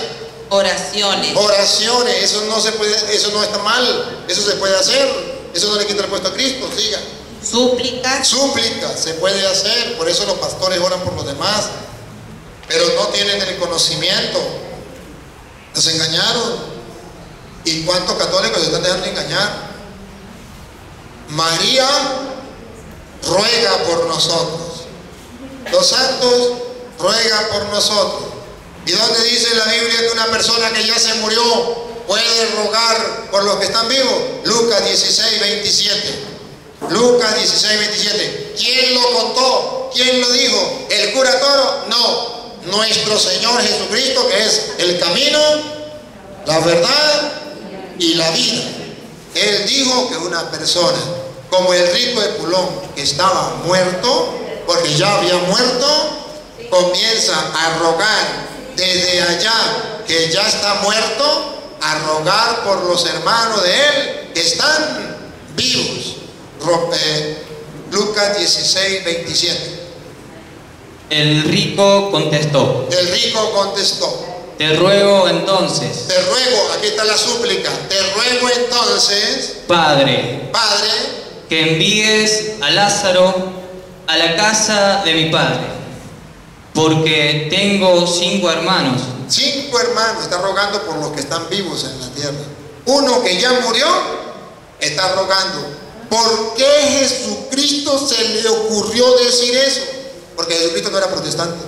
F: Oraciones.
G: Oraciones, eso no se puede, eso no está mal, eso se puede hacer, eso no le quita el puesto a Cristo, siga.
F: Súplicas.
G: Súplicas, se puede hacer, por eso los pastores oran por los demás, pero no tienen el conocimiento. Nos engañaron. ¿Y cuántos católicos se están dejando engañar? María ruega por nosotros. Los santos ruegan por nosotros. ¿Y dónde dice la Biblia que una persona que ya se murió puede rogar por los que están vivos? Lucas 16, 27. Lucas 16, 27. ¿Quién lo contó? ¿Quién lo dijo? ¿El cura Toro? No. Nuestro Señor Jesucristo, que es el camino, la verdad y la vida. Él dijo que una persona, como el rico de Pulón, que estaba muerto, porque ya había muerto, comienza a rogar desde allá, que ya está muerto, a rogar por los hermanos de él que están vivos. Lucas 16, 27.
D: El rico contestó.
G: El rico contestó.
D: Te ruego entonces.
G: Te ruego, aquí está la súplica. Te ruego entonces,
D: Padre, que envíes a Lázaro a la casa de mi padre, porque tengo 5 hermanos.
G: 5 hermanos, está rogando por los que están vivos en la tierra. Uno que ya murió, está rogando. ¿Por qué Jesucristo se le ocurrió decir eso? Porque Jesucristo no era protestante,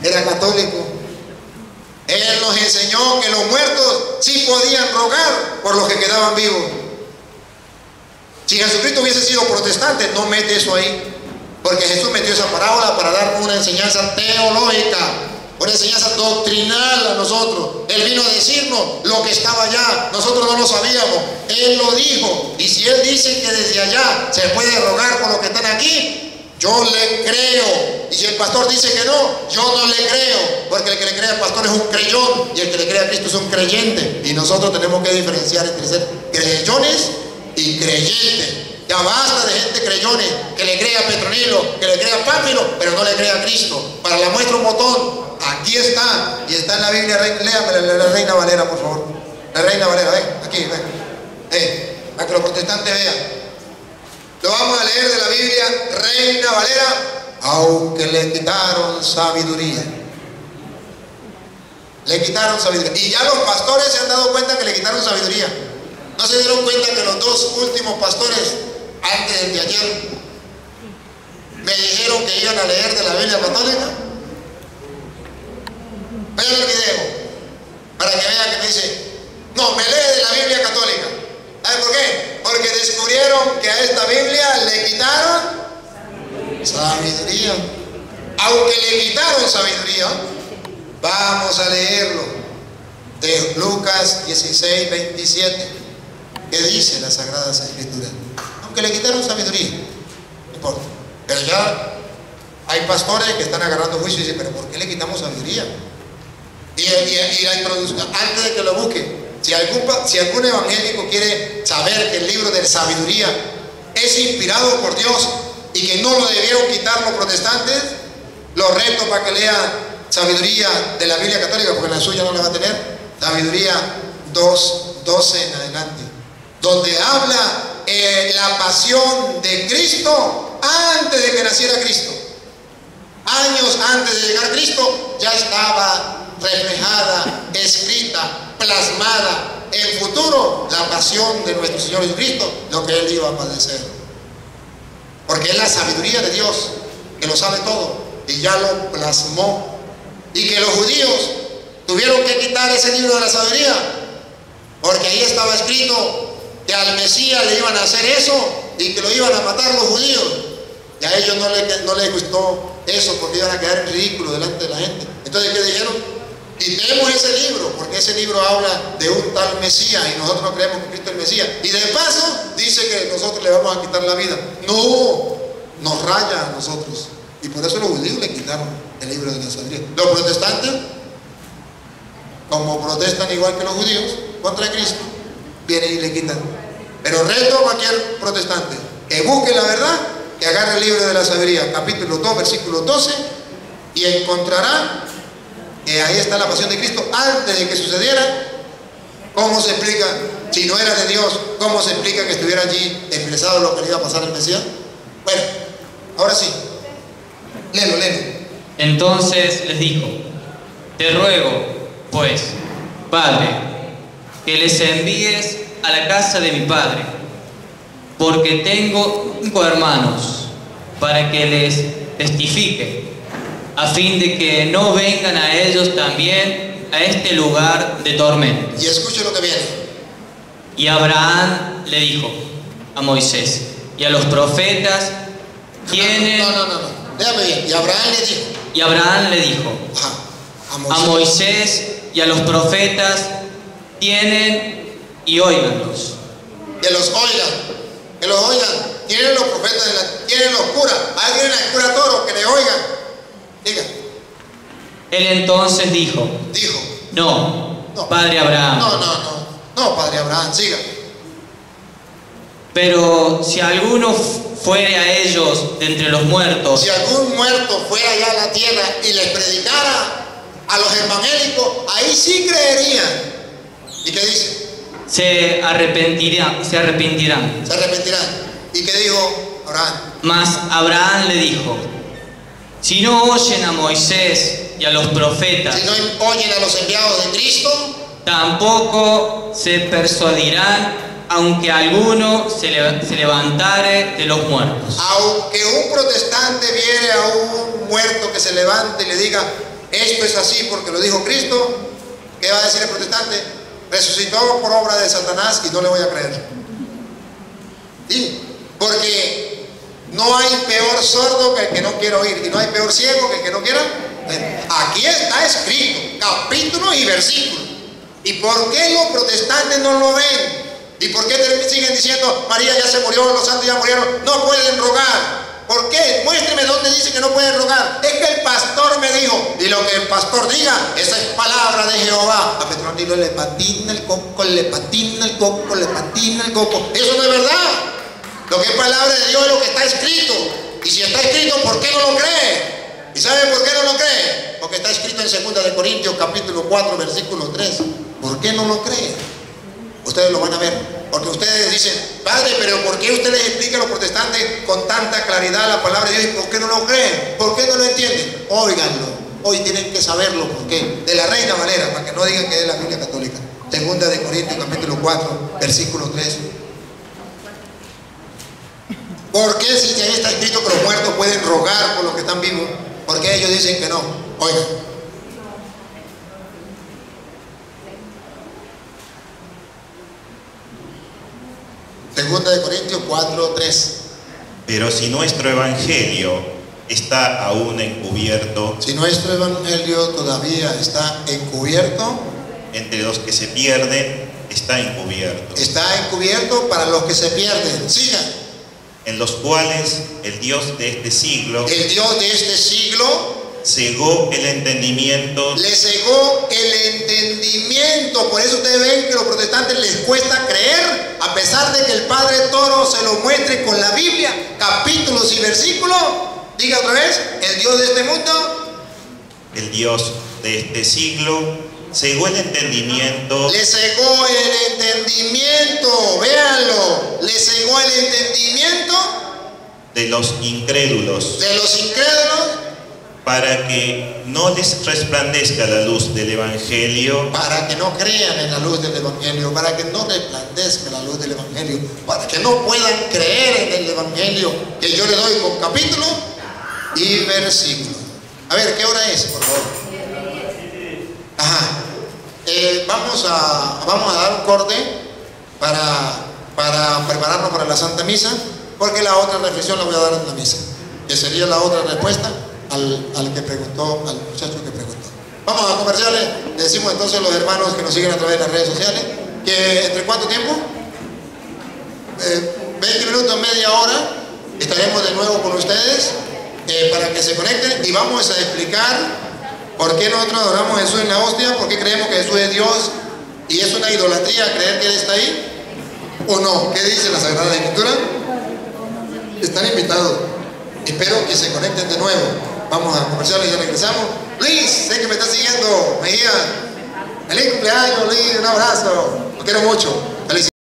G: era católico. Él nos enseñó que los muertos sí podían rogar por los que quedaban vivos. Si Jesucristo hubiese sido protestante, no mete eso ahí. Porque Jesús metió esa parábola para darnos una enseñanza teológica, una enseñanza doctrinal a nosotros. Él vino a decirnos lo que estaba allá, nosotros no lo sabíamos. Él lo dijo. Y si Él dice que desde allá se puede rogar por los que están aquí, yo le creo. Y si el pastor dice que no, yo no le creo. Porque el que le cree al pastor es un creyón, y el que le cree a Cristo es un creyente. Y nosotros tenemos que diferenciar entre ser creyones y creyentes. Ya basta de gente creyones que le cree a Petronilo, que le cree a Pánfilo, pero no le cree a Cristo. Para la muestra un botón, aquí está, y está en la Biblia. Léame la Reina Valera, por favor. La Reina Valera, ven, aquí, ven. Para que los protestantes vean. Lo vamos a leer de la Biblia Reina Valera. Aunque le quitaron sabiduría. Le quitaron sabiduría. Y ya los pastores se han dado cuenta que le quitaron sabiduría. ¿No se dieron cuenta que los dos últimos pastores, antes de ayer, me dijeron que iban a leer de la Biblia católica? Vean el video para que vean que me dice, no, me lee de la Biblia católica. ¿Saben por qué? Porque descubrieron que a esta Biblia le quitaron sabiduría. Aunque le quitaron sabiduría, vamos a leerlo de Lucas 16, 27, que dice las Sagradas Escrituras. Aunque le quitaron sabiduría, no importa. Pero ya hay pastores que están agarrando juicio y dicen, pero ¿por qué le quitamos sabiduría? Y la introducción, antes de que lo busque, si algún evangélico quiere saber que el libro de sabiduría es inspirado por Dios y que no lo debieron quitar los protestantes, los reto para que lean sabiduría de la Biblia católica, porque la suya no la va a tener. Sabiduría 2:12 en adelante, donde habla la pasión de Cristo antes de que naciera Cristo. Años antes de llegar Cristo ya estaba reflejada, escrita, plasmada en futuro la pasión de nuestro Señor Jesucristo, lo que Él iba a padecer. Porque es la sabiduría de Dios que lo sabe todo y ya lo plasmó. Y que los judíos tuvieron que quitar ese libro de la sabiduría, porque ahí estaba escrito que al Mesías le iban a hacer eso y que lo iban a matar los judíos. Y a ellos no les gustó eso, porque iban a quedar en ridículo delante de la gente. Entonces, ¿qué dijeron? Quitemos ese libro, porque ese libro habla de un tal Mesías y nosotros no creemos que Cristo es el Mesías. Y de paso dice que nosotros le vamos a quitar la vida. No, nos raya a nosotros. Y por eso los judíos le quitaron el libro de la sabiduría. Los protestantes, como protestan igual que los judíos contra Cristo, vienen y le quitan. Pero reto a cualquier protestante que busque la verdad, que agarre el libro de la sabiduría, capítulo 2, versículo 12, y encontrará que ahí está la pasión de Cristo antes de que sucediera. ¿Cómo se explica? Si no era de Dios, ¿cómo se explica que estuviera allí expresado lo que le iba a pasar al Mesías? Bueno, ahora sí, léelo.
D: Entonces les dijo: te ruego, pues, Padre, que les envíes a la casa de mi padre, porque tengo 5 hermanos, para que les testifique, a fin de que no vengan a ellos también a este lugar de tormento.
G: Y escuche lo que viene.
D: Y Abraham le dijo a Moisés y a los profetas, tienen...
G: No. Déjame bien. Y Abraham le dijo.
D: Y Abraham le dijo a Moisés y a los profetas, tienen y óiganlos.
G: Que los oigan. Que los oigan. Tienen los profetas, tienen los curas. Alguien en el cura Toro que le oigan. Diga.
D: Él entonces dijo, no, padre Abraham.
G: No, padre Abraham, siga.
D: Pero si alguno fuere a ellos de entre los muertos,
G: si algún muerto fuera allá a la tierra y les predicara a los evangélicos, ahí sí creerían. ¿Y qué dice?
D: Se arrepentirán.
G: ¿Y qué dijo Abraham?
D: Mas Abraham le dijo, si no oyen a Moisés y a los profetas,
G: si no oyen a los enviados de Cristo,
D: tampoco se persuadirán, aunque alguno se levantare de los muertos.
G: Aunque un protestante viene a un muerto que se levante y le diga, esto es así porque lo dijo Cristo, ¿qué va a decir el protestante? Resucitó por obra de Satanás y no le voy a creer. ¿Sí? Porque no hay peor sordo que el que no quiera oír, y no hay peor ciego que el que no quiera ver. Aquí está escrito, capítulo y versículo. ¿Y por qué los protestantes no lo ven? ¿Y por qué siguen diciendo, María ya se murió, los santos ya murieron, no pueden rogar? ¿Por qué? Muéstreme dónde dice que no pueden rogar. Es que el pastor me dijo, y lo que el pastor diga, esa es palabra de Jehová. A Petronilo le patina el coco, le patina el coco, le patina el coco. Eso no es verdad. Lo que es palabra de Dios es lo que está escrito. Y si está escrito, ¿por qué no lo cree? ¿Y sabe por qué no lo cree? Porque está escrito en 2 de Corintios capítulo 4 versículo 3. ¿Por qué no lo cree? Ustedes lo van a ver. Porque ustedes dicen, padre, pero ¿por qué usted les explica a los protestantes con tanta claridad la palabra de Dios? ¿Y por qué no lo creen? ¿Por qué no lo entienden? Óiganlo, hoy tienen que saberlo. ¿Por qué? De la Reina Valera, para que no digan que es de la Biblia católica. Segunda de Corintios, capítulo 4, versículo 3. ¿Por qué si ahí está escrito que los muertos pueden rogar por los que están vivos? ¿Por qué ellos dicen que no? Oigan. Segunda de Corintios 4, 3.
H: Pero si nuestro evangelio está aún encubierto,
G: si nuestro evangelio todavía está encubierto,
H: entre los que se pierden está encubierto.
G: Está encubierto para los que se pierden. Sigan.
H: En los cuales el Dios de este siglo, cegó el entendimiento.
G: Le cegó el entendimiento. Por eso ustedes ven que a los protestantes les cuesta creer, a pesar de que el Padre Toro se lo muestre con la Biblia, capítulos y versículos. Diga otra vez, el Dios de este mundo,
H: el Dios de este siglo, cegó el entendimiento.
G: Le cegó el entendimiento, véanlo, le cegó el entendimiento
H: de los incrédulos.
G: De los incrédulos.
H: Para que no les resplandezca la luz del Evangelio.
G: Para que no crean en la luz del Evangelio. Para que no resplandezca la luz del Evangelio. Para que no puedan creer en el Evangelio que yo le doy con capítulo y versículo. A ver, ¿qué hora es, por favor? Ajá. Vamos a dar un corte para prepararnos para la Santa Misa, porque la otra reflexión la voy a dar en la misa, que sería la otra respuesta al que preguntó, al muchacho que preguntó. Vamos a comerciales. Le decimos entonces a los hermanos que nos siguen a través de las redes sociales que ¿entre cuánto tiempo? 20 minutos, media hora estaremos de nuevo con ustedes para que se conecten y vamos a explicar por qué nosotros adoramos a Jesús en la hostia, por qué creemos que Jesús es Dios y es una idolatría creer que Él está ahí o no. ¿Qué dice la Sagrada Escritura? Están invitados. Espero que se conecten de nuevo. Vamos a comerciales y ya regresamos. Luis, sé que me estás siguiendo. Mejía, feliz cumpleaños, Luis, un abrazo. Lo quiero mucho. Felicidades.